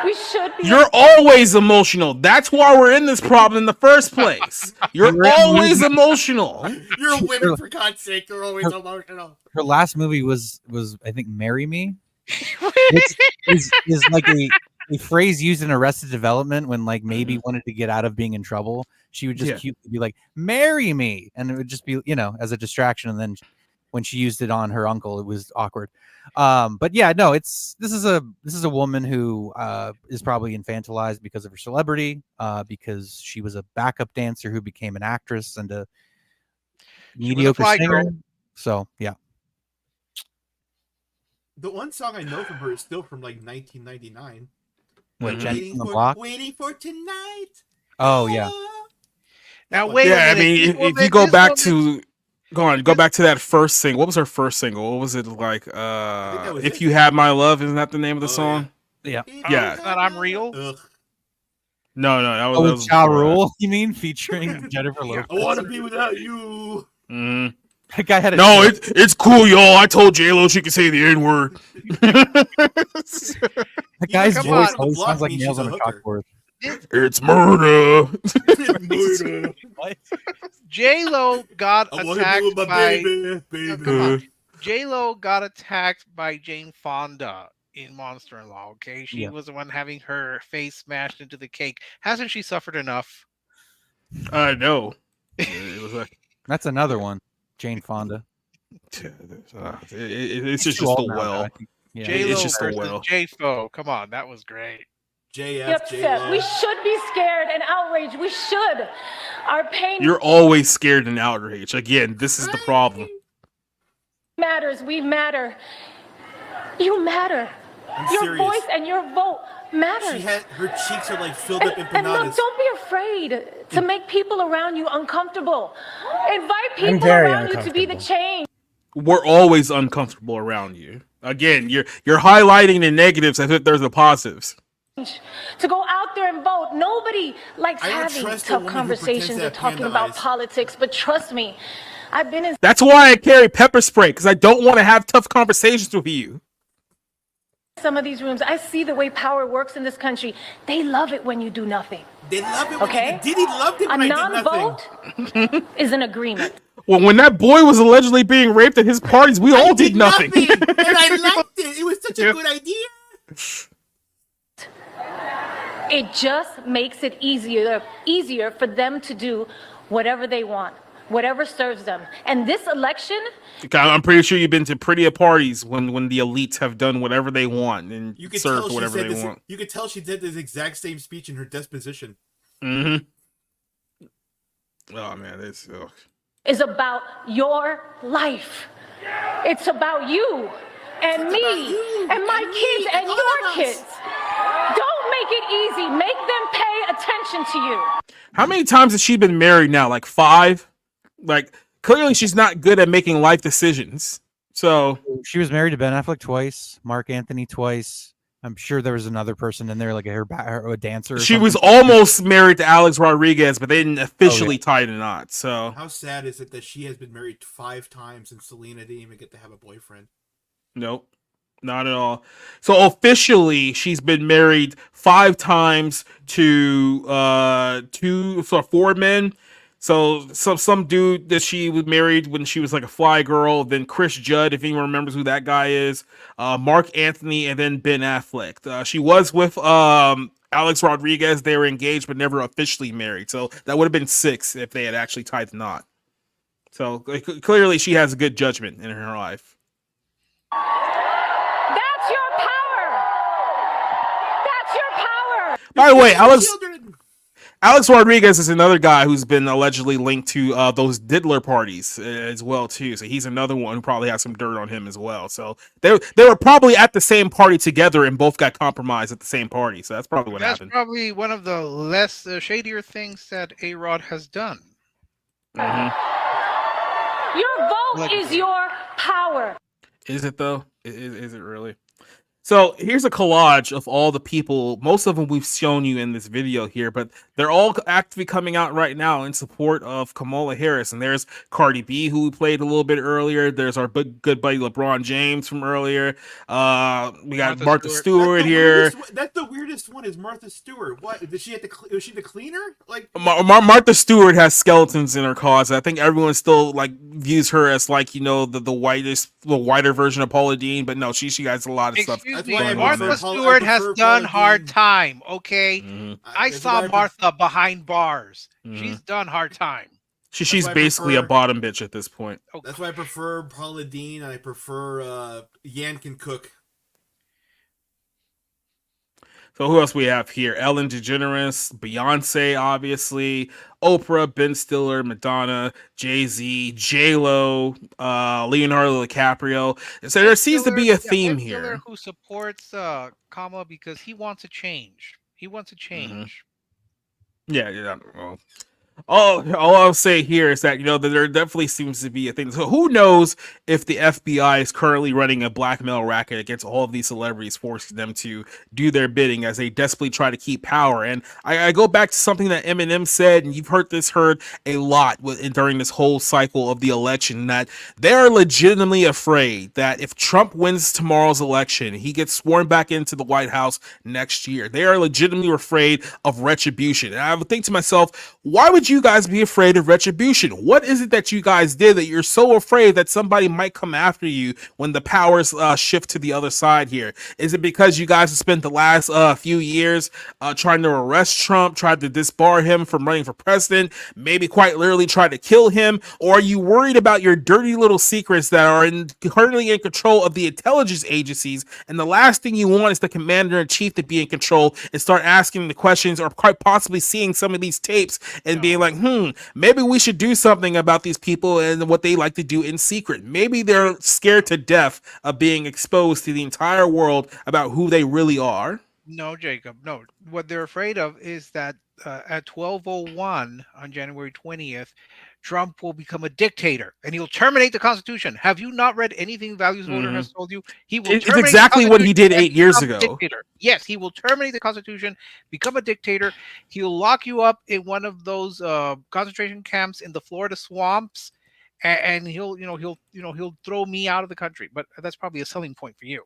We should be. You're always emotional. That's why we're in this problem in the first place. You're always emotional. You're women, for God's sake. You're always emotional. Her last movie was I think "Marry Me," which is like a phrase used in Arrested Development when like maybe wanted to get out of being in trouble. She would just cutely be like, "Marry me," and it would just be as a distraction. And then when she used it on her uncle, it was awkward. But yeah, no, this is a woman who is probably infantilized because of her celebrity, because she was a backup dancer who became an actress and a mediocre singer. So yeah. The one song I know from her is still from like 1999. Waiting for tonight. Oh yeah. Now wait. Yeah, I mean, if you go back to. Go back to that first single. What was her first single? What was it like? If You Had My Love, isn't that the name of the song? Yeah. Yeah. That I'm Real? No, that was Ja Rule, you mean, featuring Jennifer Lopez? I want to be without you. Mm. That guy had it's cool, y'all. I told J-Lo she could say the N-word. That guy's voice always sounds like nails on a chalkboard. It's murder. J-Lo got attacked by baby. J-Lo got attacked by Jane Fonda in Monster-in-Law. Okay, she was the one having her face smashed into the cake. Hasn't she suffered enough? No. It was That's another one, Jane Fonda. It's just the well. Yeah. J-Lo It's just the versus well. J-Fo. Come on, that was great. Upset. We should be scared and outraged. We should. Our pain You're always scared and outraged. Again, this is the problem. matters. We matter. You matter. Your serious. voice and your vote matters. Her cheeks are like filled up And look, empanadas. don't be afraid to make people around you uncomfortable. Invite people very around you to be the change. We're always uncomfortable around you. Again, you're highlighting the negatives as if there's the positives. To go out there and vote. Nobody likes I don't having trust a tough woman who pretends conversations to or have talking panda about eyes. politics, but trust me, I've been in That's why I carry pepper spray, because I don't want to have tough conversations with you. some of these rooms. I see the way power works in this country. They love it when you do nothing. They love it when Okay? Diddy loved it A when I did nothing. non-vote is an agreement. Well, when that boy was allegedly being raped at his parties, we all did nothing. And I liked it. It was such a good idea. It just makes it easier for them to do whatever they want, whatever serves them. And this election, I'm pretty sure you've been to prettier parties when the elites have done whatever they want and You could served tell she whatever said they this. want. You could tell she did this exact same speech in her disposition. Mm-hmm. Oh man, it's is about your life. It's about you and me and my kids and your kids. Don't make it easy. Make them pay attention to you. How many times has she been married now? Like 5? Like clearly she's not good at making life decisions. So she was married to Ben Affleck twice, Mark Anthony twice. I'm sure there was another person in there, like a dancer. Or she something. was almost married to Alex Rodriguez, but they didn't officially tie the knot. So How sad is it that she has been married 5 times and Selena didn't even get to have a boyfriend? nope, not at all. So officially, she's been married 5 times to 4 men. So some dude that she was married when she was like a fly girl, then Chris Judd, if anyone remembers who that guy is, Mark Anthony, and then Ben Affleck. She was with Alex Rodriguez. They were engaged but never officially married. So that would have been 6 if they had actually tied the knot. So clearly she has a good judgment in her life. By the way, Alex Rodriguez is another guy who's been allegedly linked to those diddler parties as well too. So he's another one who probably has some dirt on him as well. So they were probably at the same party together and both got compromised at the same party. So that's probably what happened. That's probably one of the less shadier things that A-Rod has done. Your vote is your power. Is it though? Is it really? So here's a collage of all the people. Most of them we've shown you in this video here, but they're all actively coming out right now in support of Kamala Harris. And there's Cardi B, who we played a little bit earlier. There's our good buddy LeBron James from earlier. We got Martha Stewart here. That's the weirdest one. Is Martha Stewart? What did she have to? Was she the cleaner? Like Martha Stewart has skeletons in her closet. I think everyone still like views her as like the whiter version of Paula Deen, but no, she has a lot of stuff. Martha Stewart has done hard time, okay? I saw Martha behind bars. She's done hard time. She's basically a bottom bitch at this point. That's why I prefer Paula Deen. I prefer Yankin Cook. So who else we have here? Ellen DeGeneres, Beyonce, obviously, Oprah, Ben Stiller, Madonna, Jay-Z, J-Lo, Leonardo DiCaprio. So there seems to be a theme Ben here. Stiller, who supports Kamala because he wants a change. He wants a change. Yeah. Well, all I'll say here is that that there definitely seems to be a thing. So who knows if the FBI is currently running a blackmail racket against all of these celebrities, forcing them to do their bidding as they desperately try to keep power. And I go back to something that Eminem said, and you've heard a lot during this whole cycle of the election, that they are legitimately afraid that if Trump wins tomorrow's election, he gets sworn back into the White House next year. They are legitimately afraid of retribution. And I would think to myself, why would you guys be afraid of retribution? What is it that you guys did that you're so afraid that somebody might come after you when the powers shift to the other side here? Is it because you guys have spent the last few years trying to arrest Trump, tried to disbar him from running for president, maybe quite literally tried to kill him? Or are you worried about your dirty little secrets that are currently in control of the intelligence agencies, and the last thing you want is the commander-in-chief to be in control and start asking the questions, or quite possibly seeing some of these tapes and being like, maybe we should do something about these people and what they like to do in secret. Maybe they're scared to death of being exposed to the entire world about who they really are. No, Jacob, no. What they're afraid of is that at 12:01 on January 20th, Trump will become a dictator and he'll terminate the Constitution. Have you not read anything Values Voter has told you? He will. It's exactly what he did 8 years ago. Yes, he will terminate the Constitution, become a dictator. He'll lock you up in one of those concentration camps in the Florida swamps, and he'll throw me out of the country. But that's probably a selling point for you.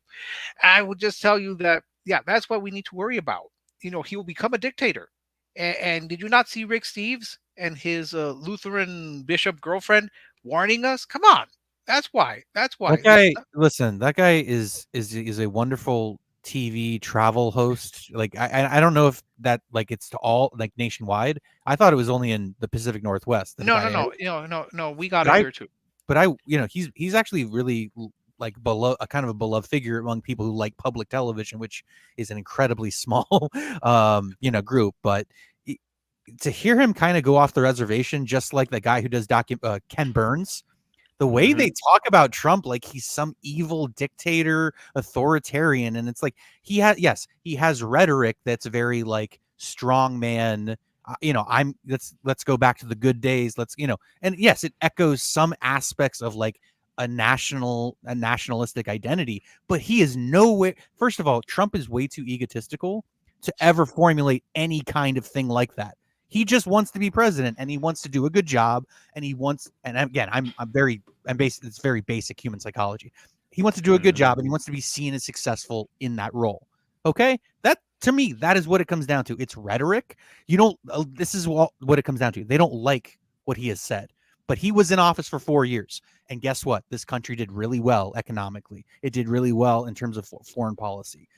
I would just tell you that, yeah, that's what we need to worry about. He will become a dictator. And did you not see Rick Steves and his Lutheran bishop girlfriend warning us? Come on, that's why. That guy. Listen, that guy is a wonderful TV travel host. Like I don't know if that it's to all nationwide. I thought it was only in the Pacific Northwest. No. We got it here too. But he's actually really below a kind of a beloved figure among people who like public television, which is an incredibly small group. But to hear him kind of go off the reservation, just like the guy who does Ken Burns, the way they talk about Trump like he's some evil dictator, authoritarian, and it's like he has rhetoric that's very strong man. Let's go back to the good days. And yes, it echoes some aspects of a nationalistic identity, but he is nowhere. First of all, Trump is way too egotistical to ever formulate any kind of thing like that. He just wants to be president, and he wants to do a good job, and again, it's very basic human psychology. He wants to do a good job, and he wants to be seen as successful in that role. Okay, that to me, that is what it comes down to. It's rhetoric. This is what it comes down to. They don't like what he has said, but he was in office for 4 years, and guess what? This country did really well economically. It did really well in terms of foreign policy.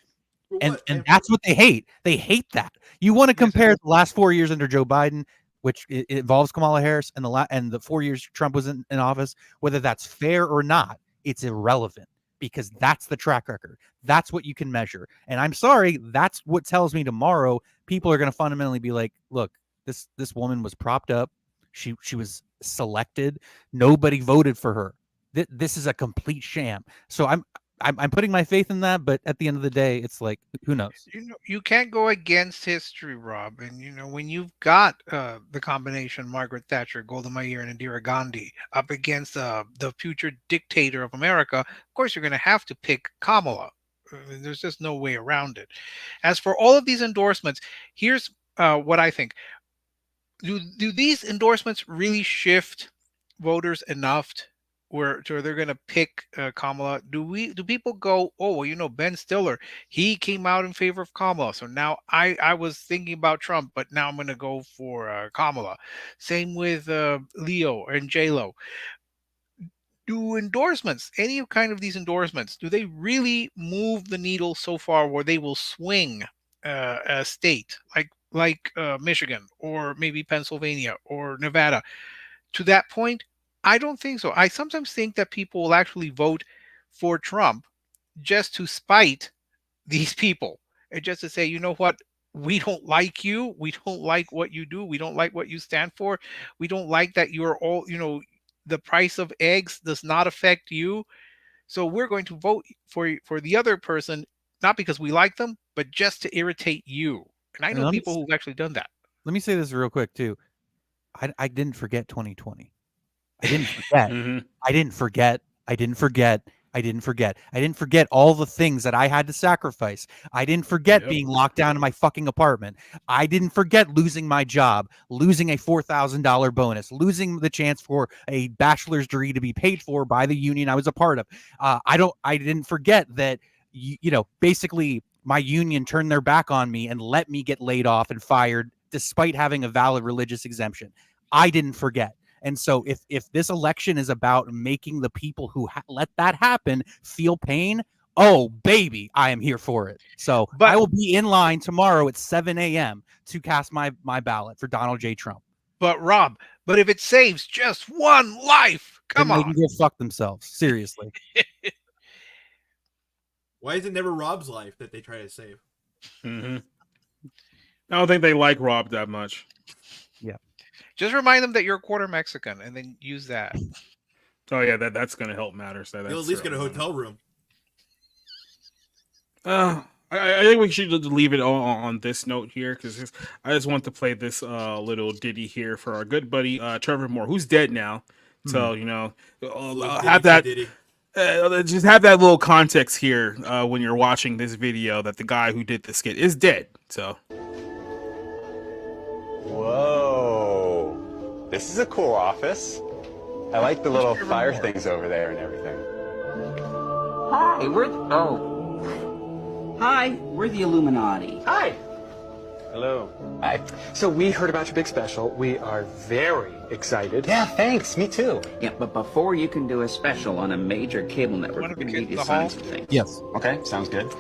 And that's what they hate. They hate that. You want to compare the last 4 years under Joe Biden, which it involves Kamala Harris, and the 4 years Trump was in office, whether that's fair or not, it's irrelevant, because that's the track record. That's what you can measure. And I'm sorry, that's what tells me tomorrow people are going to fundamentally be like, look, this woman was propped up. She was selected. Nobody voted for her. This is a complete sham. So I'm putting my faith in that, but at the end of the day, it's like, who knows? You can't go against history, Rob. And when you've got the combination Margaret Thatcher, Golda Meir, and Indira Gandhi up against the future dictator of America, of course you're going to have to pick Kamala. There's just no way around it. As for all of these endorsements, here's what I think. Do these endorsements really shift voters enough where they're going to pick Kamala? Do people go, oh, well, Ben Stiller, he came out in favor of Kamala, so now I was thinking about Trump, but now I'm going to go for Kamala. Same with Leo and J-Lo. Do endorsements, any kind of these endorsements, do they really move the needle so far where they will swing a state like Michigan or maybe Pennsylvania or Nevada to that point? I don't think so. I sometimes think that people will actually vote for Trump just to spite these people and just to say, you know what? We don't like you. We don't like what you do. We don't like what you stand for. We don't like that you're all, the price of eggs does not affect you. So we're going to vote for the other person, not because we like them, but just to irritate you. And I know people who've actually done that. Let me say this real quick too. I didn't forget 2020. I didn't forget. I didn't forget. I didn't forget. I didn't forget. I didn't forget all the things that I had to sacrifice. I didn't forget being locked down in my fucking apartment. I didn't forget losing my job, losing a $4,000 bonus, losing the chance for a bachelor's degree to be paid for by the union I was a part of. I didn't forget that, basically my union turned their back on me and let me get laid off and fired despite having a valid religious exemption. I didn't forget. And so if this election is about making the people who let that happen feel pain, oh, baby, I am here for it. So I will be in line tomorrow at 7 a.m. to cast my ballot for Donald J. Trump. But Rob, if it saves just one life, come on. They can go fuck themselves. Seriously. Why is it never Rob's life that they try to save? I don't think they like Rob that much. Yeah. Just remind them that you're a quarter Mexican and then use that. Oh, yeah, that's going to help matters. You'll at least get a hotel room. I think we should leave it on this note here because I just want to play this little ditty here for our good buddy Trevor Moore, who's dead now. So, have that. Just have that little context here when you're watching this video that the guy who did the skit is dead. So. Whoa, this is a cool office. I like the little fire things over there and everything. Hi, we're the Illuminati. Hi. Hello. Hi. So we heard about your big special. We are very excited. Yeah, thanks. Me too. Yeah, but before you can do a special on a major cable network, we're going to need you to sign some things. Yes. Okay, sounds good.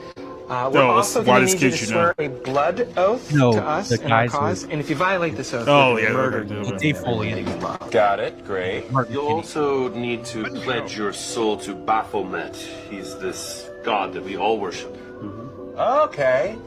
We're also going to need you to swear a blood oath to us and our cause, and if you violate this oath, we'll murder you. Dave Foley. Got it. Great. You'll also need to pledge your soul to Baphomet. He's this god that we all worship. Okay.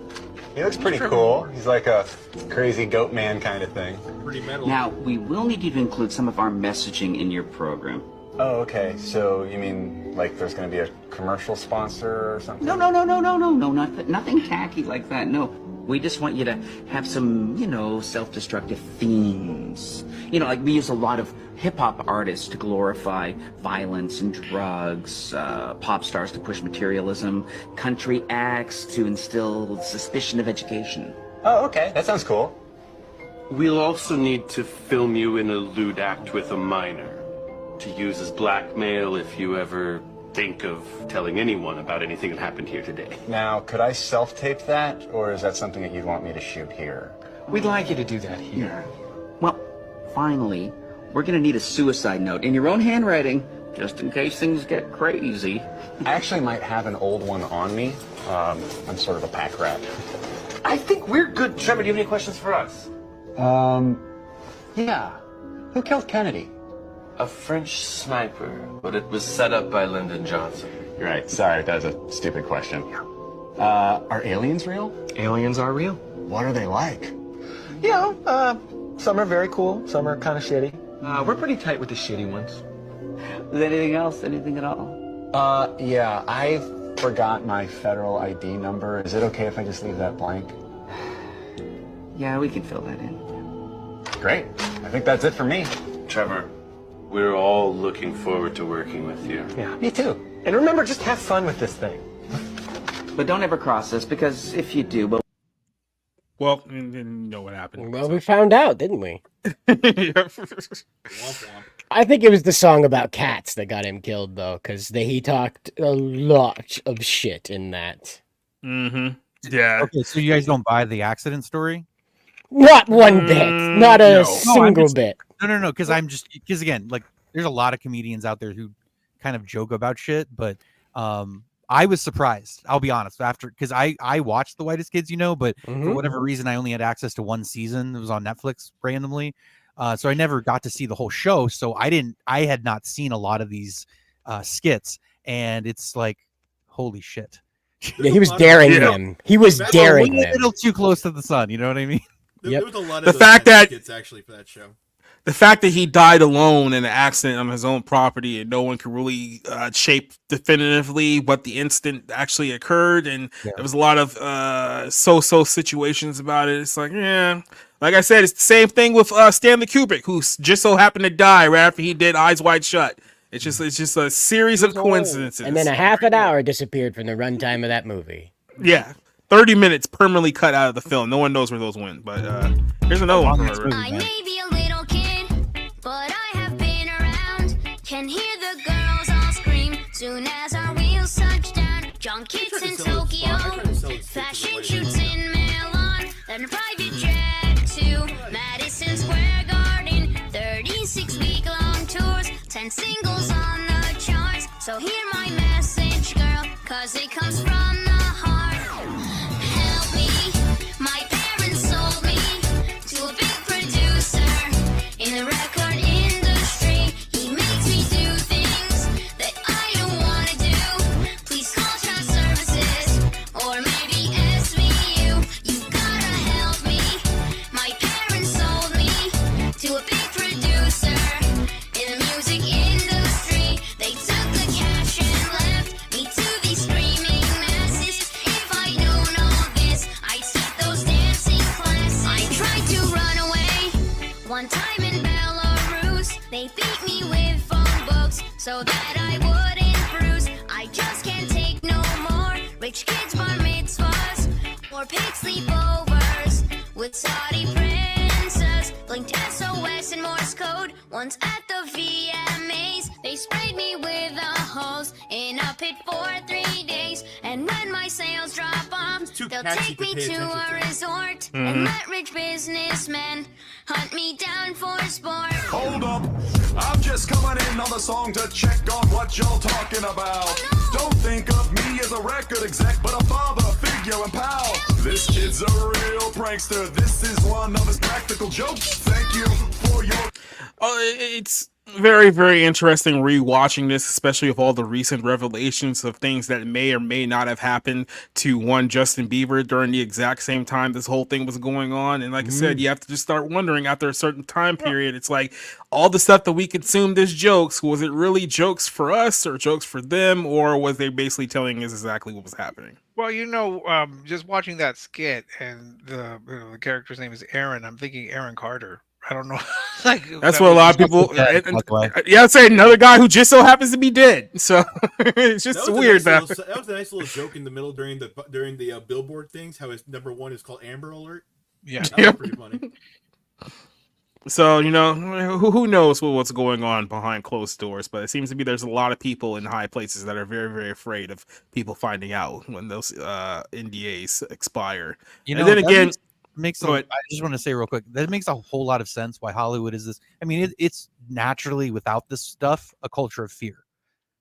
He looks pretty cool. He's like a crazy goat man kind of thing. Pretty metal. Now, we will need you to include some of our messaging in your program. Oh, okay. So you mean like there's going to be a commercial sponsor or something? No, nothing tacky like that. No, we just want you to have some, self-destructive themes. Like we use a lot of hip-hop artists to glorify violence and drugs, pop stars to push materialism, country acts to instill suspicion of education. Oh, okay. That sounds cool. We'll also need to film you in a lewd act with a minor to use as blackmail if you ever think of telling anyone about anything that happened here today. Now, could I self-tape that, or is that something that you'd want me to shoot here? We'd like you to do that here. Well, finally, we're going to need a suicide note in your own handwriting, just in case things get crazy. I actually might have an old one on me. I'm sort of a pack rat. I think we're good. Trevor, do you have any questions for us? Yeah. Who killed Kennedy? A French sniper, but it was set up by Lyndon Johnson. You're right. Sorry, that was a stupid question. Are aliens real? Aliens are real. What are they like? You know, some are very cool, some are kind of shitty. We're pretty tight with the shitty ones. Is there anything else? Anything at all? Yeah, I forgot my federal ID number. Is it okay if I just leave that blank? Yeah, we can fill that in. Great. I think that's it for me. Trevor, we're all looking forward to working with you. Yeah, me too. And remember, just have fun with this thing. But don't ever cross us, because if you do, but Well, you know what happened. Well, we found out, didn't we? I think it was the song about cats that got him killed, though, because he talked a lot of shit in that. Mm-hmm. Yeah. Okay, so you guys don't buy the accident story? Not one bit. Not a single bit. No, because again, like, there's a lot of comedians out there who kind of joke about shit, but I was surprised. I'll be honest, because I watched The Whitest Kids, but for whatever reason, I only had access to one season. It was on Netflix randomly. So I never got to see the whole show. So I had not seen a lot of these skits, and it's like, holy shit. Yeah, he was daring them. He was daring them. A little too close to the sun. You know what I mean? There was a lot of The those fact kind of that- skits actually for that show. The fact that he died alone in an accident on his own property and no one could really shape definitively what the incident actually occurred, and there was a lot of so-so situations about it. It's like, yeah, like I said, it's the same thing with Stanley Kubrick, who just so happened to die right after he did Eyes Wide Shut. It's just a series of coincidences. And then a half an hour disappeared from the runtime of that movie. Yeah, 30 minutes permanently cut out of the film. No one knows where those went. But here's another one. I may be a little kid, but I have been around. Can hear the girls all scream soon as our wheels touch down. Junk kids in Tokyo, fashion shoots in Milan, then a private jet to Madison Square Garden. 36-week-long tours, 10 singles on the charts. So hear my message, girl, 'cause it comes from the heart. Help me, my parents sold me to a big producer in the record industry. He makes me do things that I don't want to do. Please call child services or maybe SVU. You gotta help me. My parents sold me to a big producer in the music industry. They took the cash and left me to these screaming masses. If I don't know this, I'd skip those dancing classes. I tried to run away one time in Belarus. They beat me with phone books so that I wouldn't bruise. I just can't take no more rich kids' bar mitzvahs or paid sleepovers with Saudi princes. Blinked SOS in Morse code once at the VMAs. They sprayed me with a hose in a pit for 3 days. And when my sales drop off, they'll take me to a resort and let rich businessmen hunt me down for sport. Hold up, I'm just coming in on the song to check on what y'all talking about. Don't think of me as a record exec, but a father figure and pal. This kid's a real prankster. This is one of his practical jokes. Thank you for your... It's very, very interesting rewatching this, especially with all the recent revelations of things that may or may not have happened to one Justin Bieber during the exact same time this whole thing was going on. And like I said, you have to just start wondering after a certain time period. It's like all the stuff that we consumed as jokes, was it really jokes for us or jokes for them, or was they basically telling us exactly what was happening? Well, just watching that skit and the character's name is Aaron, I'm thinking Aaron Carter. I don't know. That's what a lot of people. I'd say another guy who just so happens to be dead. So it's just weird. That was a nice little joke in the middle during the Billboard things. How his number one is called Amber Alert. Yeah, that was pretty funny. So who knows what's going on behind closed doors, but it seems to be there's a lot of people in high places that are very, very afraid of people finding out when those NDAs expire. And then again. I just want to say real quick, that makes a whole lot of sense why Hollywood is this. I mean, it's naturally, without this stuff, a culture of fear,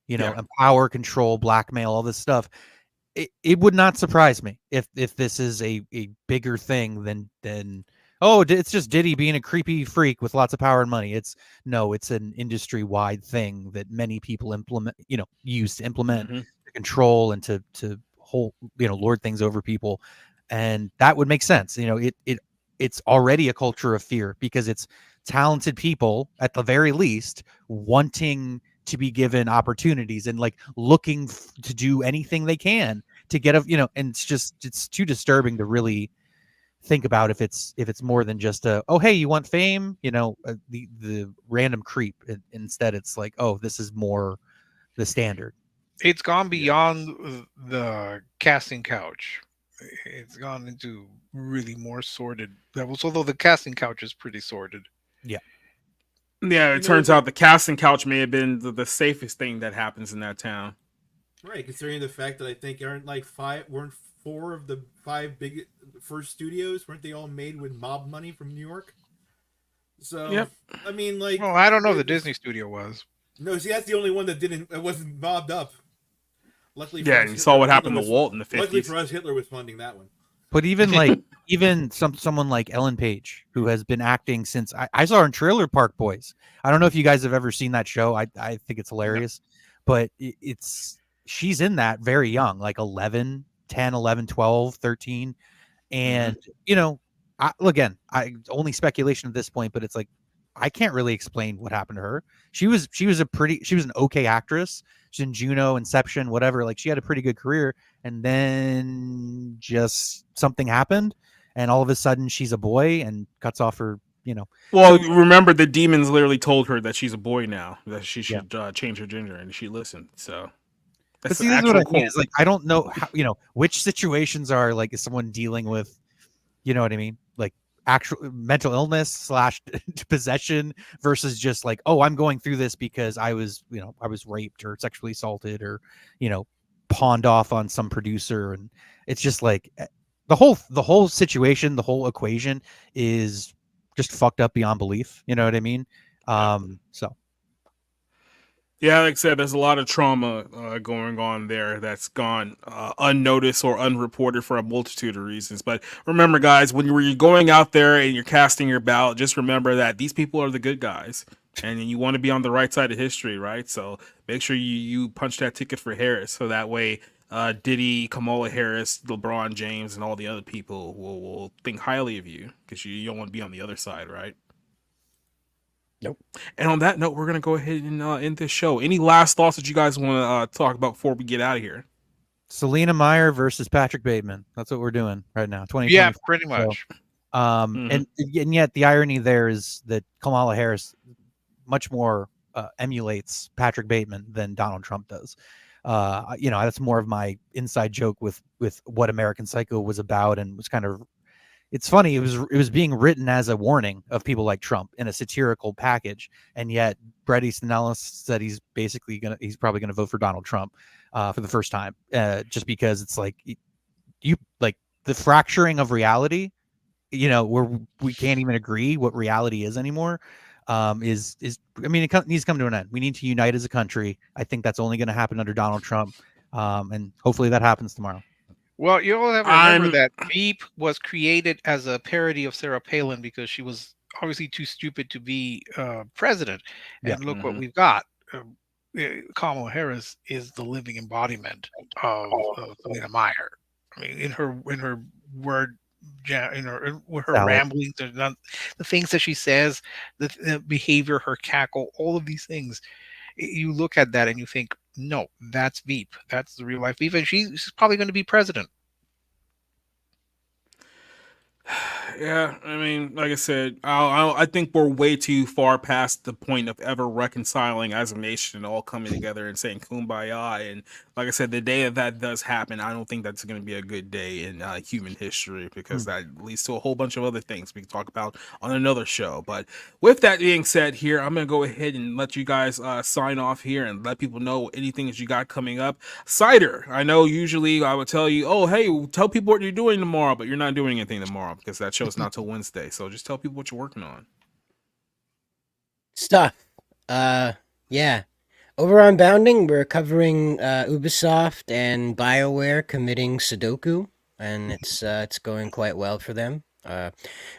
and power, control, blackmail, all this stuff. It would not surprise me if this is a bigger thing than it's just Diddy being a creepy freak with lots of power and money. It's an industry wide thing that many people use to implement, to control, and to lord things over people, and that would make sense. It's already a culture of fear because it's talented people at the very least wanting to be given opportunities and like looking to do anything they can to get and it's too disturbing to really think about if it's more than just oh hey, you want fame, the random creep. Instead it's like, oh, this is more the standard. It's gone beyond the casting couch. It's gone into really more sordid levels, although the casting couch is pretty sordid. Yeah, it turns out the casting couch may have been the safest thing that happens in that town. Right, considering the fact that I think weren't 4 of the 5 big first studios, weren't they all made with mob money from New York? So, yep. I mean, like... Well, I don't know, the Disney studio was. No, see, that's the only one that wasn't mobbed up. Luckily for yeah, us, and you saw what happened to Walt in the 50s. Luckily for us, Hitler was funding that one. But even like someone like Ellen Page, who has been acting since I saw her in Trailer Park Boys. I don't know if you guys have ever seen that show. I think it's hilarious, but she's in that very young, like 10, 11, 12, 13. And, again, only speculation at this point, but it's like, I can't really explain what happened to her. She was an okay actress. She's in Juno, Inception, whatever. Like, she had a pretty good career, and then just something happened, and all of a sudden she's a boy and cuts off her, Well, remember the demons literally told her that she's a boy now, that she should change her gender, and she listened. So but see, this is what I mean. It's like, I don't know how, which situations are like, is someone dealing with, you know what I mean? Like actual mental illness / possession versus just like, oh, I'm going through this because I was raped or sexually assaulted or, pawned off on some producer. And it's just like the whole situation, the whole equation is just fucked up beyond belief. You know what I mean? So. Yeah, like I said, there's a lot of trauma going on there that's gone unnoticed or unreported for a multitude of reasons. But remember, guys, when you're going out there and you're casting your ballot, just remember that these people are the good guys, and you want to be on the right side of history, right? So make sure you punch that ticket for Harris, so that way Diddy, Kamala Harris, LeBron James, and all the other people will think highly of you, because you don't want to be on the other side, right? Nope. And on that note, we're gonna go ahead and end this show. Any last thoughts that you guys want to talk about before we get out of here? Selena Meyer versus Patrick Bateman. That's what we're doing right now. 2020. Yeah, pretty much. So, and yet the irony there is that Kamala Harris much more emulates Patrick Bateman than Donald Trump does. That's more of my inside joke with what American Psycho was about, and was kind of. It's funny. It was being written as a warning of people like Trump in a satirical package, and yet Bret Easton Ellis said he's probably gonna vote for Donald Trump for the first time, just because it's like you like the fracturing of reality, where we can't even agree what reality is anymore. It needs to come to an end. We need to unite as a country. I think that's only going to happen under Donald Trump, and hopefully that happens tomorrow. Well, you all have to remember that Veep was created as a parody of Sarah Palin because she was obviously too stupid to be president. And look what we've got. Kamala Harris is the living embodiment of Selena Meyer. I mean, in her word, in her ramblings, the things that she says, the behavior, her cackle, all of these things. You look at that and you think, no, that's Veep. That's the real life Veep, and she's probably going to be president. Yeah, I mean, like I said, I think we're way too far past the point of ever reconciling as a nation and all coming together and saying kumbaya. And like I said, the day that does happen, I don't think that's going to be a good day in human history, because that leads to a whole bunch of other things we can talk about on another show. But with that being said here, I'm going to go ahead and let you guys sign off here and let people know anything that you got coming up. Cider, I know usually I would tell you, oh, hey, tell people what you're doing tomorrow, but you're not doing anything tomorrow because that show's not till Wednesday. So just tell people what you're working on. Stuff. Yeah. Over on Bounding, we're covering Ubisoft and BioWare committing Sudoku, and it's going quite well for them.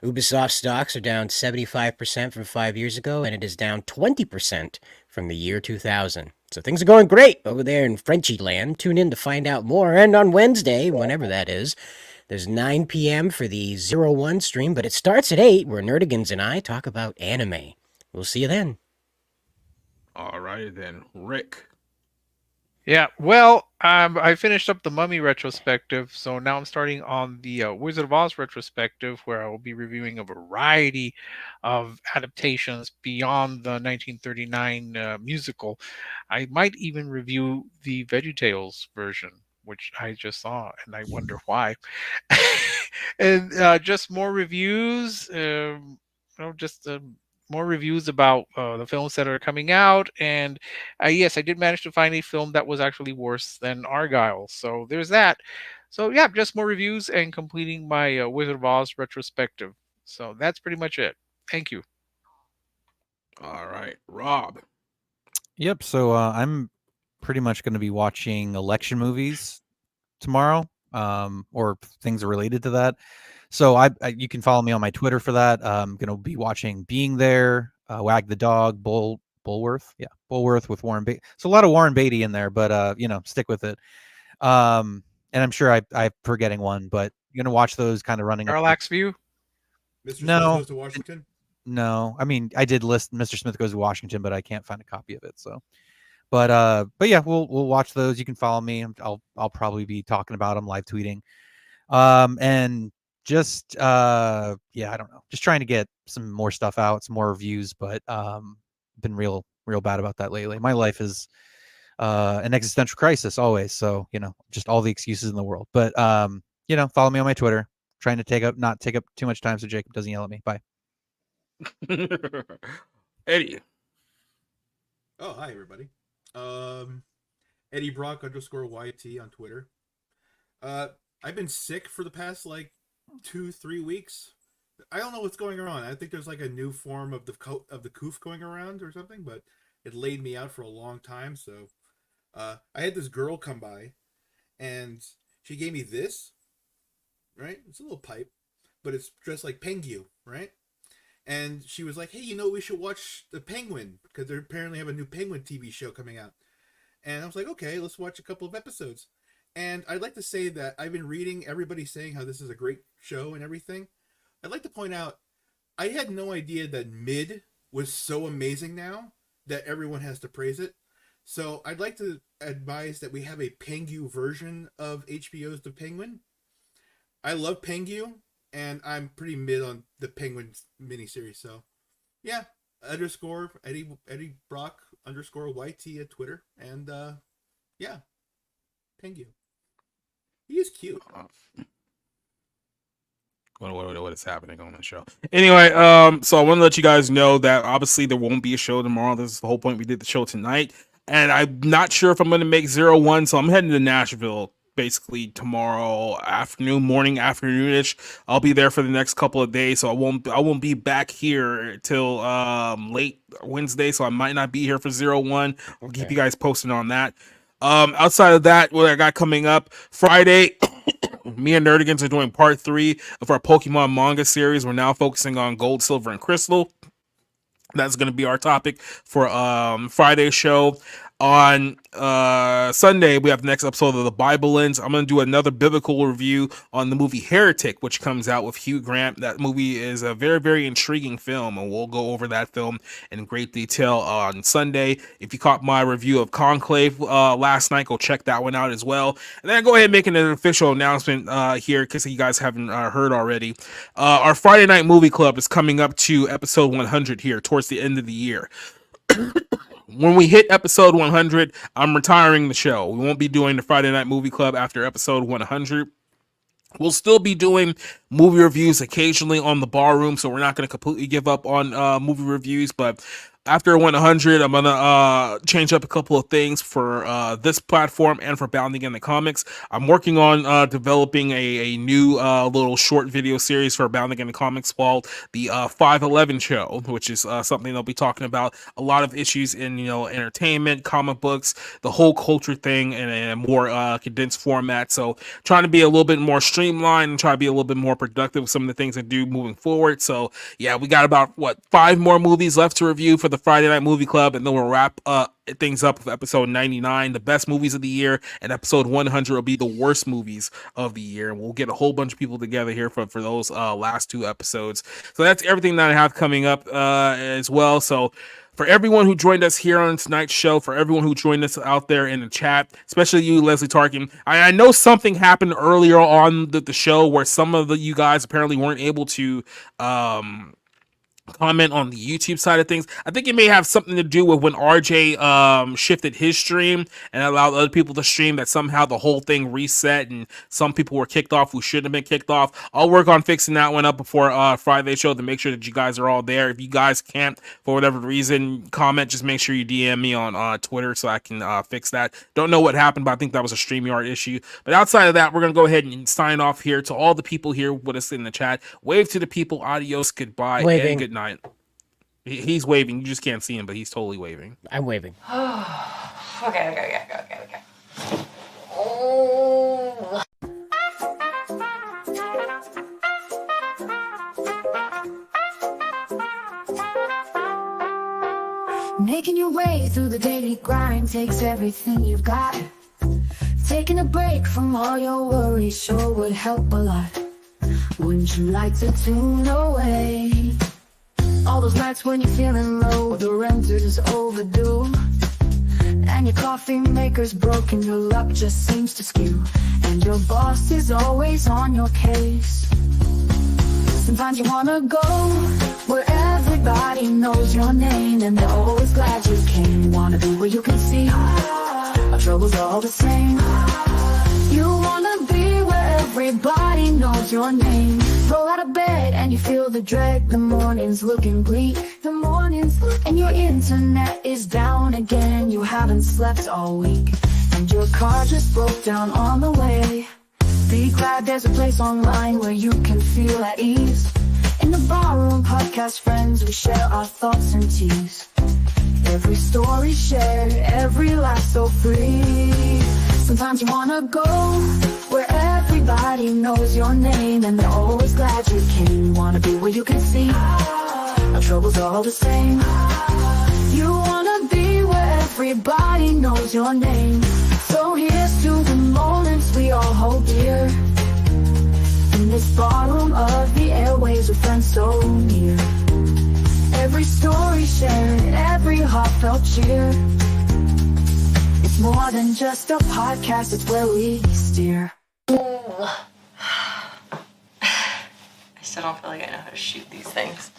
Ubisoft stocks are down 75% from 5 years ago, and it is down 20% from the year 2000. So things are going great over there in Frenchy land. Tune in to find out more. And on Wednesday, whenever that is, there's 9 p.m. for the 01 stream, but it starts at 8 where Nerdigans and I talk about anime. We'll see you then. All right, then. Rick. Yeah, well, I finished up the Mummy retrospective, so now I'm starting on the Wizard of Oz retrospective, where I will be reviewing a variety of adaptations beyond the 1939 musical. I might even review the VeggieTales version, which I just saw, and I wonder why. And just more reviews, more reviews about the films that are coming out. And yes, I did manage to find a film that was actually worse than Argyle. So there's that. So yeah, just more reviews and completing my Wizard of Oz retrospective. So that's pretty much it. Thank you. All right, Rob. Yep. So I'm pretty much going to be watching election movies tomorrow, or things related to that. So you can follow me on my Twitter for that. I'm going to be watching Being There, Wag the Dog, Bulworth. Yeah, Bulworth with Warren Beatty. So a lot of Warren Beatty in there, but stick with it. And I'm sure I'm forgetting one, but you're going to watch those kind of running. Parallax View? Mr. Smith Goes to Washington? No, I mean, I did list Mr. Smith Goes to Washington, but I can't find a copy of it. So, but yeah, we'll watch those. You can follow me. I'll probably be talking about them, live tweeting. And just I don't know, just trying to get some more stuff out, some more reviews, but been real bad about that lately. My life is an existential crisis always, so just all the excuses in the world. But follow me on my Twitter, trying to not take up too much time so Jacob doesn't yell at me. Bye. Eddie. Oh, hi everybody. Eddie Brock _YT on Twitter. I've been sick for the past 2-3 weeks. I don't know what's going on. I think there's a new form of the coof going around or something, but it laid me out for a long time. So I had this girl come by, and she gave me this. Right, it's a little pipe, but it's dressed like Pengu, right? And she was like, "Hey, we should watch The Penguin because they apparently have a new Penguin TV show coming out." And I was like, "Okay, let's watch a couple of episodes." And I'd like to say that I've been reading everybody saying how this is a great show and everything. I'd like to point out, I had no idea that Mid was so amazing now that everyone has to praise it. So I'd like to advise that we have a Pengu version of HBO's The Penguin. I love Pengu, and I'm pretty mid on the Penguin miniseries. So yeah, Eddie Brock _YT at Twitter. And yeah, Pengu. He is cute. What is happening on the show? Anyway, so I want to let you guys know that obviously there won't be a show tomorrow. This is the whole point. We did the show tonight, and I'm not sure if I'm going to make 01. So I'm heading to Nashville basically tomorrow afternoonish. I'll be there for the next couple of days, so I won't be back here till late Wednesday. So I might not be here for 01. I'll keep you guys posted on that. Outside of that, what I got coming up Friday. Me and Nerdigans are doing part 3 of our Pokemon manga series. We're now focusing on Gold, Silver, and Crystal. That's going to be our topic for Friday's show. On Sunday, we have the next episode of The Bible Lens. I'm going to do another biblical review on the movie Heretic, which comes out with Hugh Grant. That movie is a very, very intriguing film, and we'll go over that film in great detail on Sunday. If you caught my review of Conclave last night, go check that one out as well. And then go ahead and make an official announcement here, in case you guys haven't heard already. Our Friday Night Movie Club is coming up to episode 100 here towards the end of the year. When we hit episode 100, I'm retiring the show. We won't be doing the Friday Night Movie Club after episode 100. We'll still be doing movie reviews occasionally on the bar room, so we're not going to completely give up on movie reviews, but after 100, I'm going to change up a couple of things for this platform and for Bounding in the Comics. I'm working on developing a new little short video series for Bounding in the Comics called the 511 Show, which is something they'll be talking about a lot of issues in entertainment, comic books, the whole culture thing in a more condensed format. So trying to be a little bit more streamlined and try to be a little bit more productive with some of the things I do moving forward. So yeah, we got about 5 more movies left to review for the Friday Night Movie Club, and then we'll wrap things up with episode 99, the best movies of the year, and episode 100 will be the worst movies of the year. And we'll get a whole bunch of people together here for those last 2 episodes. So that's everything that I have coming up as well. So for everyone who joined us here on tonight's show, for everyone who joined us out there in the chat, especially you, Leslie Tarkin, I know something happened earlier on the show where some of you guys apparently weren't able to comment on the YouTube side of things. I think it may have something to do with when RJ shifted his stream and allowed other people to stream, that somehow the whole thing reset and some people were kicked off who shouldn't have been kicked off. I'll work on fixing that one up before Friday show to make sure that you guys are all there. If you guys can't, for whatever reason, comment, just make sure you DM me on Twitter so I can fix that. Don't know what happened, but I think that was a StreamYard issue. But outside of that, we're going to go ahead and sign off here. To all the people here with us in the chat, wave to the people, adios, goodbye, and good night. He's waving. You just can't see him, but he's totally waving. I'm waving. Okay. Oh. Making your way through the daily grind takes everything you've got. Taking a break from all your worries sure would help a lot. Wouldn't you like to tune away? All those nights when you're feeling low, the rent is overdue, and your coffee maker's broken, your luck just seems to skew, and your boss is always on your case. Sometimes you wanna go where everybody knows your name, and they're always glad you came. Wanna be where you can see our troubles are all the same. You wanna be where everybody knows your name. Roll out of bed and you feel the dread. The morning's looking bleak, and your internet is down again. You haven't slept all week, and your car just broke down on the way. Be glad there's a place online where you can feel at ease. In the barroom, podcast friends, we share our thoughts and tease. Every story shared, every laugh so free. Sometimes you wanna go where everybody knows your name, and they're always glad you came. Wanna be where you can see our troubles are all the same. You wanna be where everybody knows your name. So here's to the moments we all hold dear, in this barroom of the airwaves with friends so near. Every story shared, every heartfelt cheer. It's more than just a podcast, it's where we steer. I still don't feel like I know how to shoot these things.